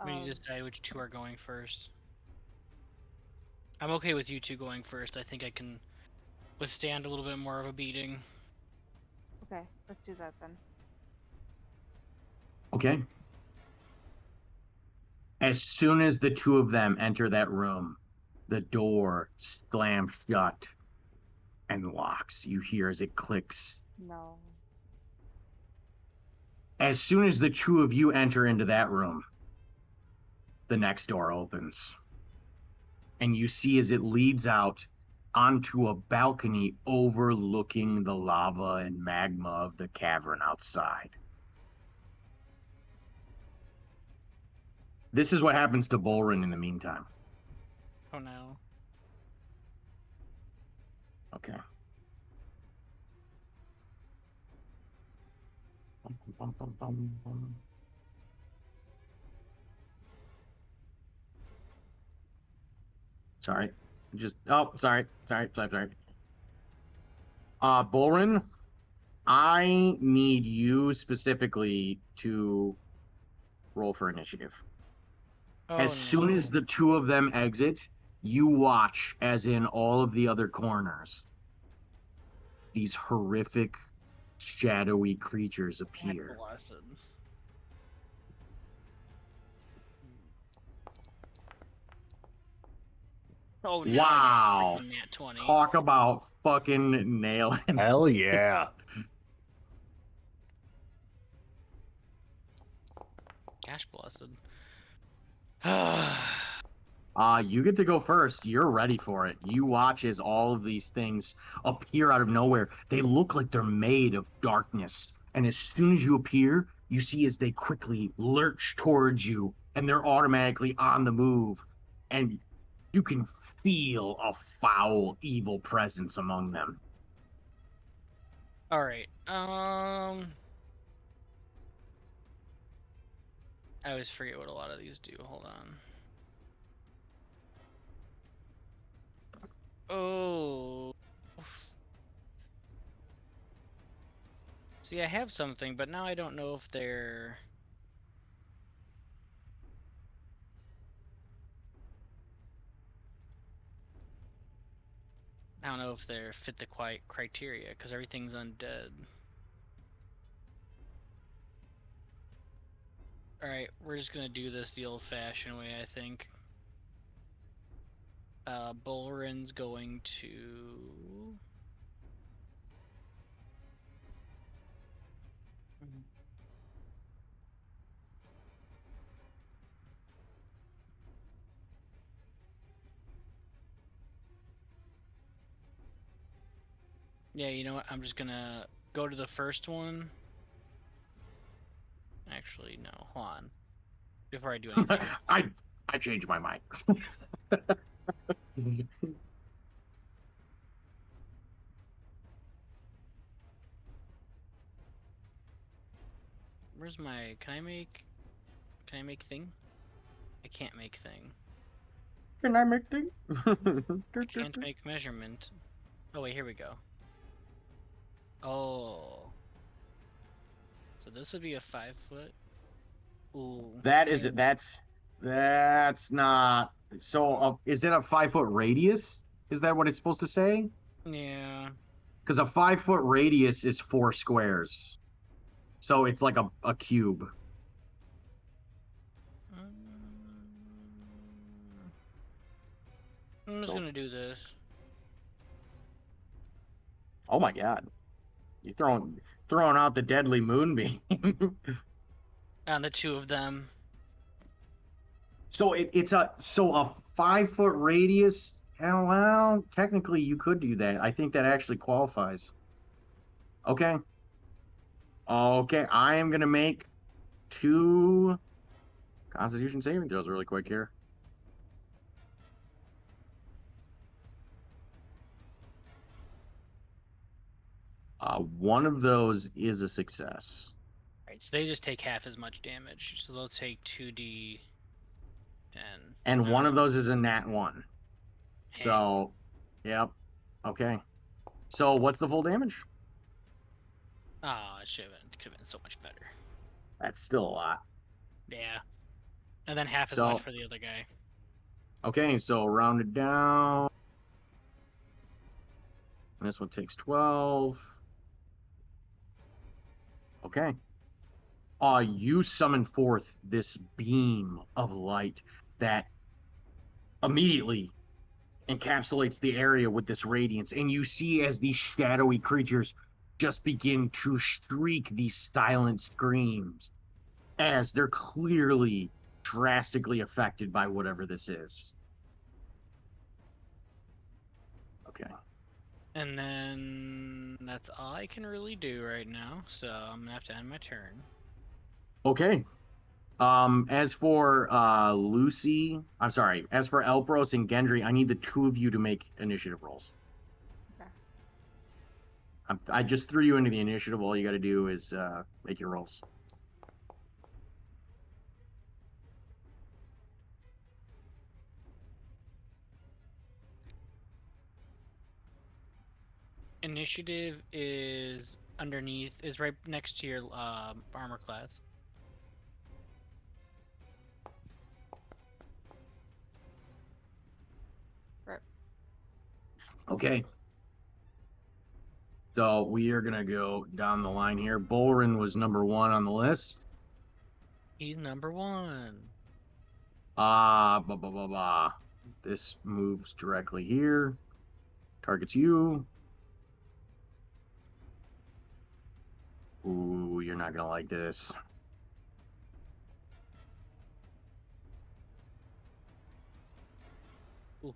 We need to decide which 2 are going first. I'm okay with you 2 going first. I think I can withstand a little bit more of a beating. Okay, let's do that then. Okay. As soon as the 2 of them enter that room, the door slams shut and locks. You hear as it clicks. No. As soon as the 2 of you enter into that room, the next door opens. And you see as it leads out onto a balcony overlooking the lava and magma of the cavern outside. This is what happens to Bolrin in the meantime. Oh no. Okay. Sorry. Sorry. Bolrin, I need you specifically to roll for initiative. Oh As soon as no. the 2 of them exit, you watch as in all of the other corners, these horrific, shadowy creatures appear. Lesson. Oh no. Wow. Nat 20. Talk about fucking nailing. Hell yeah. Gosh blessed. You get to go first. You're ready for it. You watch as all of these things appear out of nowhere. They look like they're made of darkness. And as soon as you appear, you see as they quickly lurch towards you, and they're automatically on the move. And you can feel a foul, evil presence among them. All right. I always forget what a lot of these do. Hold on. Oh. See, I have something, but now I don't know if they're... I don't know if they're fit the criteria, because everything's undead. Alright, we're just gonna do this the old-fashioned way, I think. Bolrin's going to... Yeah, you know what? I'm just gonna go to the first one. Actually, no. Hold on. Before I do anything. I changed my mind. Where's my... Can I make thing? I can't make thing. Can I make thing? I can't make measurement. Oh wait, here we go. Oh. So this would be a 5 foot. Ooh. That's not. So is it a 5 foot radius? Is that what it's supposed to say? Yeah. Because a 5 foot radius is 4 squares. So it's like a cube. I'm just So- gonna do this. Oh my god. You throwing out the deadly moonbeam. On the 2 of them. So it's a 5 foot radius. Yeah, well, technically you could do that. I think that actually qualifies. Okay. Okay, I am gonna make 2 Constitution saving throws really quick here. One of those is a success. Right, so they just take half as much damage. So they'll take 2d10. And one of those is a nat 1. Hang on. So, yep. Okay. So what's the full damage? Ah, it could have been so much better. That's still a lot. Yeah. And then half as So- much for the other guy. Okay, so rounded down. And this one takes 12. Okay. You summon forth this beam of light that immediately encapsulates the area with this radiance, and you see as these shadowy creatures just begin to shriek these silent screams as they're clearly drastically affected by whatever this is. Okay. And then that's all I can really do right now. So I'm gonna have to end my turn. Okay. As for Lucy, I'm sorry, as for Elpros and Gendry, I need the 2 of you to make initiative rolls. Okay. I just threw you into the initiative. All you got to do is make your rolls. Initiative is underneath, is right next to your armor class. Right. Okay. So we are gonna go down the line here. Bolrin was number 1 on the list. He's number 1. Blah blah blah blah. This moves directly here. Targets you. Ooh, you're not gonna like this. Ooh.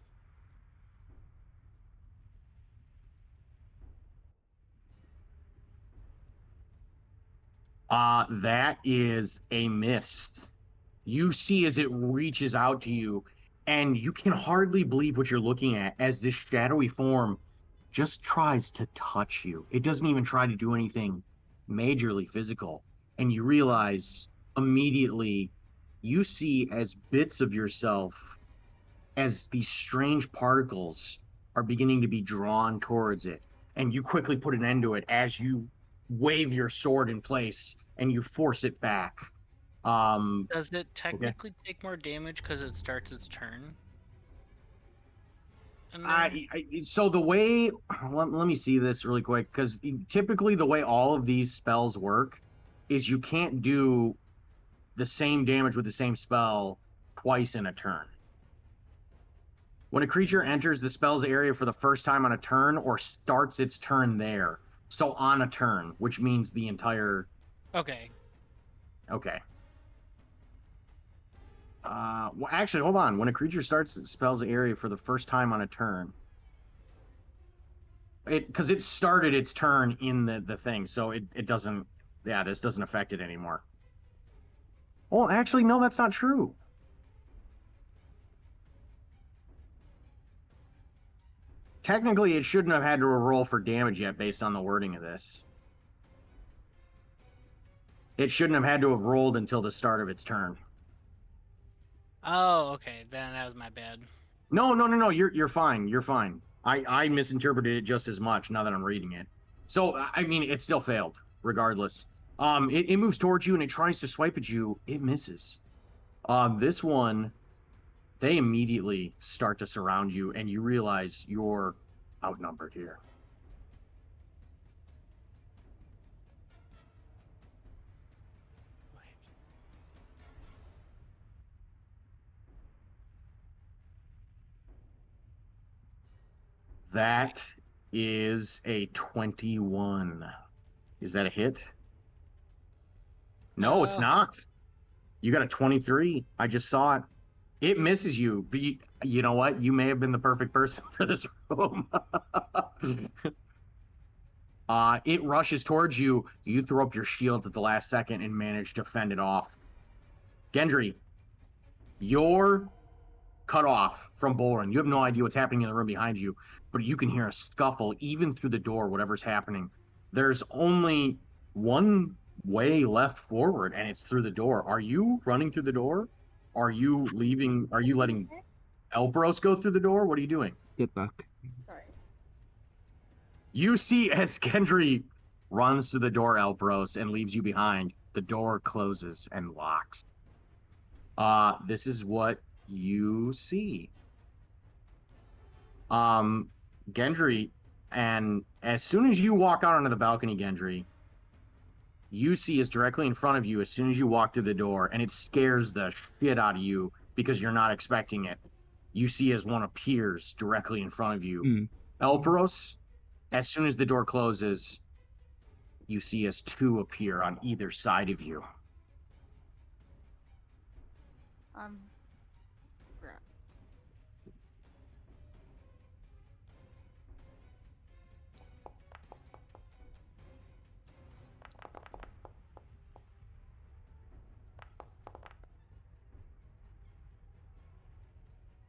That is a miss. You see as it reaches out to you, and you can hardly believe what you're looking at as this shadowy form just tries to touch you. It doesn't even try to do anything majorly physical. And you realize immediately you see as bits of yourself, as these strange particles are beginning to be drawn towards it. And you quickly put an end to it as you wave your sword in place and you force it back. Does it technically take more damage because it starts its turn? And then- So the way, let me see this really quick, because typically the way all of these spells work is you can't do the same damage with the same spell twice in a turn. When a creature enters the spell's area for the first time on a turn or starts its turn there, so on a turn, which means the entire. Okay. Okay. Well, actually, hold on. When a creature starts its spell's area for the first time on a turn, because it started its turn in the thing, so it doesn't. Yeah, this doesn't affect it anymore. Well, actually, no, that's not true. Technically, it shouldn't have had to roll for damage yet based on the wording of this. It shouldn't have had to have rolled until the start of its turn. Oh, okay. Then that was my bad. No. You're fine. You're fine. I misinterpreted it just as much now that I'm reading it. So I mean, it still failed regardless. It moves towards you and it tries to swipe at you. It misses. This one, they immediately start to surround you, and you realize you're outnumbered here. That is a 21. Is that a hit? No, it's not. You got a 23. I just saw it. It misses you, but you know what? You may have been the perfect person for this room. It rushes towards you. You throw up your shield at the last second and manage to fend it off. Gendry, you're cut off from Bolrin. You have no idea what's happening in the room behind you, but you can hear a scuffle even through the door, whatever's happening. There's only one way left forward, and it's through the door. Are you running through the door? Are you leaving? Are you letting Elpros go through the door? What are you doing? Good luck. Sorry. You see as Gendry runs through the door, Elpros, and leaves you behind, the door closes and locks. This is what you see. Gendry, and as soon as you walk out onto the balcony, Gendry, you see is directly in front of you as soon as you walk through the door, and it scares the shit out of you because you're not expecting it. You see as one appears directly in front of you. Mm. Elpros, as soon as the door closes, you see as two appear on either side of you. Crap.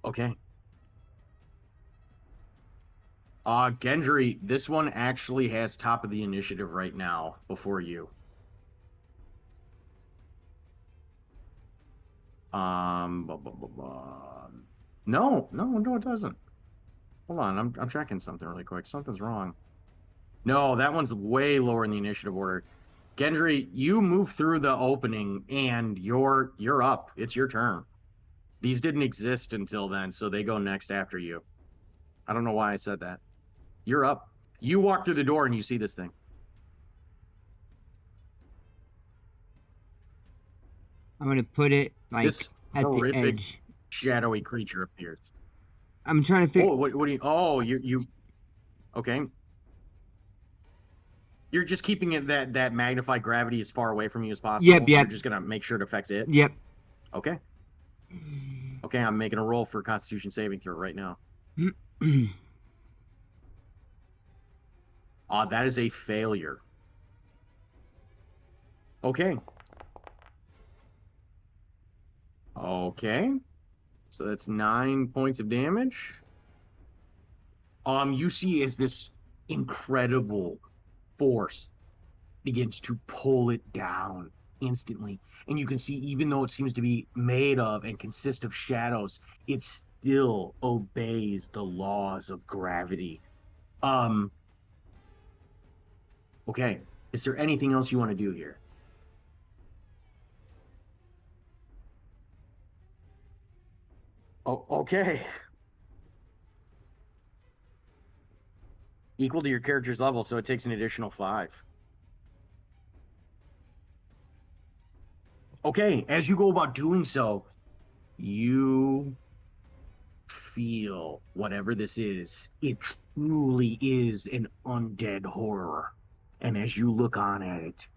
Okay. Gendry, this one actually has top of the initiative right now before you. No, it doesn't. Hold on, I'm checking something really quick. Something's wrong. No, that one's way lower in the initiative order. Gendry, you move through the opening and you're up. It's your turn. These didn't exist until then, so they go next after you. I don't know why I said that. You're up. You walk through the door and you see this thing. I'm gonna put it like This at the horrific edge. shadowy creature appears. I'm trying to figure. Oh, what do you? Oh, you. Okay. You're just keeping it that magnified gravity as far away from you as possible. Yep. You're just gonna make sure it affects it. Yep. Okay. Okay, I'm making a roll for Constitution saving throw right now. That is a failure. Okay. Okay. So that's 9 points of damage. You see as this incredible force begins to pull it down instantly. And you can see, even though it seems to be made of and consist of shadows, it still obeys the laws of gravity. Okay. Is there anything else you want to do here? Oh, okay. Equal to your character's level, so it takes an additional 5. Okay, as you go about doing so, you feel whatever this is. It truly is an undead horror. And as you look on at it,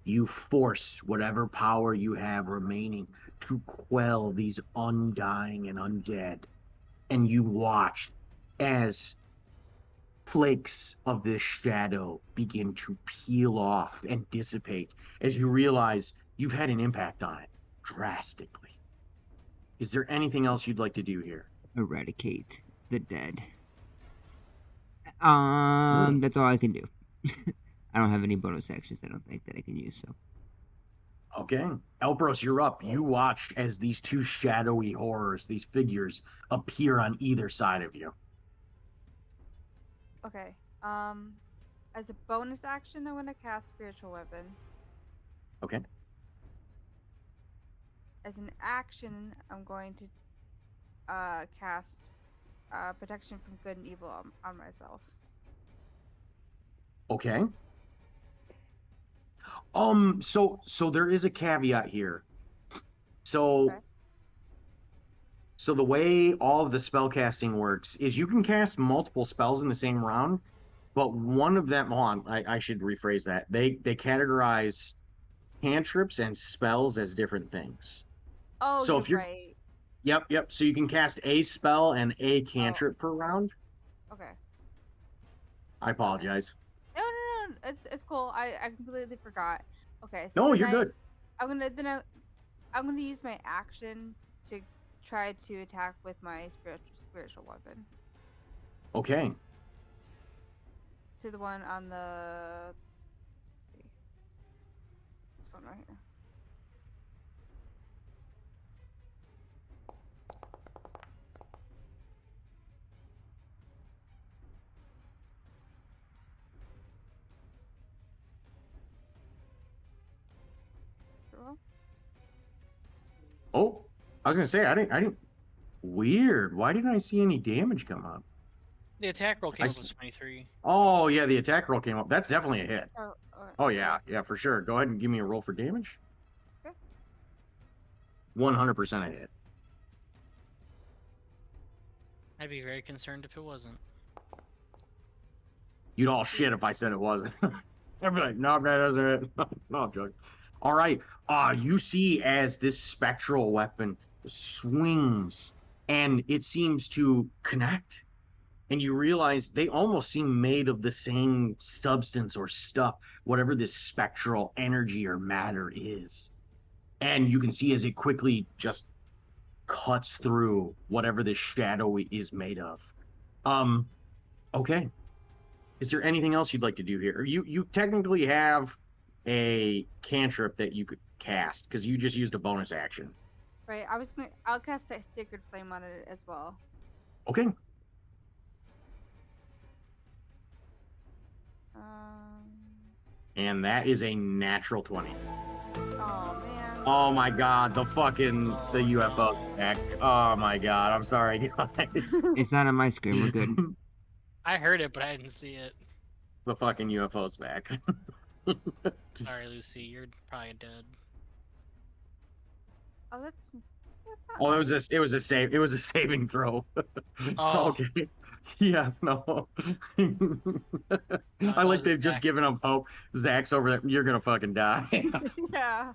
you force whatever power you have remaining to quell these undying and undead. And you watch as flakes of this shadow begin to peel off and dissipate as you realize you've had an impact on it drastically. Is there anything else you'd like to do here? Eradicate the dead. That's all I can do. I don't have any bonus actions, I don't think, that I can use, so. Okay. Elpros, you're up. You watch as these two shadowy horrors, these figures, appear on either side of you. Okay. As a bonus action, I want to cast Spiritual Weapon. Okay. As an action, I'm going to cast Protection from Good and Evil on myself. Okay. So there is a caveat here. So Okay. So the way all of the spell casting works is you can cast multiple spells in the same round, but one of them, hold on, I should rephrase that. They categorize cantrips and spells as different things. Oh, So you're if you're, right. yep. So you can cast a spell and a Oh, cantrip per round. okay. I Okay. apologize. No. It's cool. I completely forgot. Okay, so No, then you're good. I'm gonna use my action to try to attack with my spiritual weapon Okay. to the one on the this one right here. Roll. Oh, I was gonna say I didn't. Weird. Why didn't I see any damage come up? The attack roll I came up s- with 23. Oh yeah, the attack roll came up. That's definitely a hit. Oh, Oh okay. yeah, for sure. Go ahead and give me a roll for damage. Okay. 100% a hit. I'd be very concerned if it wasn't. You'd all shit if I said it wasn't. I'd be like, no, that isn't it. No, I'm joking. All right. You see as this spectral weapon swings and it seems to connect. And you realize they almost seem made of the same substance or stuff, whatever this spectral energy or matter is. And you can see as it quickly just cuts through whatever this shadow is made of. Um, okay. Is there anything else you'd like to do here? You technically have a cantrip that you could cast because you just used a bonus action. Right. I'll cast a sacred flame on it as well. Okay. Um. And that is a natural 20. Oh man. Oh my god, the Oh, UFO no. back. Oh my god, I'm sorry, guys. It's not on my screen. We're good. I heard it, but I didn't see it. The fucking UFO's back. Sorry, Lucy. You're probably dead. Oh, that's not Oh, nice. it was a saving throw. Oh, Okay. Yeah, no. no, I it like wasn't they've just Zach. given up hope. Zach's over there. You're gonna fucking die. Yeah.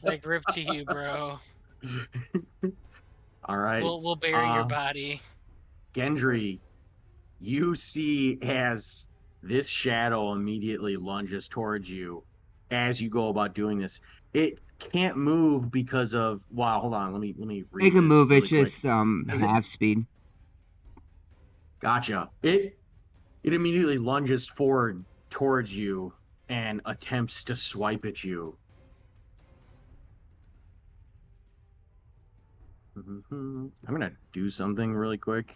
Like, rip to you, bro. All right. We'll bury your Uh body. Gendry, you see as this shadow immediately lunges towards you as you go about doing this. It can't move because of wow, hold on, let me It read can this move. It's really quick. just Does it half speed. gotcha. It immediately lunges forward towards you and attempts to swipe at you. I'm gonna do something really quick.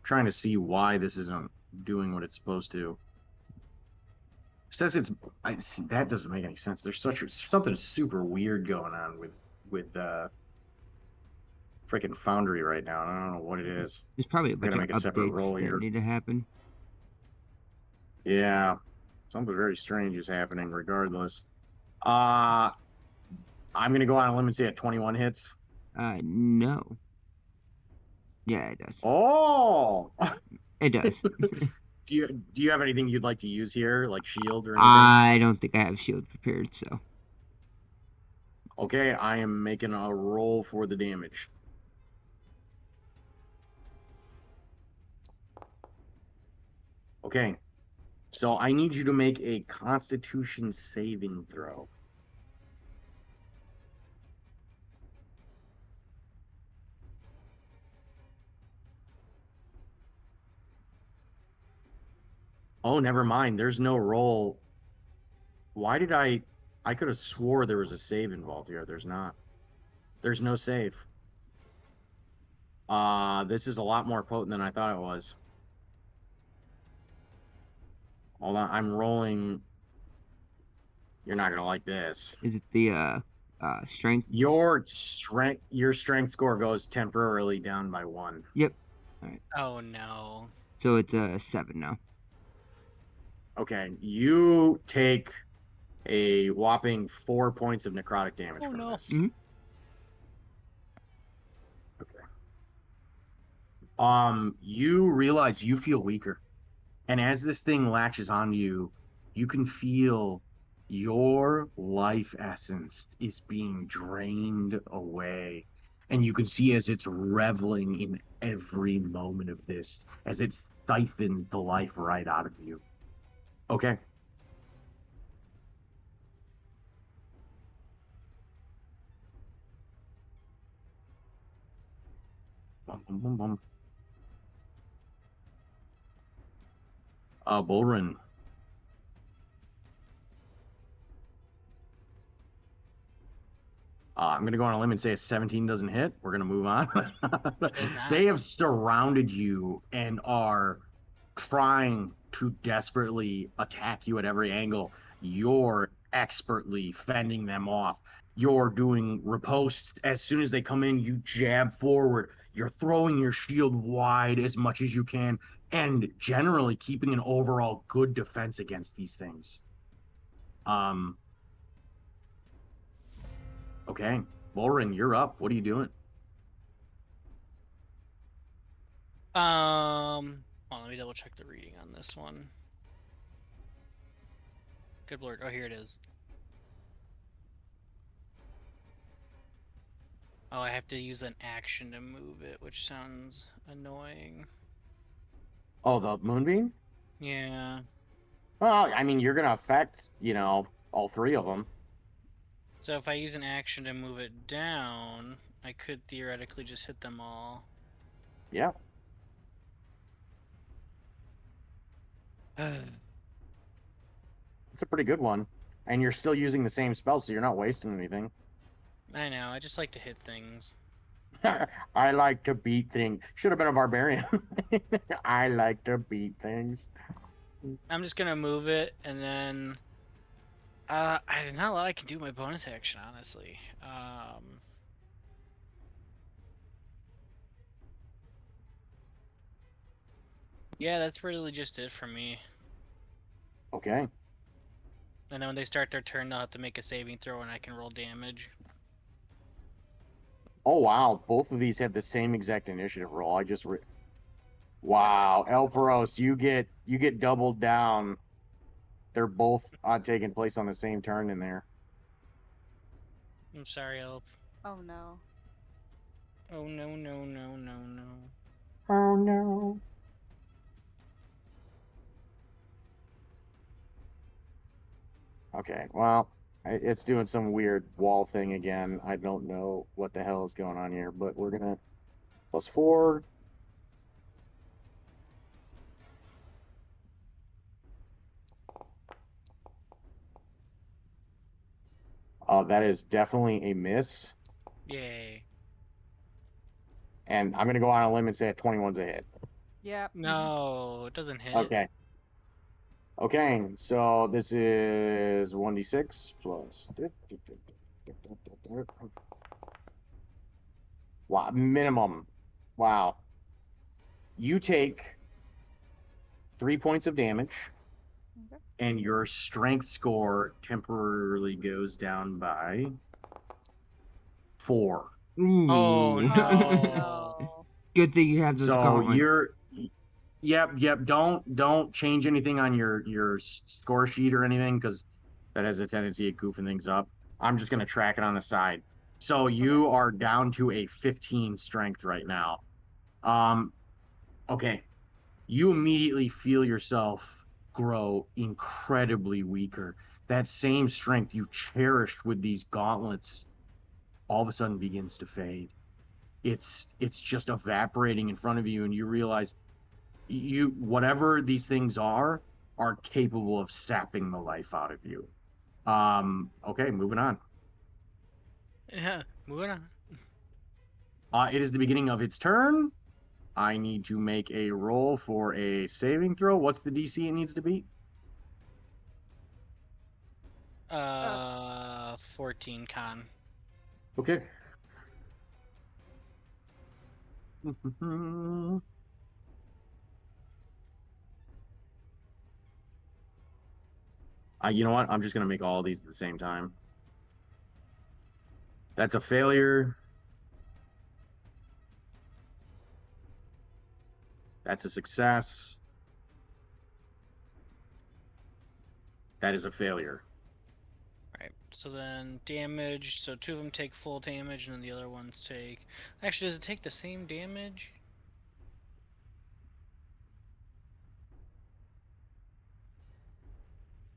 Trying to see why this isn't doing what it's supposed to. It says that doesn't make any sense. There's something super weird going on with freaking Foundry right now. And I don't know what it is. There's probably a I gotta bunch of make a separate updates roll that here. need to happen. Yeah, something very strange is happening. Regardless, uh, I'm gonna go on a limb and say at 21 hits. No. Yeah, it does. Oh, It does. do you have anything you'd like to use here, like shield or anything? I don't think I have shield prepared, so Okay, I am making a roll for the damage. Okay, so I need you to make a Constitution saving throw. Oh, never mind. There's no roll. Why did I could have swore there was a save involved here. There's not. There's no save. This is a lot more potent than I thought it was. Hold on, I'm rolling. You're not gonna like this. is it the strength? Your strength score goes temporarily down by 1. Yep. All right. Oh, no. So it's a 7 now. Okay, you take a whopping 4 points of necrotic damage Oh, from no. this. Mhm. Okay. You realize you feel weaker. And as this thing latches on you, you can feel your life essence is being drained away. And you can see as it's reveling in every moment of this, as it siphons the life right out of you. Okay. Bum, bum, bum, bum. Bolrin. I'm going to go on a limb and say a 17 doesn't hit. We're going to move on. does not. They have surrounded you and are trying to desperately attack you at every angle. You're expertly fending them off. You're doing riposte. As soon as they come in, you jab forward. You're throwing your shield wide as much as you can and generally keeping an overall good defense against these things. Okay. Bolrin, you're up. What are you doing? Hold on, let me double check the reading on this one. Good lord. Oh, here it is. Oh, I have to use an action to move it, which sounds annoying. Oh, the moonbeam? Yeah. Well, I mean, you're gonna affect, all three of them. So if I use an action to move it down, I could theoretically just hit them all. Yeah. It's a pretty good one. And you're still using the same spell, so you're not wasting anything. I know, I just like to hit things. I like to beat things. Should have been a barbarian. I like to beat things. I'm just gonna move it, and then I not a lot I can do my bonus action, honestly. Yeah, that's really just it for me. Okay. And then when they start their turn, they'll have to make a saving throw, and I can roll damage. Oh wow, both of these had the same exact initiative roll. Wow, Elpros, you get doubled down. They're both taking place on the same turn in there. I'm sorry, Elp. Oh no. Oh no no no no no. Oh no. Okay, well, it's doing some weird wall thing again. I don't know what the hell is going on here, but we're gonna +4. That is definitely a miss. Yay. And I'm gonna go on a limb and say a 21's a hit. Yep. No, it doesn't hit. Okay. Okay, so this is 1d6 plus. Wow, minimum. Wow. You take 3 points of damage, Okay. and your strength score temporarily goes down by 4. Oh Ooh. no. Good thing you have those So gauntlets. yep. Don't change anything on your score sheet or anything because that has a tendency of goofing things up. I'm just gonna track it on the side. So you are down to a 15 strength right now. Um, okay. You immediately feel yourself grow incredibly weaker. That same strength you cherished with these gauntlets all of a sudden begins to fade. It's just evaporating in front of you, and you realize you whatever these things are capable of sapping the life out of you. Okay, moving on. Yeah, moving on. It is the beginning of its turn. I need to make a roll for a saving throw. What's the DC it needs to beat? 14 con. Okay. You know what? I'm just gonna make all of these at the same time. That's a failure. That's a success. That is a failure. Right. So then damage. So 2 of them take full damage, and then the other ones take. Actually, does it take the same damage?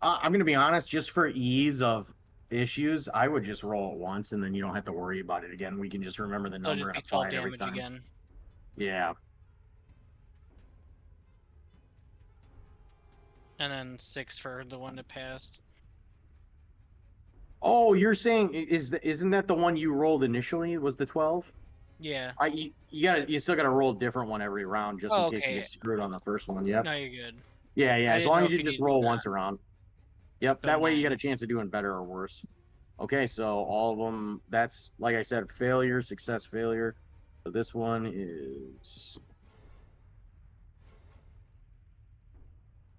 I'm gonna be honest, just for ease of issues, I would just roll it once, and then you don't have to worry about it again. We can just remember the So number it'd and be 12 apply it every damage time. again. Yeah. And then 6 for the one that passed. Oh, you're saying isn't that the one you rolled initially? Was the 12? Yeah. You still gotta roll a different one every round just in Oh, case you okay. get screwed on the first one. Yep. No, you're good. Yeah, yeah. I As didn't long know as if you you just needed to roll do once that. around. Yep. So That way you 9. get a chance of doing better or worse. Okay, so all of them. That's like I said, failure, success, failure. So this one is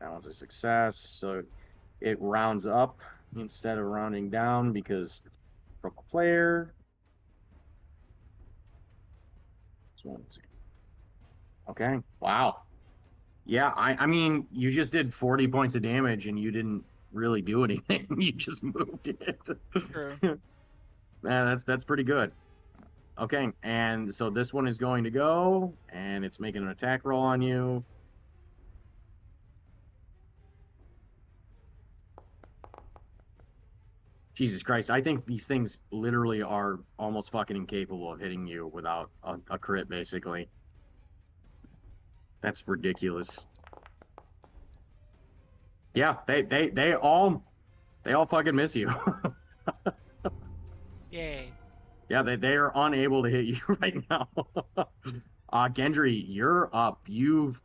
that one's a success. So it rounds up instead of rounding down because it's from a player. This one's okay. Wow. Yeah, I mean, you just did 40 points of damage and you didn't really do anything. You just moved it. True. Man, that's pretty good. Okay, and so this one is going to go, and it's making an attack roll on you. Jesus Christ, I think these things literally are almost fucking incapable of hitting you without a crit, basically. That's ridiculous. Yeah, they all fucking miss you. Yay. Yeah, they are unable to hit you right now. Gendry, you're up. You've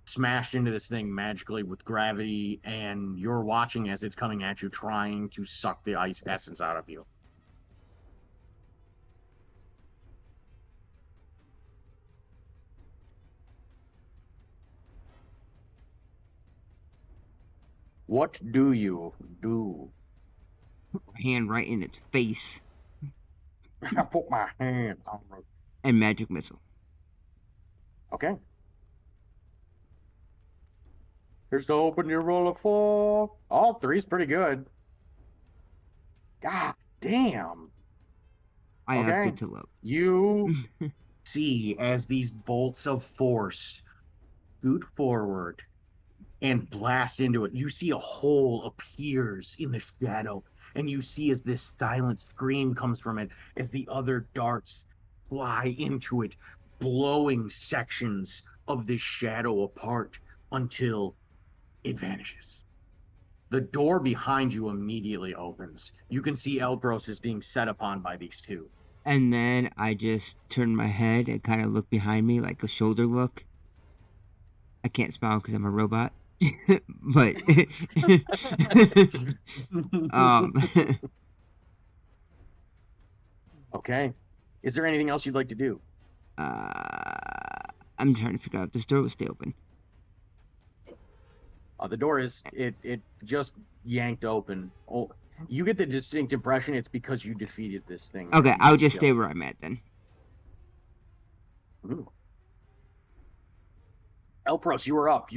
smashed into this thing magically with gravity, and you're watching as it's coming at you, trying to suck the ice essence out of you. What do you do? Hand right in its face. I put my hand on the. And magic missile. Okay. Here's to open your roll of 4. All 3's pretty good. God damn. I upped Okay. it to low. You see as these bolts of force shoot forward and blast into it. You see a hole appears in the shadow, and you see as this silent scream comes from it, as the other darts fly into it, blowing sections of this shadow apart until it vanishes. The door behind you immediately opens. You can see Elpros is being set upon by these two. And then I just turn my head and kind of look behind me like a shoulder look. I can't smile because I'm a robot. But um Okay. Is there anything else you'd like to do? I'm trying to figure out this door will stay open. The door is it just yanked open. Oh, you get the distinct impression it's because you defeated this thing. Okay, I'll just stay where I'm at then. Ooh. Elpros, you are up.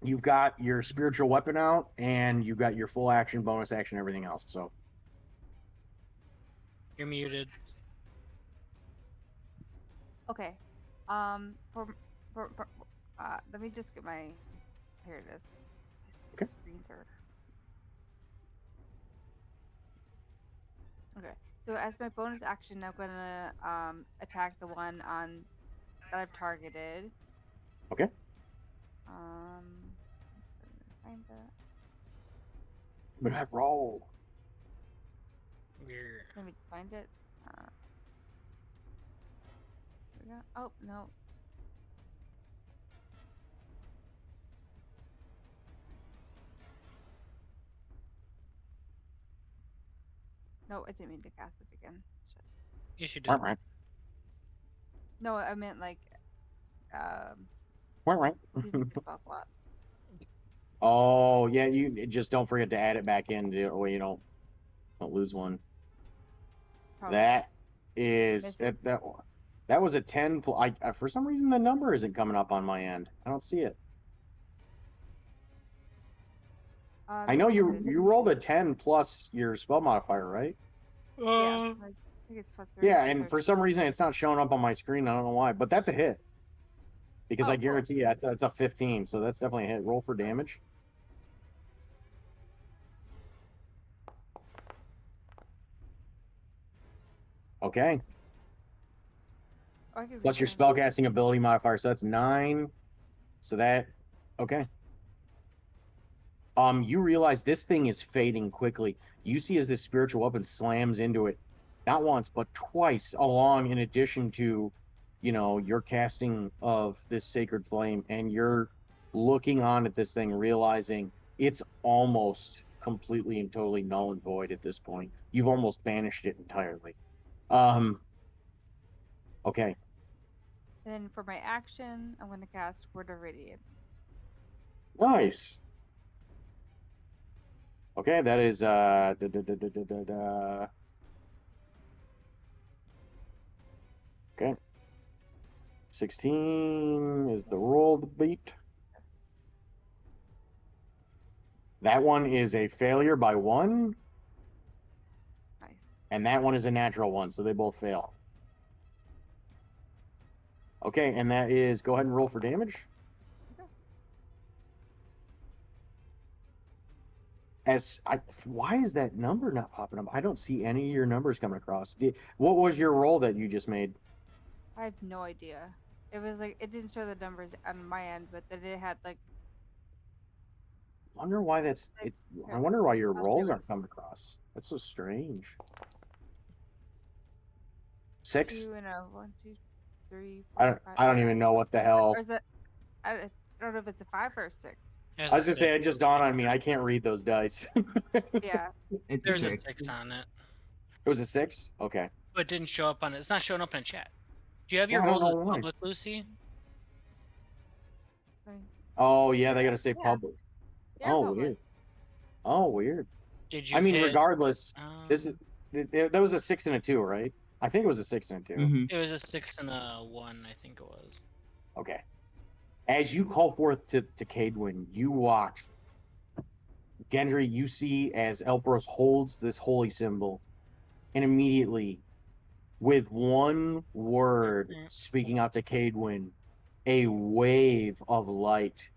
You've got your spiritual weapon out, and you've got your full action, bonus action, everything else. So You're muted. Okay. For let me just get my. Here it is. Okay. Screens are. Okay. So as my bonus action, I'm gonna attack the one on that I've targeted. okay. Find that. But I roll. We're... Let me find it. There we go. Oh no. No, I didn't mean to cast it again. Shit. Yes, you did. All right. No, I meant like All right. using the spell slot. Oh yeah, you just don't forget to add it back in, way you don't lose one. Probably. That is Miss that was a 10. For some reason the number isn't coming up on my end. I don't see it. I know you rolled a 10 plus your spell modifier, right? Yes, I think it's +3. Yeah, and for some reason it's not showing up on my screen. I don't know why, but that's a hit. Because Oh, I cool. guarantee you that's a 15, so that's definitely a hit. Roll for damage. Okay. Oh, I could Plus your return. spellcasting ability modifier, so that's 9. So that okay. You realize this thing is fading quickly. You see as this spiritual weapon slams into it, not once, but twice along, in addition to, your casting of this sacred flame, and you're looking on at this thing, realizing it's almost completely and totally null and void at this point. You've almost banished it entirely. Um, okay. And then for my action, I'm going to cast Word of Radiance. Nice. Okay, that is okay. 16 is the roll to beat. That one is a failure by 1, Nice. and that one is a natural 1, so they both fail. Okay, and that is, go ahead and roll for damage. Okay. Why is that number not popping up? I don't see any of your numbers coming across. What was your roll that you just made? I have no idea. It was like it didn't show the numbers on my end, but then it had like Wonder why that's like it's. I here, wonder why your I'll share rolls with aren't coming across. That's so strange. 6? 2 and a 1, 2, 3, I 4, don't. 5. I don't even know what the Or hell. is it? I don't know if it's a 5 or a 6. There's I a was gonna say, six. it just dawned on me. I can't read those dice. Yeah. It's There's a 6. 6 on it, It was a 6? Okay. but it didn't show up on it. It's not showing up in chat. Do you have your Yeah, I don't rolls know as why. public, Lucy? Right. Oh, yeah, they gotta say Yeah. public. Yeah, Oh, public. weird. Oh, weird. Did I you mean, hit? regardless, this is Um, that was a 6 and a 2, right? I think it was a 6 and a 2. Mm-hmm. it was a 6 and a 1, I think it was. Okay. As you call forth to Cadwin, you watch. Gendry, you see as Elpros holds this holy symbol, and immediately, with one word speaking out to Cadwin, a wave of light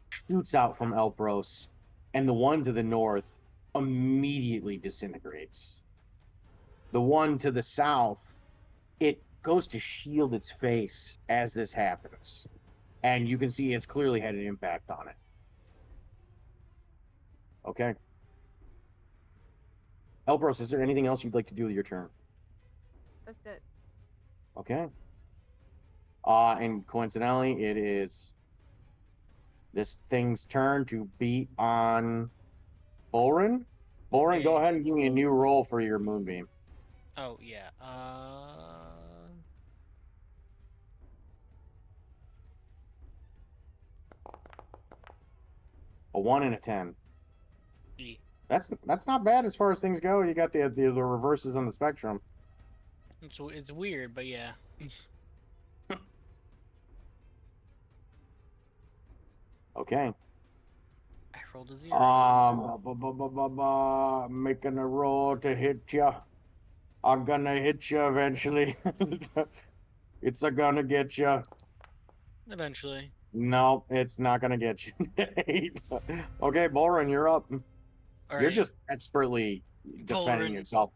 shoots out from Elpros, and the one to the north immediately disintegrates. The one to the south, it goes to shield its face as this happens. And you can see it's clearly had an impact on it. Okay. Elpros, is there anything else you'd like to do with your turn? That's it. Okay. And coincidentally, it is this thing's turn to beat on Bolrin. Bolrin, go Okay. ahead and give me a new roll for your moonbeam. Oh yeah. A 1 and a 10. E. That's not bad as far as things go. You got the reverses on the spectrum. It's weird, but yeah. Okay. I rolled a 0. Making a roll to hit you. I'm gonna hit you eventually. It's a gonna get you. Eventually. No, it's not gonna get you. Okay, Bolrin, you're up. All You're right. just expertly defending Bolrin. yourself.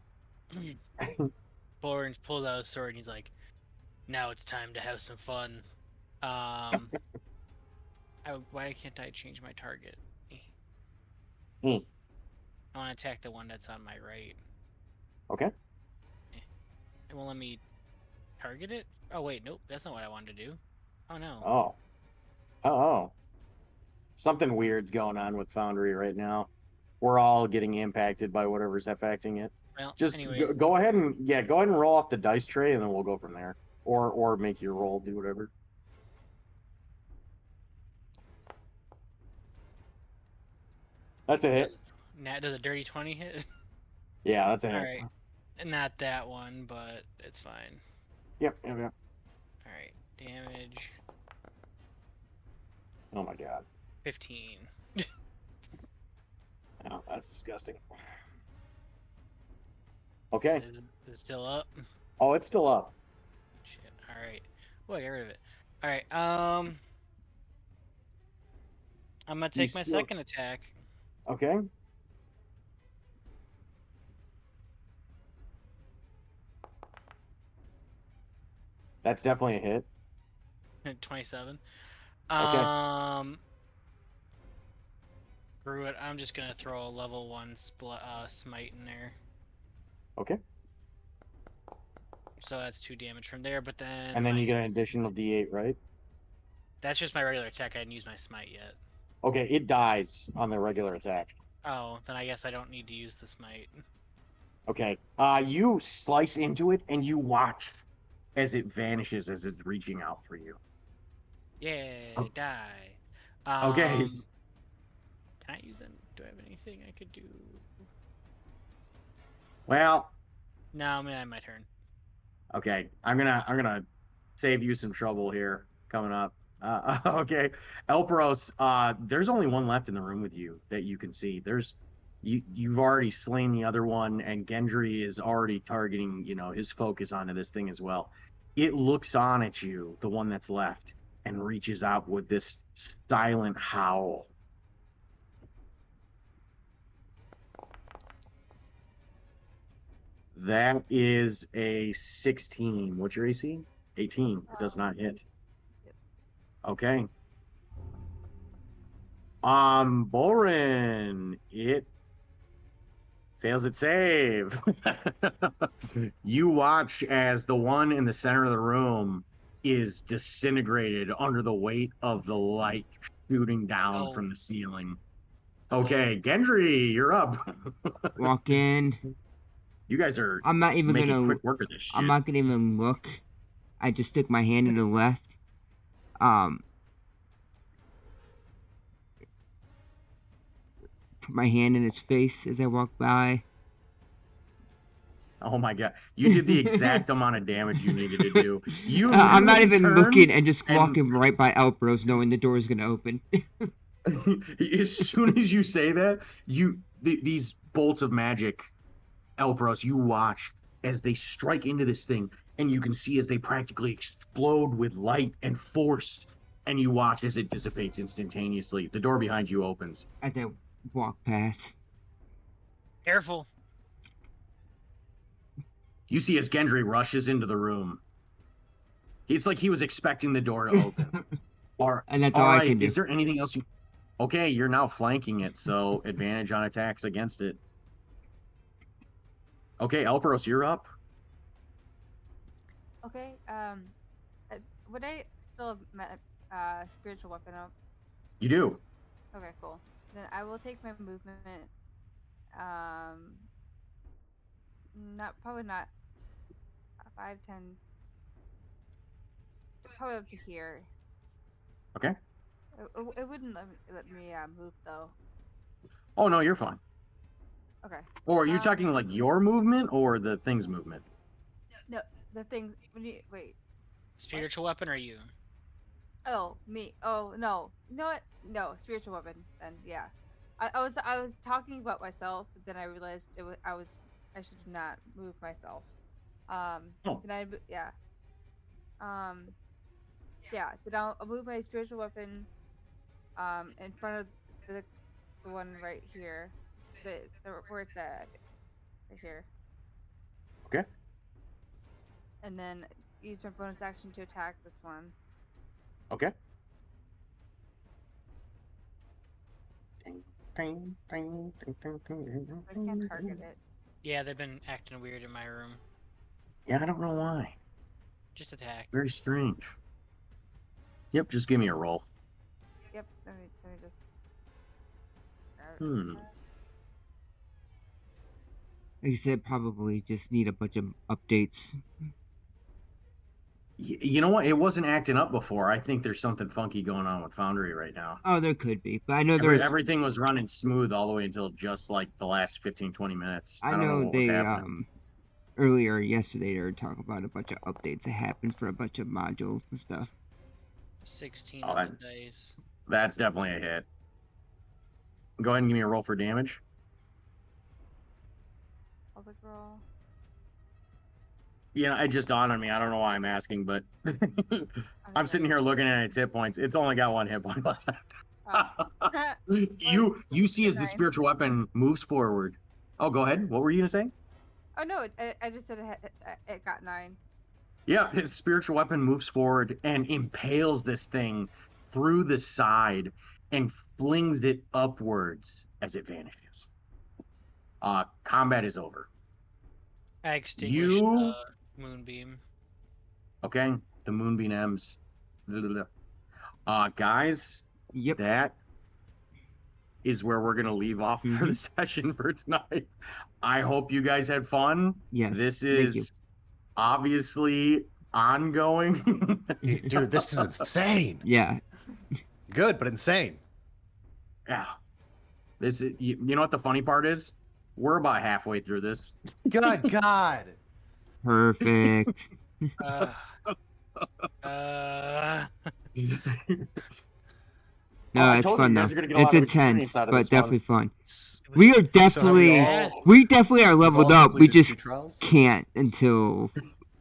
Bolrin pulls out his sword and he's like, "Now it's time to have some fun." Um. Why can't I change my target? Hmm. I want to attack the one that's on my right. Okay. It won't let me target it? Oh, wait, nope, that's not what I wanted to do. Oh, no. Oh. Oh. Something weird's going on with Foundry right now. We're all getting impacted by whatever's affecting it. Well, Just anyways. go ahead and roll off the dice tray, and then we'll go from there. Or make your roll, do whatever. That's a hit. Does a dirty 20 hit? Yeah, that's a hit. Alright. Not that one, but it's fine. Yep. Alright. Damage. Oh my god. 15. That's disgusting. Okay. Is it still up? Oh, it's still up. Shit. All right. Oh, I got rid of it. All right. I'm gonna You take my still second attack. okay? That's definitely a hit. 27. Okay. Screw it. I'm just gonna throw a level 1 smite in there. Okay. So that's 2 damage from there. But then And then you get an additional D8, right? that's just my regular attack. I didn't use my smite yet. Okay, it dies on the regular attack. Oh, then I guess I don't need to use the smite. Okay. You slice into it and you watch as it vanishes as it's reaching out for you. Yay, die. Okay. Can I use any? Do I have anything I could do? Well, No, I'm gonna end my turn. okay. I'm gonna save you some trouble here coming up. Okay. Elpros, there's only one left in the room with you that you can see. You've already slain the other one, and Gendry is already targeting, his focus onto this thing as well. It looks on at you, the one that's left, and reaches out with this silent howl. That is a 16. What's your AC? 18. It does not hit. Yep. Okay. Bolrin, it fails its save. You watch as the one in the center of the room is disintegrated under the weight of the light shooting down Oh. from the ceiling. Okay, Gendry, you're up. Walk in. You guys are I'm not even making gonna. quick work of this shit. I'm not gonna even look. I just stick my hand in the left. Put my hand in its face as I walk by. Oh my god. You did the exact amount of damage you needed to do. You I'm not literally even turn looking and just and walking right by Elpros, knowing the door is gonna open. as soon as you say that, these bolts of magic, Elpros, you watch as they strike into this thing, and you can see as they practically explode with light and force, and you watch as it dissipates instantaneously. The door behind you opens. As I walk past. Careful. You see as Gendry rushes into the room. It's like he was expecting the door to open. And that's All all I right, can do. is there anything else you... Okay, you're now flanking it, so advantage on attacks against it. Okay, Elpros, you're up. Okay. Would I still have spiritual weapon up? You do. Okay, cool. Then I will take my movement. Probably not 5, 10. Probably up to here. Okay. It wouldn't let me move though. Oh, no, you're fine. Okay. Or are you talking like your movement or the thing's movement? No, the thing. Wait. Spiritual weapon or you? Oh, me. Oh no. You know what? No, spiritual weapon. Then yeah. I was talking about myself, but then I realized I should not move myself. Oh. Can I? Yeah. Um. Yeah. Then I'll move my spiritual weapon. In front of the one right here, where it's at, right here, Okay. and then use my bonus action to attack this one. Okay. I can't target it. Yeah, they've been acting weird in my room. Yeah, I don't know why. Just attack. Very strange. Yep, just give me a roll. Yep. Let me just. Like I said, probably just need a bunch of updates. You know what? It wasn't acting up before. I think there's something funky going on with Foundry right now. Oh, there could be, but I know there's. Everything was running smooth all the way until just like the last 15, 20 minutes. I don't know know what was they happening. earlier yesterday they were talking about a bunch of updates that happened for a bunch of modules and stuff. 16 Oh, on the dice. That's definitely a hit. Go ahead and give me a roll for damage. Public roll. Yeah, it just dawned on me. I don't know why I'm asking, but I'm Okay. sitting here looking at its hit points. It's only got 1 hit point left. Oh. you see as the 9. spiritual weapon moves forward. Oh, go ahead. What were you gonna say? Oh no, I just said it got 9. Yeah, his spiritual weapon moves forward and impales this thing through the side and flings it upwards as it vanishes. Combat is over. I extinguished You the moonbeam. okay? The moonbeam M's. Guys, Yep. that is where we're gonna leave off for the session for tonight. I hope you guys had fun. Yes. This Thank you. is obviously ongoing. Dude, this is insane. Yeah. Good, but insane. Yeah. This is you know what the funny part is? We're about halfway through this. Good God. Perfect. Uh, No, I it's told you fun you though. guys are gonna get a lot It's of intense, experience out of but this one. definitely fun. So We are have definitely, we we definitely are all leveled up. We completed just 2 trials? can't until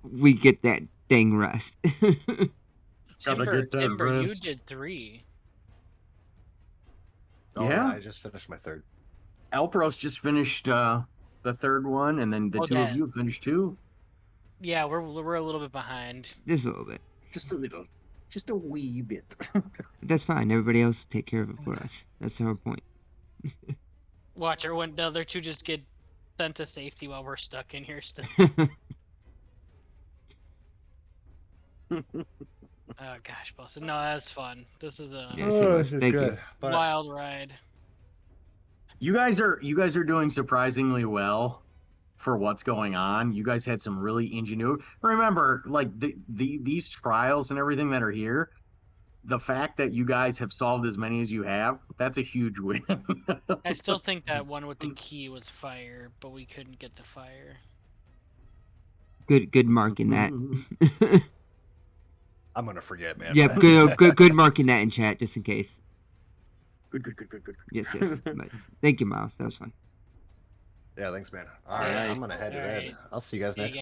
we get that dang rest. Gotta get that Timber, you rest. did 3. Oh, Yeah. I just finished my 3rd. Elpros just finished the 3rd one, and then the Oh, 2 of that. you finished 2. Yeah, we're a little bit behind. Just a little bit. Just a little, just a wee bit. That's fine. Everybody else will take care of it for us. That's our point. Watch her when the other 2 just get sent to safety while we're stuck in here still. Oh gosh, boss. No, that's fun. This is a Yes, it was. Thank you. wild ride. You guys are doing surprisingly well for what's going on. You guys had some really ingenuity. Remember, like these trials and everything that are here, the fact that you guys have solved as many as you have, that's a huge win. I still think that one with the key was fire, but we couldn't get the fire. Good marking that. I'm gonna forget, man. Yep, good marking that in chat just in case. Good. Yes. But thank you, Miles. That was fun. Yeah, thanks, man. All Yeah. right, I'm gonna head to All bed. right. I'll see you guys Yeah, next